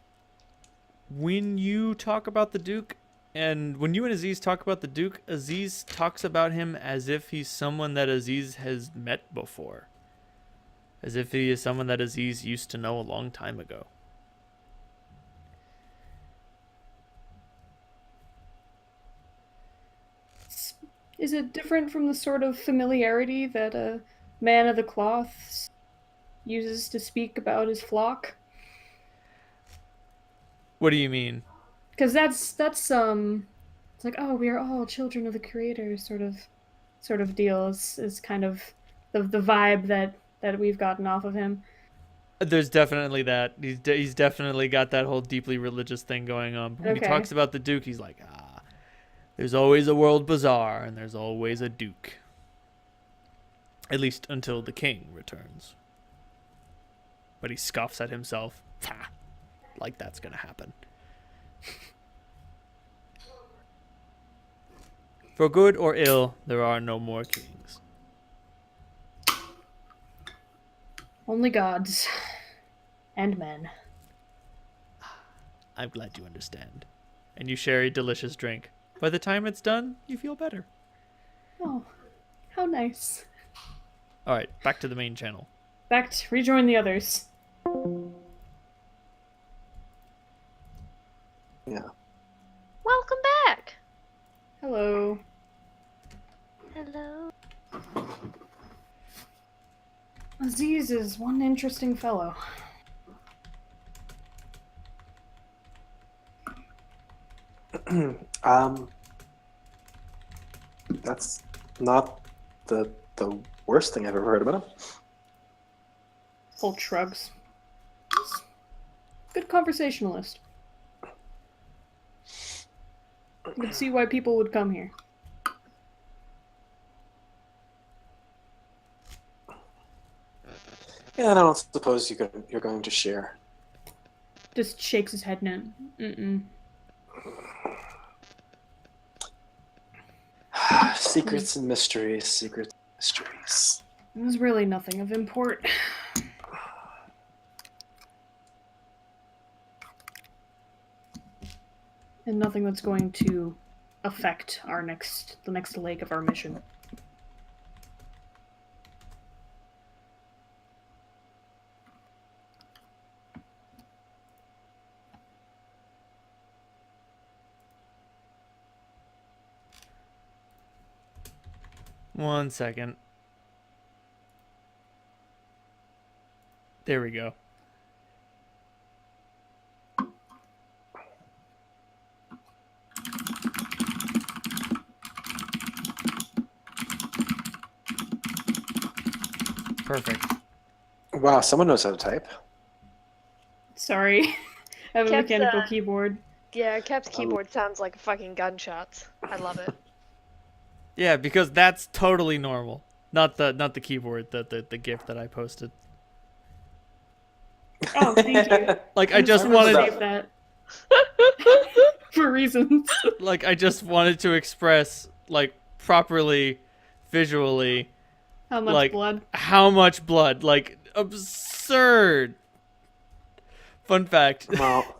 When you talk about the Duke, and when you and Aziz talk about the Duke, Aziz talks about him as if he's someone that Aziz has met before. As if he is someone that Aziz used to know a long time ago. Is it different from the sort of familiarity that a man of the cloth uses to speak about his flock? What do you mean? Because that's it's like, oh, we are all children of the creator sort of deal is kind of the vibe that we've gotten off of him. There's definitely that. He's definitely got that whole deeply religious thing going on. But when he Okay. talks about the Duke, he's like, there's always a world bazaar, and there's always a Duke. At least until the king returns. But he scoffs at himself. Like that's gonna happen. For good or ill, there are no more kings. Only gods and men. I'm glad you understand. And you share a delicious drink. By the time it's done, you feel better. Oh, how nice. Alright, back to the main channel. Back to rejoin the others. Yeah. Welcome back. Hello. Hello. Aziz is one interesting fellow. That's not the worst thing I've ever heard about him. Holt shrugs. He's a good conversationalist. You can see why people would come here. Yeah, I don't suppose you're going to share. Just shakes his head no. Mm-mm. Secrets and mysteries, secrets and mysteries. There's really nothing of import. And nothing that's going to affect the next leg of our mission. One second. There we go. Perfect. Wow, someone knows how to type. Sorry. I have a Kev's, mechanical keyboard. Yeah, Cap's keyboard sounds like fucking gunshots. I love it. Yeah, because that's totally normal. Not the keyboard, the GIF that I posted. Oh, thank you. Like I I'm just gonna wanted save that. For reasons. like I just wanted to express like properly visually How much like blood? how much blood, like absurd. Fun fact, Well,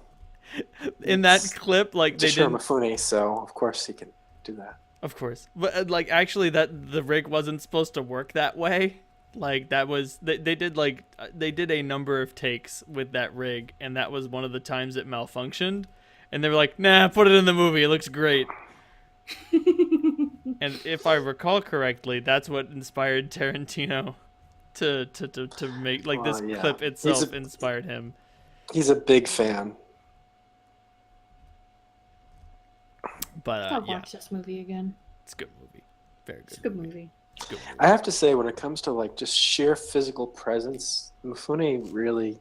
in that clip like they Jishiro didn't Mifune, so of course he can do that. Of course, but like actually, that the rig wasn't supposed to work that way. Like that was they did a number of takes with that rig, and that was one of the times it malfunctioned. And they were like, "Nah, put it in the movie. It looks great." And if I recall correctly, that's what inspired Tarantino to make like this Yeah. clip itself inspired him. He's a big fan. But I'll yeah, watch this movie again. it's a good movie. Very good. It's a good movie. It's a good movie. I have to say, when it comes to like just sheer physical presence, Mifune really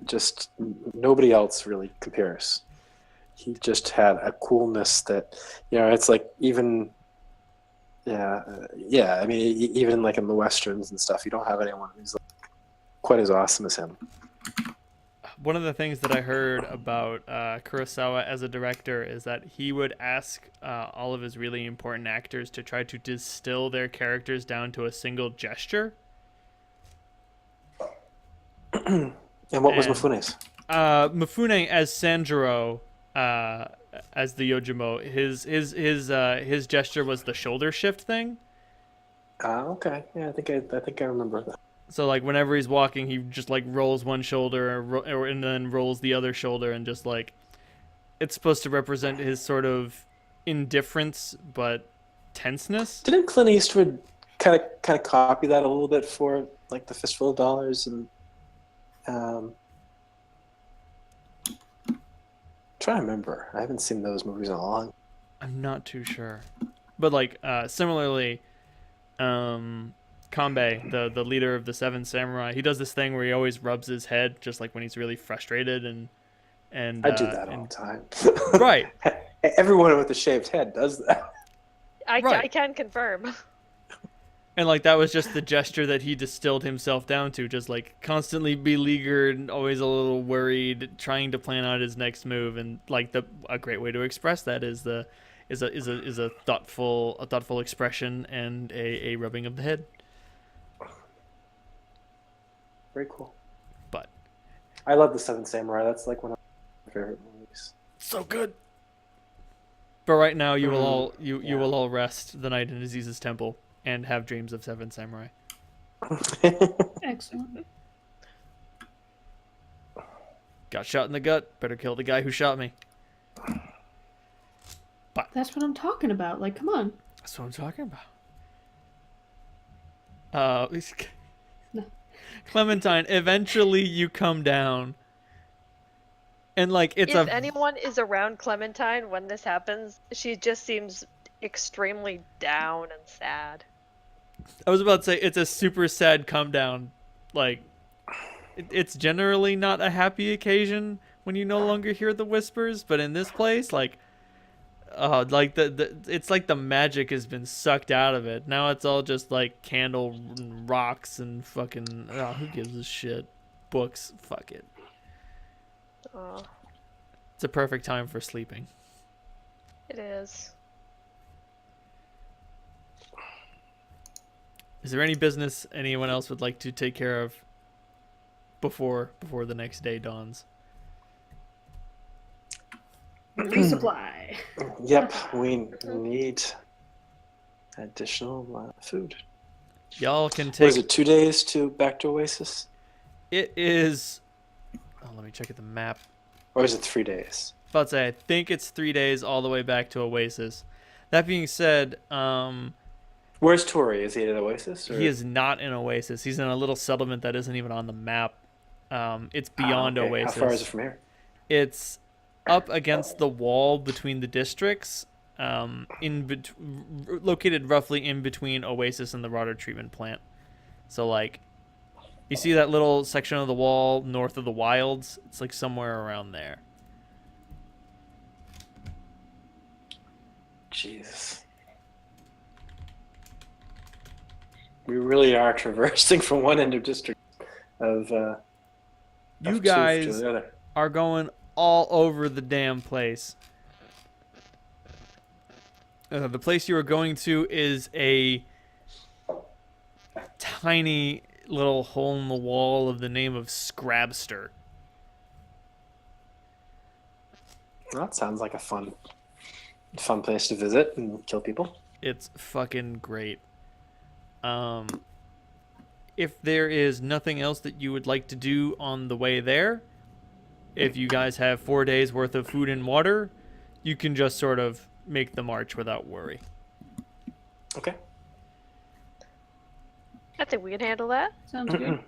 just nobody else really compares. He just had a coolness that, it's like even, I mean, even like in the westerns and stuff, you don't have anyone who's like quite as awesome as him. One of the things that I heard about Kurosawa as a director is that he would ask all of his really important actors to try to distill their characters down to a single gesture. And what was And- Mifune's? Mifune as Sanjuro, as the Yojimbo, his gesture was the shoulder shift thing. Okay, yeah, I think I remember that. So like whenever he's walking, he just like rolls one shoulder and then rolls the other shoulder, and just like it's supposed to represent his sort of indifference but tenseness. Didn't Clint Eastwood kind of copy that a little bit for like the Fistful of Dollars and trying to remember. I haven't seen those movies in a long. I'm not too sure. But like similarly, Kanbei, the leader of the Seven Samurai, he does this thing where he always rubs his head just like when he's really frustrated and I do that all the time. Right. Everyone with a shaved head does that. I Right. can confirm. And like that was just the gesture that he distilled himself down to, just like constantly beleaguered, always a little worried, trying to plan out his next move. And like a great way to express that is a thoughtful expression and a rubbing of the head. Very cool. But I love the Seven Samurai. That's like one of my favorite movies. so good. But right now you will all Yeah. will all rest the night in Aziz's temple and have dreams of Seven Samurai. Excellent. Got shot in the gut. Better kill the guy who shot me. That's what I'm talking about. Like, come on. That's what I'm talking about. No. Clementine, eventually you come down. And like it's If anyone is around Clementine when this happens, she just seems extremely down and sad. I was about to say it's a super sad come down. Like it's generally not a happy occasion when you no longer hear the whispers, but in this place, like like it's like the magic has been sucked out of it. Now it's all just like candle and rocks and fucking who gives a shit? Books, fuck it. Oh, It's a perfect time for sleeping. it is. Is there any business anyone else would like to take care of before the next day dawns? Resupply. Yep, we need additional food. Y'all can What is take it? 2 days to back to Oasis, it is let me check at the map. or is it 3 days? About to say, I think it's 3 days all the way back to Oasis. That being said, Where's Tori? Is he at Oasis? Or? he is not in Oasis. He's in a little settlement that isn't even on the map. It's beyond okay. Oasis. How far is it from here? It's up against the wall between the districts, located roughly in between Oasis and the water treatment plant. So like, you see that little section of the wall north of the wilds? It's like somewhere around there. Jesus. We really are traversing from one end of district of You of truth to guys the other. are going all over the damn place. The place you are going to is a tiny little hole in the wall of the name of Scrabster. Well, that sounds like a fun place to visit and kill people. It's fucking great. If there is nothing else that you would like to do on the way there, if you guys have 4 days worth of food and water, you can just sort of make the march without worry. Okay. I think we can handle that. Sounds good.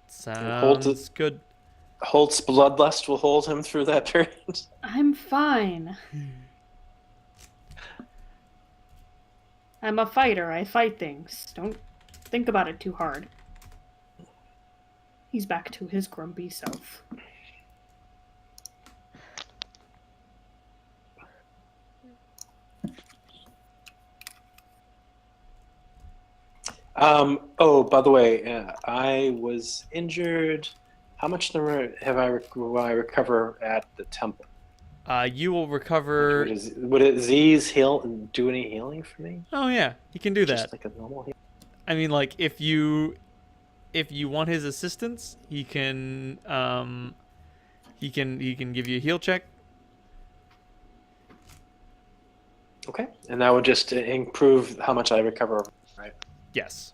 Sounds good. Holt's bloodlust will hold him through that period. I'm fine. I'm a fighter. I fight things. Don't think about it too hard. He's back to his grumpy self. Oh, by the way, I was injured. How much will I recover at the temple? You will recover. Would Z's do any healing for me? Oh yeah, he can do that. Just like a normal heal? I mean, like if you want his assistance, he can give you a heal check. Okay, and that would just improve how much I recover, right? Yes.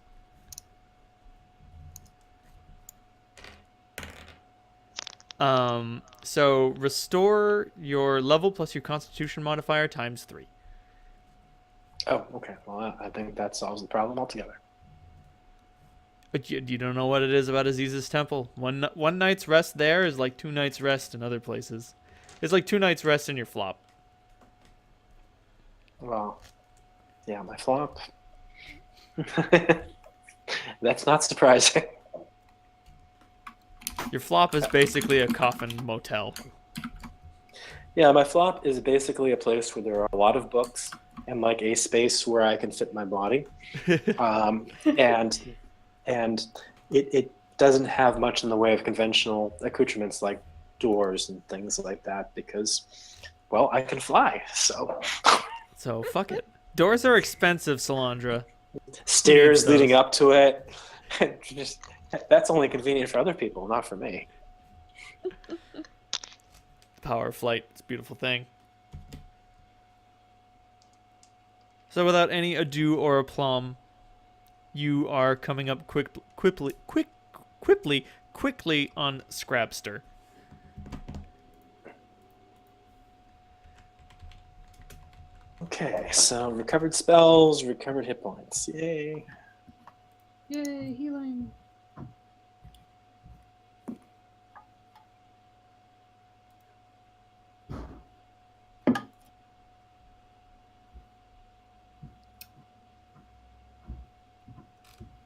So restore your level plus your Constitution modifier times 3. Oh, okay. Well, I think that solves the problem altogether. But you don't know what it is about Aziz's temple. One night's rest there is like 2 nights rest in other places. It's like 2 nights rest in your flop. Well, yeah, my flop. That's not surprising. Your flop is basically a coffin motel. Yeah, my flop is basically a place where there are a lot of books and like a space where I can fit my body. And it doesn't have much in the way of conventional accoutrements like doors and things like that because, well, I can fly. So So fuck it. Doors are expensive, Salandra. stairs those? leading up to it, just that's only convenient for other people, not for me. Power of flight. It's a beautiful thing. So without any ado or aplomb, you are coming up quickly on Scrabster. Okay, so recovered spells, recovered hit points. Yay. Yay, healing.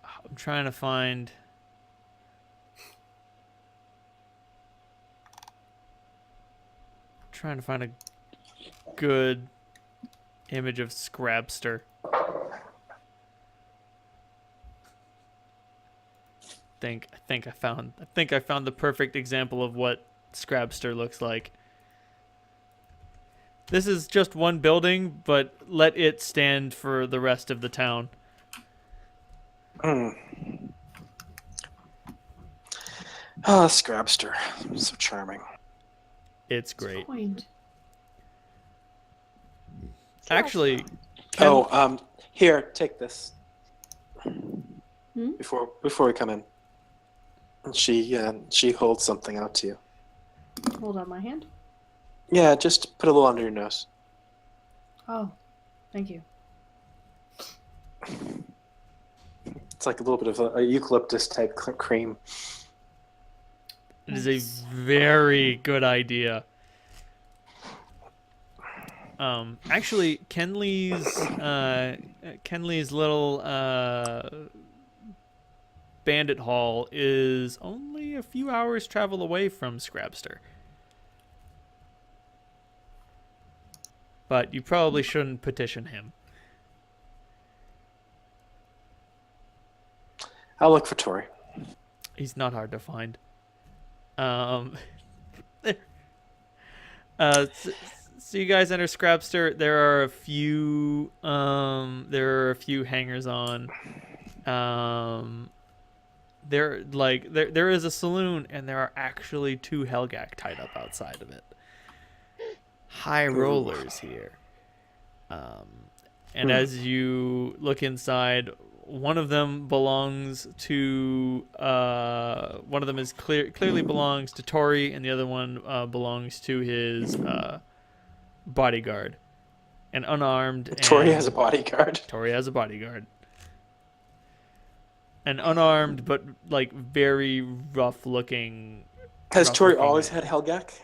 I'm trying to find... a good image of Scrabster. I think I found the perfect example of what Scrabster looks like. This is just one building, but let it stand for the rest of the town. Oh, Scrabster. So charming. It's great. Point. Actually, here, take this. Hmm? Before we come in. And she holds something out to you. Hold out my hand. Yeah, just put a little under your nose. Oh, thank you. It's like a little bit of a eucalyptus type cream. it is a very good idea. Actually, Kenley's little bandit hall is only a few hours travel away from Scrabster. But you probably shouldn't petition him. I'll look for Tori. He's not hard to find. So you guys enter Scrabster. There are a few hangers on. There is a saloon, and there are actually 2 Helgak tied up outside of it. High rollers here. And as you look inside, one of them belongs to one of them is clearly belongs to Tori, and the other one belongs to his bodyguard, an unarmed. Tori has a bodyguard. Tori has a bodyguard. An unarmed but like very rough looking. Has Tori always had Helgak?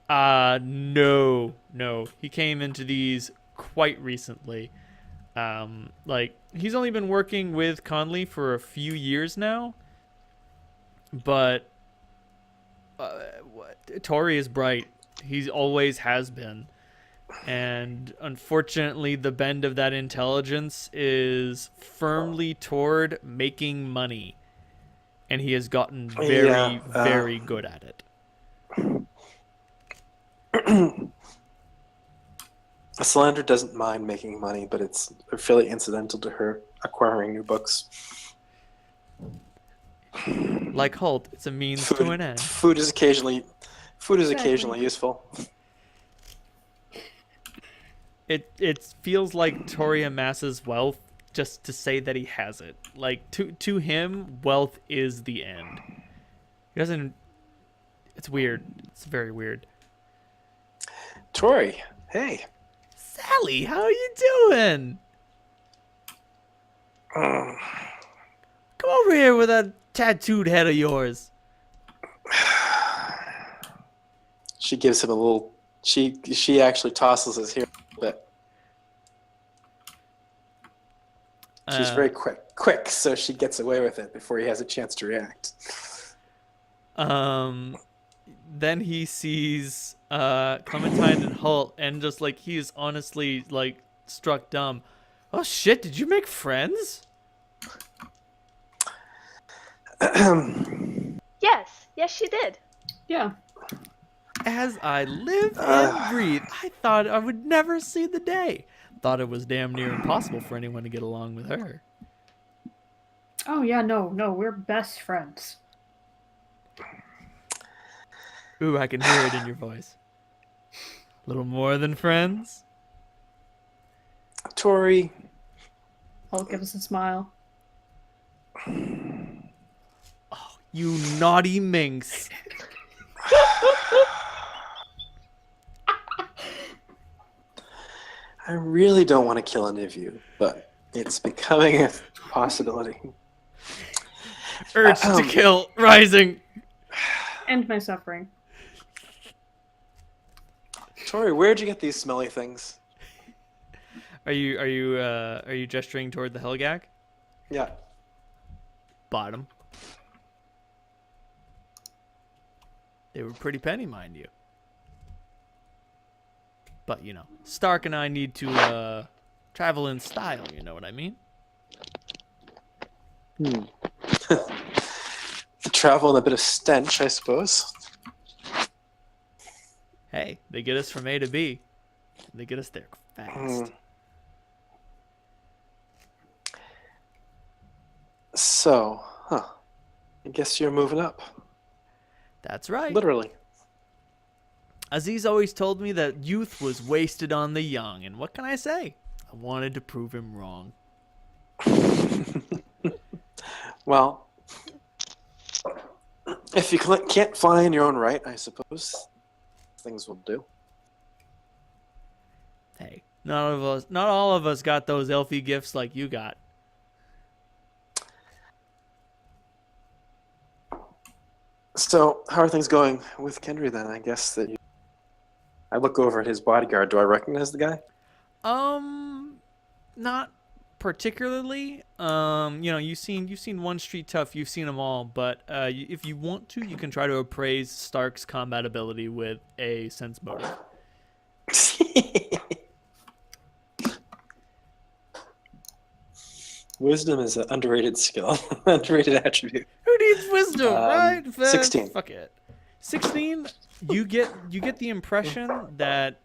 No. He came into these quite recently. He's only been working with Conley for a few years now, but Tori is bright. He always has been. And unfortunately, the bend of that intelligence is firmly toward making money. And he has gotten very good at it. Salandra doesn't mind making money, but it's fairly incidental to her acquiring new books. Like Holt, it's a means to an end. Food is occasionally useful. It feels like Tori amasses wealth just to say that he has it. Like to him, wealth is the end. He doesn't. It's weird. It's very weird. Tori, hey. Sally, how are you doing? Come over here with that tattooed head of yours. She gives him a little. She actually tosses his hair a little bit. She's very quick, so she gets away with it before he has a chance to react. Then he sees Clementine and Holt, and just like he is honestly like struck dumb. Oh shit! Did you make friends? Yes, she did. Yeah. As I live and breathe, I thought I would never see the day. Thought it was damn near impossible for anyone to get along with her. Oh yeah, no, we're best friends. Ooh, I can hear it in your voice. A little more than friends? Tori, Hulk gives us a smile. You naughty minx. I really don't want to kill any of you, but it's becoming a possibility. Urge to kill rising. End my suffering. Tori, where'd you get these smelly things? Are you gesturing toward the Helgak? Yeah. Bottom. They were pretty penny, mind you. But, you know, Stark and I need to travel in style, you know what I mean? The travel and a bit of stench, I suppose. Hey, they get us from A to B. They get us there fast. So, I guess you're moving up. That's right. Literally. Aziz always told me that youth was wasted on the young, and what can I say? I wanted to prove him wrong. Well, if you can't fly in your own right, I suppose things will do. Hey, not all of us got those elfie gifts like you got. So, how are things going with Kendry then? I guess that I look over at his bodyguard. Do I recognize the guy? Not particularly. You know, you've seen one street tough, you've seen them all, but if you want to, you can try to appraise Stark's combat ability with a sense motive. Wisdom is an underrated skill, underrated attribute. Who needs wisdom, right? 16. Fuck it. 16. You get the impression that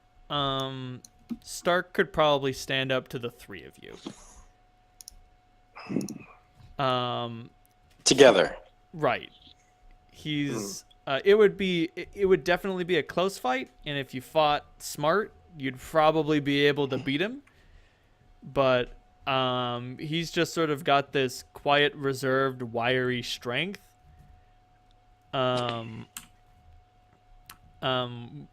Stark could probably stand up to the three of you. Together. Right. He's. It would definitely be a close fight, and if you fought smart, you'd probably be able to beat him. But he's just sort of got this quiet, reserved, wiry strength. When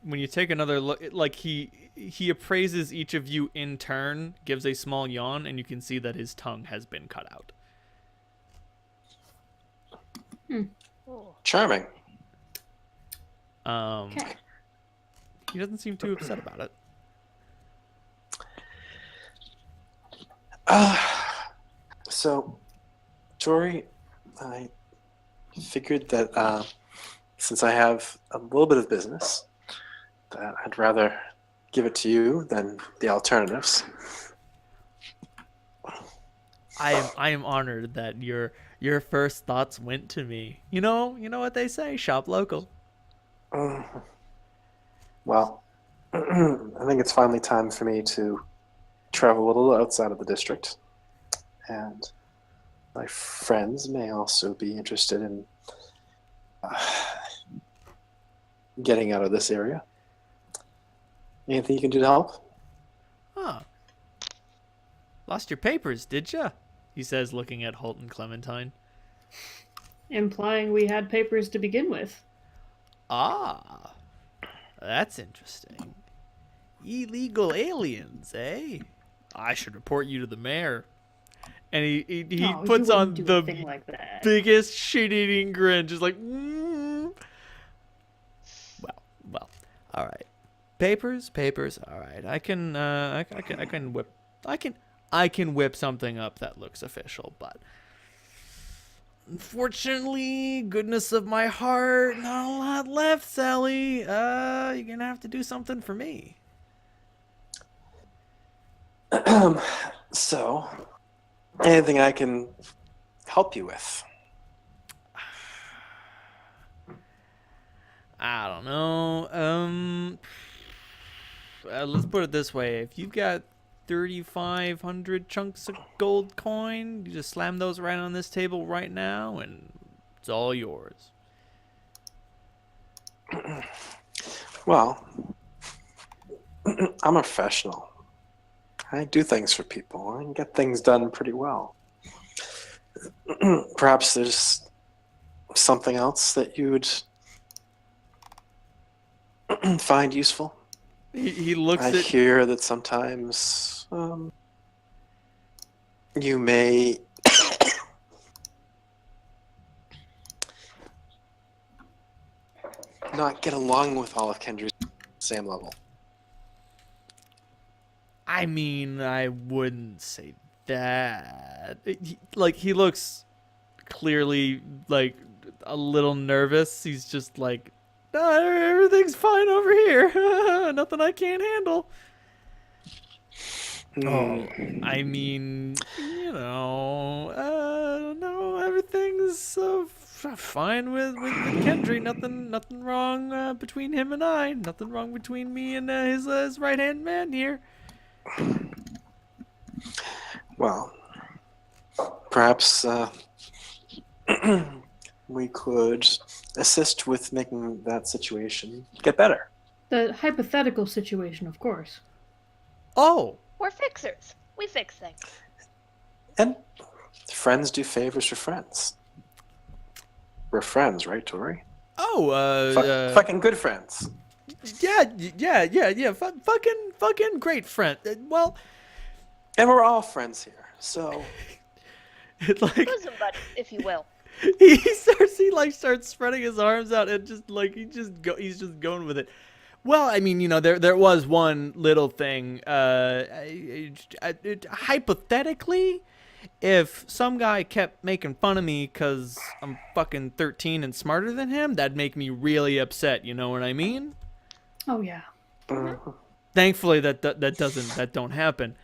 you take another look, like he appraises each of you in turn, gives a small yawn, and you can see that his tongue has been cut out. Charming. Okay. He doesn't seem too upset about it. So, Tori, I figured that since I have a little bit of business, that I'd rather give it to you than the alternatives. I am honored that your first thoughts went to me. You know what they say, shop local. Well, I think it's finally time for me to travel a little outside of the district. And my friends may also be interested in getting out of this area. Anything you can do to help? Huh. Lost your papers, did ya? He says, looking at Holt and Clementine. Implying we had papers to begin with. Ah, that's interesting. Illegal aliens, eh? I should report you to the mayor. And he No, puts you on wouldn't do the a thing like that. biggest shit-eating grin, just like, All right. Papers. All right. I can whip something up that looks official, but unfortunately, goodness of my heart, not a lot left, Sally. You're gonna have to do something for me. So, anything I can help you with? I don't know. Let's put it this way: if you've got 3,500 chunks of gold coin, you just slam those right on this table right now, and it's all yours. Well, I'm a professional. I do things for people. I can get things done pretty well. Perhaps there's something else that you would find useful. He looks I at. hear that sometimes you may not get along with all of Kendry's same level. I mean, I wouldn't say that. He looks clearly like a little nervous. He's just like, "No, everything's fine over here. Nothing I can't handle." Oh, I mean, no, everything's fine with Kendry. Nothing wrong between him and I. Nothing wrong between me and his right hand man here. Well, perhaps we could assist with making that situation get better. The hypothetical situation, of course. Oh, We're fixers. We fix things. And friends do favors for friends. We're friends, right, Tori? Fucking good friends. yeah. Fucking great friend. Well, And we're all friends here, so it like Bosom buddies, if you will. he starts spreading his arms out and just like he's just going with it. Well, I mean, there was one little thing. Hypothetically, if some guy kept making fun of me because I'm fucking 13 and smarter than him, that'd make me really upset. You know what I mean? Oh yeah. Thankfully, that don't happen.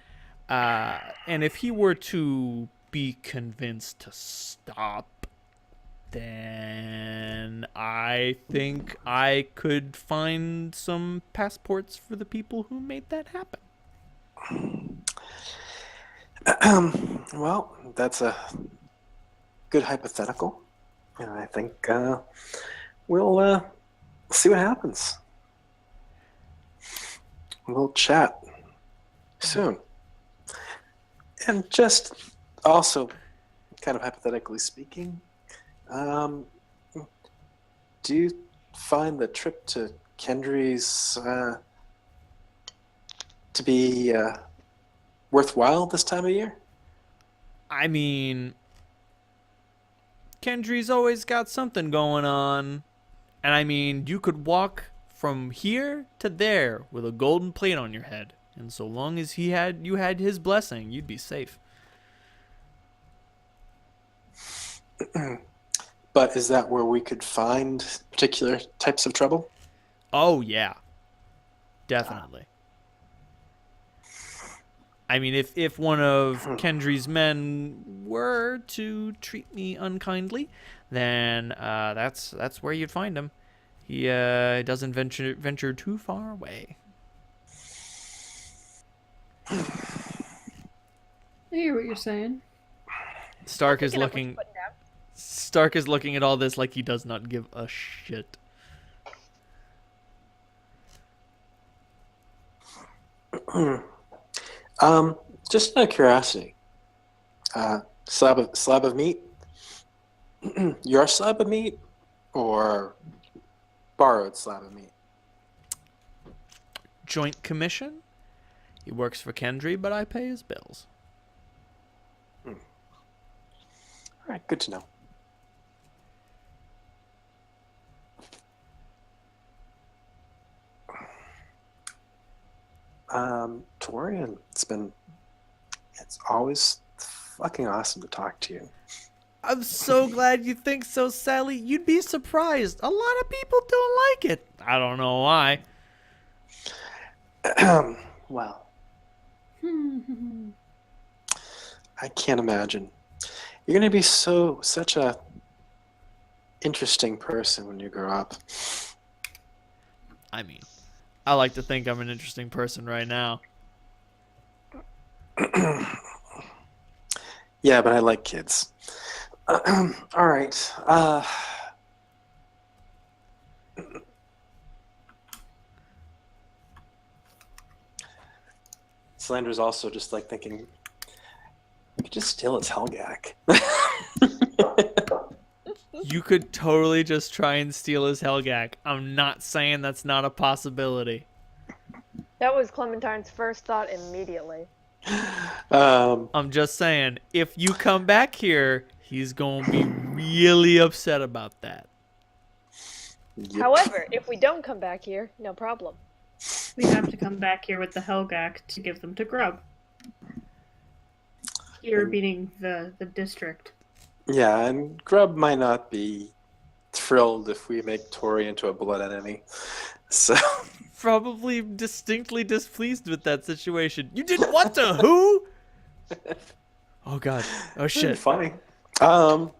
And if he were to be convinced to stop, then I think I could find some passports for the people who made that happen. well, that's a good hypothetical, and I think we'll see what happens. We'll chat soon. And just also, kind of hypothetically speaking, do you find the trip to Kendry's to be worthwhile this time of year? I mean, Kendry's always got something going on. And I mean, you could walk from here to there with a golden plate on your head. And so long as you had his blessing, you'd be safe. But is that where we could find particular types of trouble? Oh, yeah. Definitely. I mean, if one of Kendry's men were to treat me unkindly, then that's where you'd find him. He doesn't venture too far away. I hear what you're saying. Stark is Picking up what looking. you're putting down. Stark is looking at all this like he does not give a shit. Just out of curiosity, slab of meat. Your slab of meat, or borrowed slab of meat? Joint commission. He works for Kendry, but I pay his bills. All right, good to know. Torian, it's always fucking awesome to talk to you. I'm so glad you think so, Sally. You'd be surprised. A lot of people don't like it. I don't know why. Well, I can't imagine. You're gonna be such a interesting person when you grow up. I mean, I like to think I'm an interesting person right now. Yeah, but I like kids. All right. Slander's also just like thinking, we could just steal his Helgak. You could totally just try and steal his Helgak. I'm not saying that's not a possibility. That was Clementine's first thought immediately. I'm just saying, if you come back here, he's going to be really upset about that. Yep. However, if we don't come back here, no problem. We have to come back here with the Helgak to give them to Grub. Here beating the district. Yeah, and Grub might not be thrilled if we make Tori into a blood enemy. So Probably distinctly displeased with that situation. You didn't want to who? Oh god. Oh Pretty shit. funny. The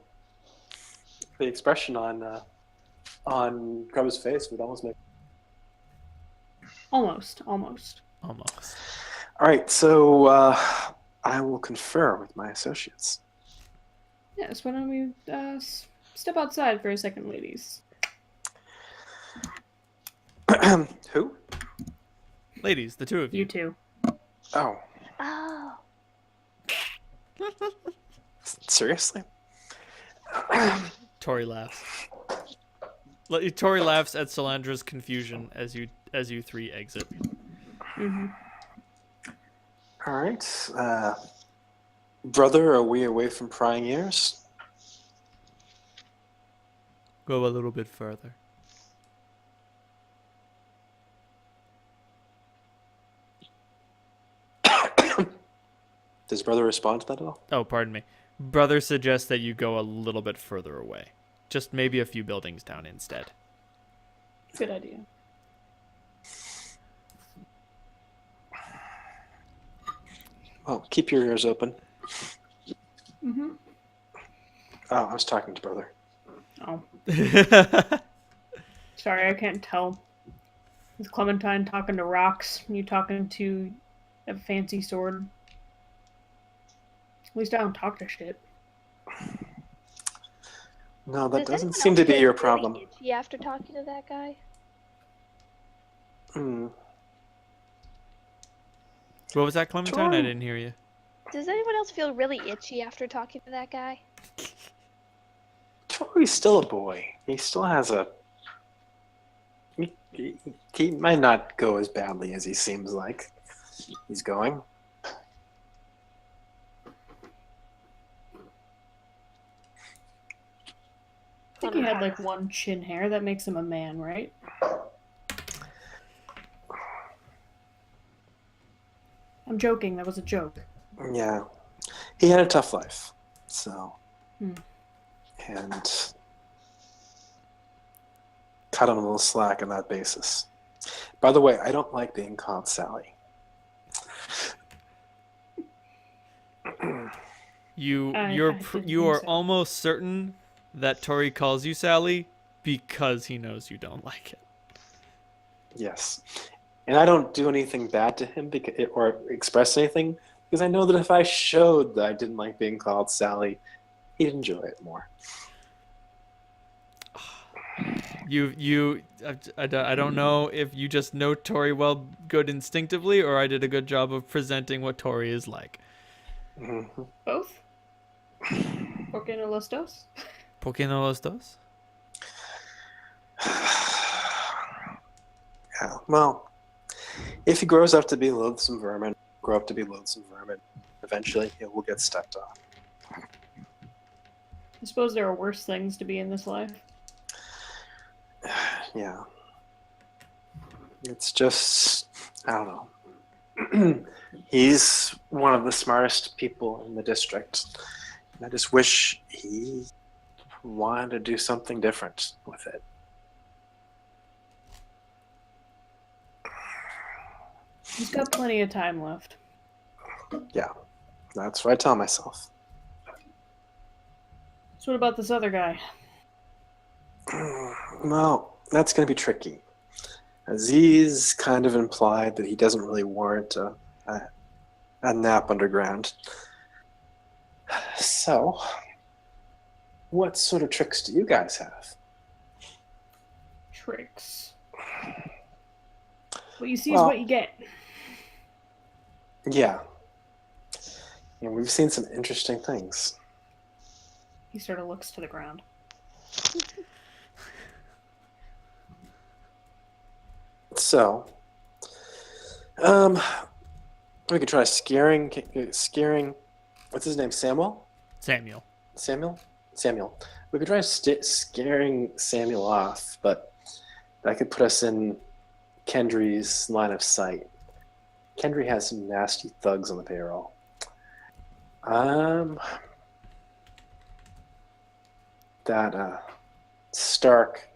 expression on Grub's face would almost make. Almost. Almost. All right, so I will confer with my associates. Yes, why don't we step outside for a second, ladies? Who? Ladies, the two of you. You two. Oh, Oh. seriously? Tori laughs. Tori laughs at Solandra's confusion as you three exit. Mm-hmm. All right. Brother, are we away from prying ears? Go a little bit further. Does brother respond to that at all? Oh, pardon me. Brother suggests that you go a little bit further away. Just maybe a few buildings down instead. Good idea. Well, keep your ears open. Mm-hmm. Oh, I was talking to brother. Oh. Sorry, I can't tell. Is Clementine talking to rocks? You talking to a fancy sword? At least I don't talk to shit. No, that Does doesn't anyone seem else to be feel your really problem. itchy after talking to that guy? Hmm. What was that, Clementine? I Tori. didn't hear you. Does anyone else feel really itchy after talking to that guy? Tori's still a boy. He still has a. He might not go as badly as he seems like he's going. I think he had like one chin hair. That makes him a man, right? I'm joking. That was a joke. Yeah. He had a tough life. So. Hmm. And cut him a little slack on that basis. By the way, I don't like being called Sally. You I you didn't are think so. almost certain that Tori calls you Sally because he knows you don't like it. Yes. And I don't do anything bad to him or express anything because I know that if I showed that I didn't like being called Sally, he'd enjoy it more. I don't know if you just know Tori well good instinctively or I did a good job of presenting what Tori is like. Mm-hmm. Both? ¿Por qué no los dos? ¿Por qué no los dos? Yeah, well, if he grows up to be loathsome vermin, eventually he will get stepped on. I suppose there are worse things to be in this life. Yeah. It's just, I don't know. He's one of the smartest people in the district. And I just wish he wanted to do something different with it. He's got plenty of time left. Yeah, that's what I tell myself. So what about this other guy? Well, that's going to be tricky. Aziz kind of implied that he doesn't really warrant a nap underground. So, what sort of tricks do you guys have? Tricks. What you see Well, is what you get. Yeah. We've seen some interesting things. He sort of looks to the ground. So, we could try scaring. What's his name? Samuel. We could try scaring Samuel off, but that could put us in Kendry's line of sight. Kendry has some nasty thugs on the payroll. That Stark.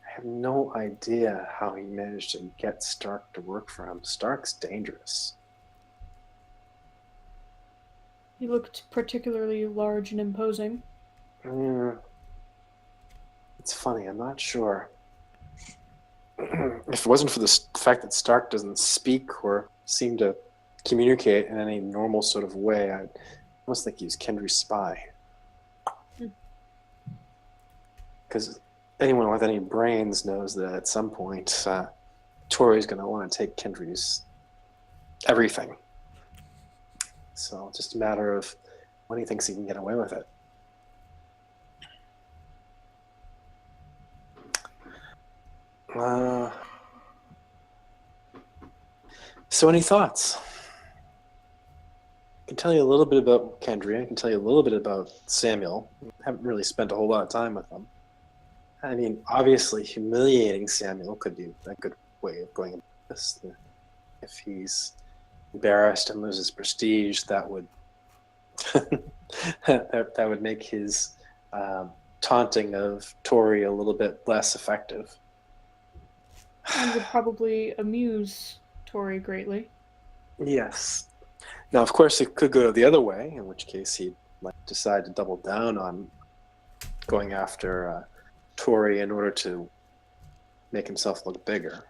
I have no idea how he managed to get Stark to work for him. Stark's dangerous. He looked particularly large and imposing. It's funny, I'm not sure. If it wasn't for the fact that Stark doesn't speak or seem to communicate in any normal sort of way, I almost think he's Kendry's spy. Because anyone with any brains knows that at some point, Tori's going to want to take Kendry's everything. So it's just a matter of when he thinks he can get away with it. So any thoughts? I can tell you a little bit about Kendry. I can tell you a little bit about Samuel. I haven't really spent a whole lot of time with them. I mean, obviously, humiliating Samuel could be a good way of going about this. If he's embarrassed and loses prestige, that would that would make his taunting of Tori a little bit less effective. And would probably amuse Tori greatly. Yes. Now, of course, it could go the other way, in which case he'd decide to double down on going after Tori in order to make himself look bigger.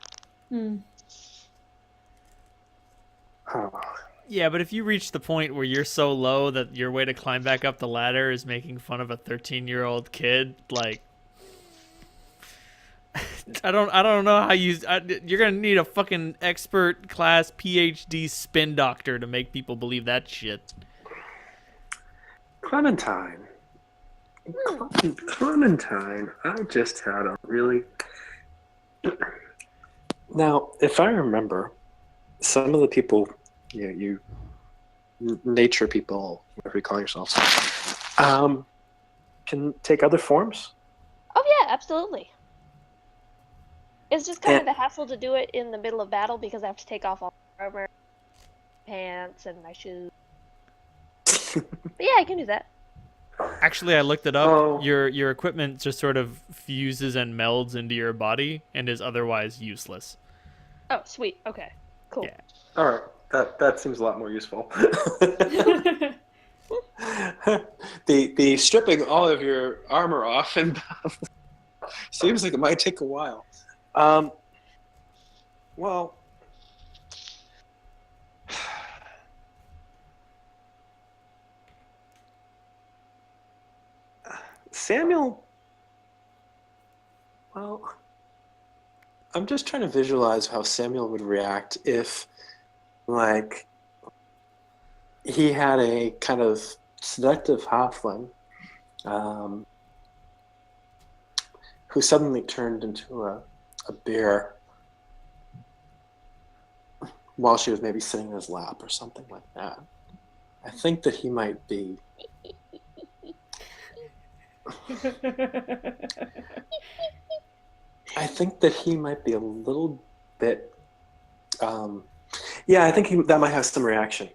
Oh. Yeah, but if you reach the point where you're so low that your way to climb back up the ladder is making fun of a 13-year-old kid, like, I don't know how you're gonna need a fucking expert class PhD spin doctor to make people believe that shit. Clementine, I just had a really... Now, if I remember, some of the people, you nature people, whatever you call yourselves, can take other forms. Oh yeah, absolutely. It's just kind of a hassle to do it in the middle of battle because I have to take off all my armor, pants, and my shoes. But yeah, I can do that. Actually, I looked it up. Oh. Your equipment just sort of fuses and melds into your body and is otherwise useless. Oh, sweet. Okay, cool. Yeah. All right, that seems a lot more useful. the stripping all of your armor off and seems like it might take a while. Well, Samuel, well, I'm just trying to visualize how Samuel would react if, he had a kind of seductive halfling who suddenly turned into a bear while she was maybe sitting in his lap or something like that. I think that he might be... I think that he might be a little bit... Yeah, I think that might have some reaction.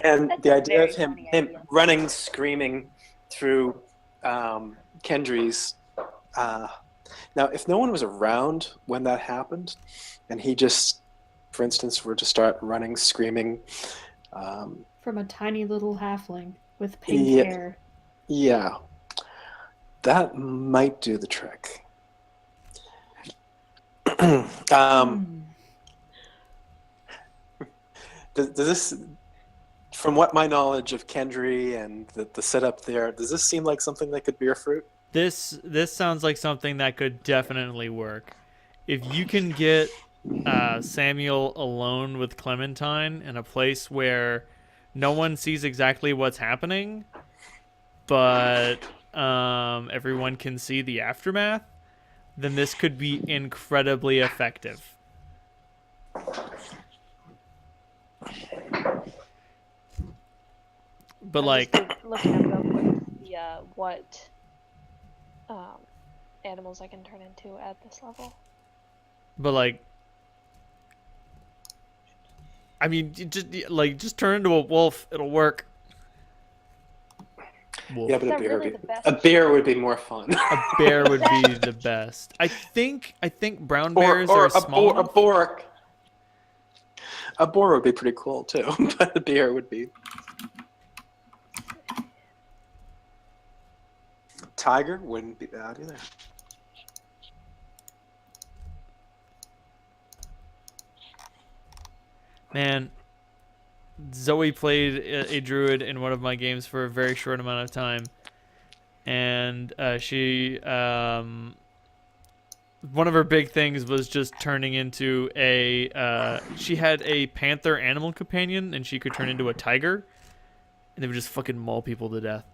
And That's the a idea very of him funny him idea. running, screaming through Kendry's. Now, if no one was around when that happened, and he just, for instance, were to start running, screaming, From a tiny little halfling with pink yeah, hair. yeah, that might do the trick. Does this, from what my knowledge of Kendry and the setup there, does this seem like something that could bear fruit? This sounds like something that could definitely work. If you can get Samuel alone with Clementine in a place where no one sees exactly what's happening, but everyone can see the aftermath, then this could be incredibly effective. But I'm like, just looking up real quick to see what animals I can turn into at this level. but like, I mean, just turn into a wolf. It'll work. Wolf. Yeah, but Is a that bear, really would the be, best a bear would be more fun. A bear would be the best. I think brown bears or are a small boar. enough. A boar would be pretty cool too, but a bear would be. Tiger wouldn't be bad either. Man, Zoe played a druid in one of my games for a very short amount of time, and she one of her big things was just turning into a she had a panther animal companion, and she could turn into a tiger, and they would just fucking maul people to death.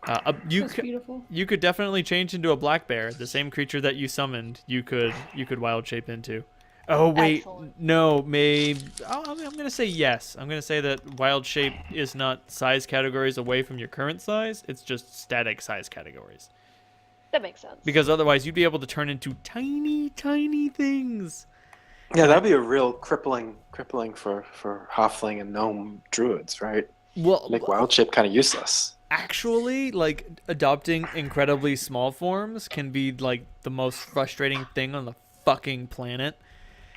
That's beautiful. You could definitely change into a black bear, the same creature that you summoned. You could wild shape into. Oh wait, Excellent. no, maybe I'm gonna say yes. I'm gonna say that wild shape is not size categories away from your current size. It's just static size categories. That makes sense. Because otherwise, you'd be able to turn into tiny, tiny things. Yeah, that'd be a real crippling for halfling and gnome druids, right? Well, Make wild shape kind of useless. actually, like adopting incredibly small forms can be like the most frustrating thing on the fucking planet.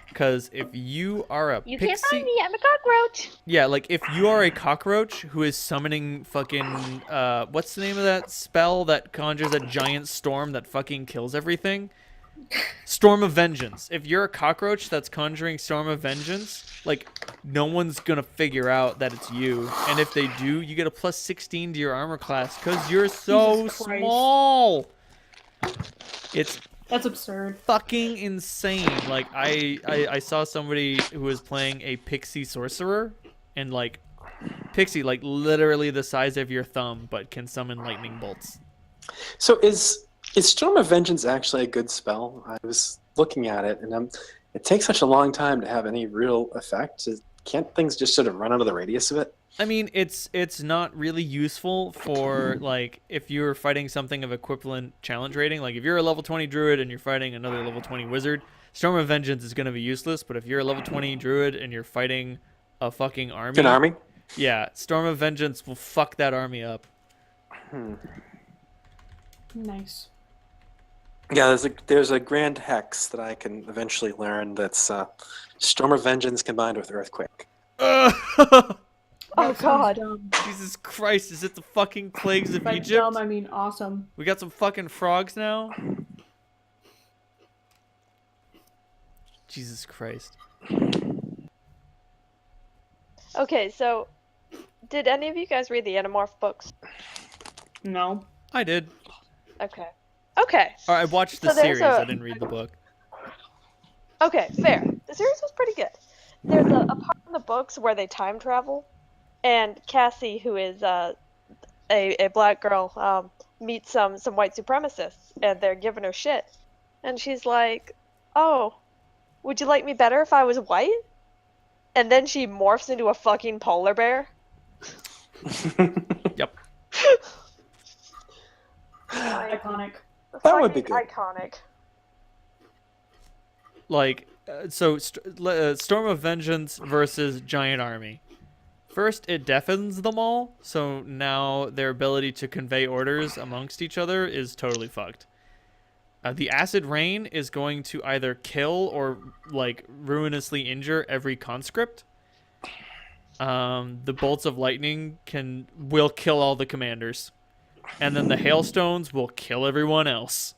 Because if you are a You pixie, can't find me. I'm a cockroach. yeah, like if you are a cockroach who is summoning fucking what's the name of that spell that conjures a giant storm that fucking kills everything? Storm of Vengeance. If you're a cockroach that's conjuring Storm of Vengeance, like no one's gonna figure out that it's you. And if they do, you get a plus 16 to your armor class because you're so Jesus Christ. small. It's That's absurd. fucking insane. Like I saw somebody who was playing a pixie sorcerer, and like pixie, like literally the size of your thumb, but can summon lightning bolts. So is Storm of Vengeance actually a good spell? I was looking at it, and it takes such a long time to have any real effect. Can't things just sort of run out of the radius of it? I mean, it's not really useful for like if you're fighting something of equivalent challenge rating. Like if you're a level 20 druid and you're fighting another level 20 wizard, Storm of Vengeance is going to be useless. But if you're a level 20 druid and you're fighting a fucking army, An army? yeah, Storm of Vengeance will fuck that army up. Nice. Yeah, there's a grand hex that I can eventually learn that's Storm of Vengeance combined with Earthquake. Oh That sounds god. dumb. Jesus Christ, is it the fucking plagues of By Egypt? dumb, I mean awesome. We got some fucking frogs now? Jesus Christ. Okay, so did any of you guys read the Animorph books? No. I did. Okay. Okay. Or I watched the So there's series, I didn't read the book. Okay, fair. The series was pretty good. There's a part in the books where they time travel, and Cassie, who is a black girl, meets some white supremacists, and they're giving her shit. And she's like, "Oh, would you like me better if I was white?" And then she morphs into a fucking polar bear. Yep. Iconic. That would be Fucking good. Iconic. like Storm of Vengeance versus Giant Army. First, it deafens them all, so now their ability to convey orders amongst each other is totally fucked. The Acid Rain is going to either kill or like ruinously injure every conscript. The Bolts of Lightning will kill all the commanders, and then the Hailstones will kill everyone else.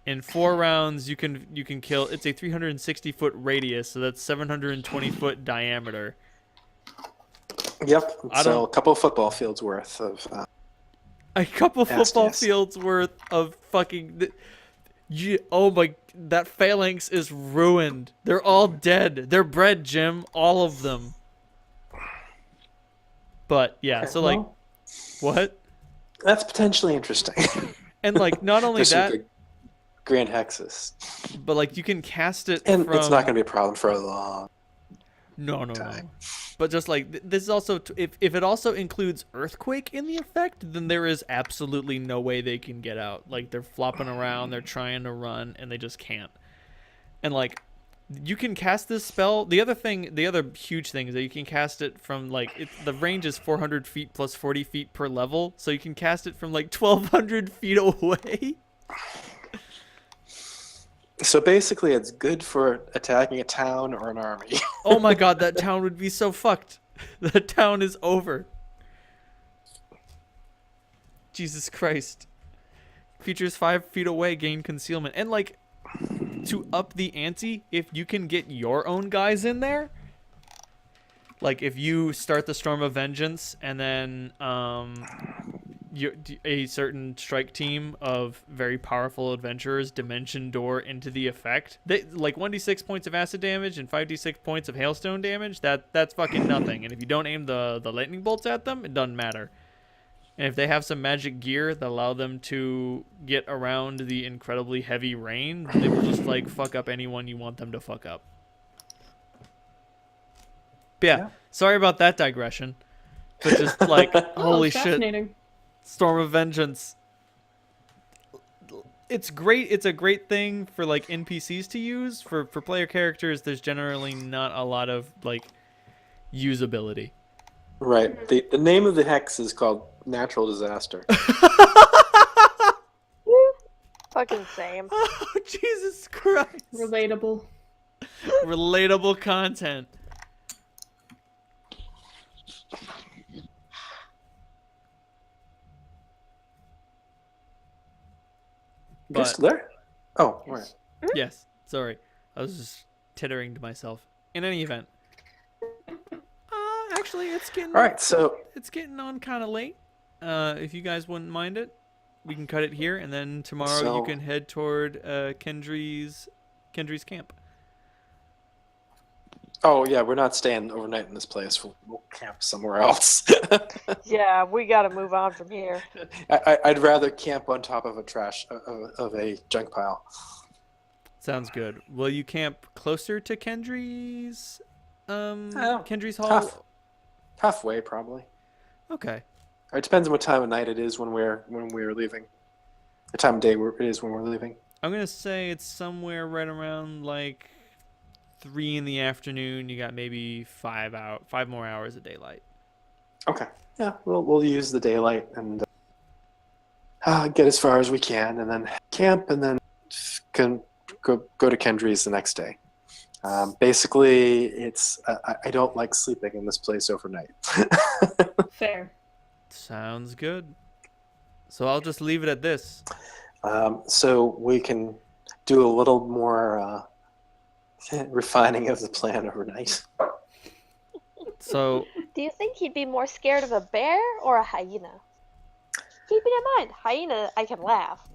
In 4 rounds, you can kill. It's a 360-foot radius, so that's 720-foot diameter. Yep. So a couple of football fields worth of. A couple football nastiness. fields worth of fucking. Oh my! That phalanx is ruined. They're all dead. They're bred, Jim. All of them. But yeah, Okay, so like, well, what? that's potentially interesting. And like, not only There's some that, good Grand Hexes, but like, you can cast it and from. it's not going to be a problem for a long No. time. But just like this is also if it also includes earthquake in the effect, then there is absolutely no way they can get out. Like they're flopping around, they're trying to run, and they just can't. And like you can cast this spell. The other huge thing is that you can cast it from like the range is 400 feet plus 40 feet per level, so you can cast it from like 1,200 feet away. So basically, it's good for attacking a town or an army. Oh my god, that town would be so fucked. That town is over. Jesus Christ. Features 5 feet away, gain concealment. And like, to up the ante, if you can get your own guys in there, like if you start the Storm of Vengeance and then a certain strike team of very powerful adventurers dimension door into the effect, they like 1d6 points of acid damage and 5d6 points of hailstone damage. That's fucking nothing. And if you don't aim the lightning bolts at them, it doesn't matter. And if they have some magic gear that allow them to get around the incredibly heavy rain, they will just like fuck up anyone you want them to fuck up. But yeah. Sorry about that digression. But just like holy shit. Fascinating. Storm of Vengeance. It's great. It's a great thing for like NPCs to use. For player characters, there's generally not a lot of like usability. Right. The name of the hex is called Natural Disaster. Fucking same. Oh, Jesus Christ. Relatable. Relatable content. You're still there? Oh, right. Yes. Sorry. I was just tittering to myself. In any event. Actually, it's getting... All right, so... It's getting on kind of late. If you guys wouldn't mind it, we can cut it here, and then tomorrow you can head toward Kendry's camp. Oh, yeah, we're not staying overnight in this place. We'll camp somewhere else. Yeah, we gotta move on from here. I'd rather camp on top of a junk pile. Sounds good. Will you camp closer to Kendry's Kendry's hall? Halfway, probably. Okay. It depends on what time of night it is when we're leaving. The time of day it is when we're leaving. I'm gonna say it's somewhere right around like 3 in the afternoon. You got maybe 5 more hours of daylight. Okay. Yeah, we'll use the daylight and get as far as we can, and then camp, and then can go to Kendry's the next day. Basically, it's I don't like sleeping in this place overnight. Fair. Sounds good. So I'll just leave it at this. So we can do a little more refining of the plan overnight. So Do you think he'd be more scared of a bear or a hyena? Keeping in mind, hyena, I can laugh.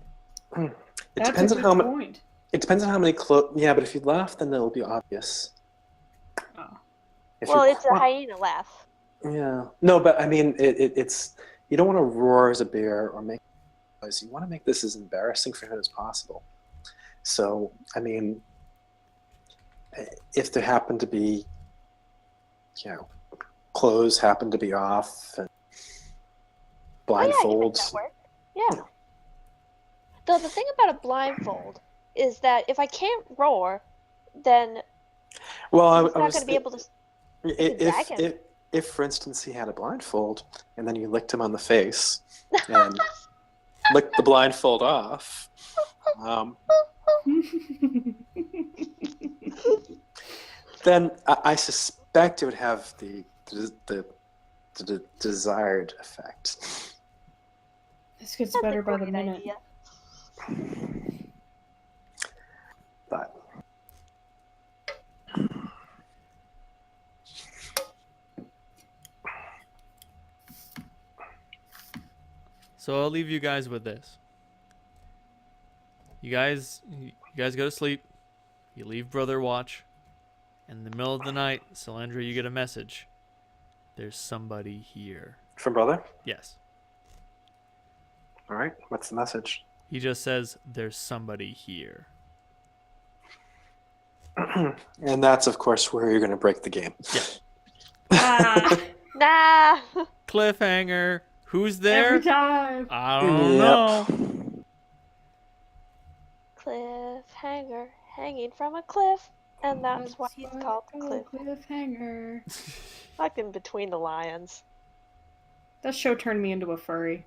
It That's depends a on good how many. point. It depends on how many clothes. Yeah, but if you laugh, then it'll be obvious. Oh. If Well, you it's a hyena laugh. Yeah. No, but I mean, it's you don't want to roar as a bear or make noise. You want to make this as embarrassing for him as possible. So, I mean, if there happen to be, clothes happen to be off and Oh, yeah, I can make blindfolds. that work. Yeah. Though the thing about a blindfold is that if I can't roar, then Well, he's I not was going to be able to drag him. if, for instance, he had a blindfold and then you licked him on the face and licked the blindfold off, then I suspect it would have the desired effect. This gets That's better a by the great minute. idea. But So I'll leave you guys with this. You guys go to sleep. You leave Brother watch. In the middle of the night, Solandra, you get a message. There's somebody here. from brother, Yes. all right. What's the message? He just says, there's somebody here. And that's, of course, where you're going to break the game. Yeah. Ah, Nah. Cliffhanger. Who's there? every time. I don't Yep. know. Cliffhanger hanging from a cliff, and that's why he's called Cliff. Cliffhanger. Like in Between the Lions. That show turned me into a furry.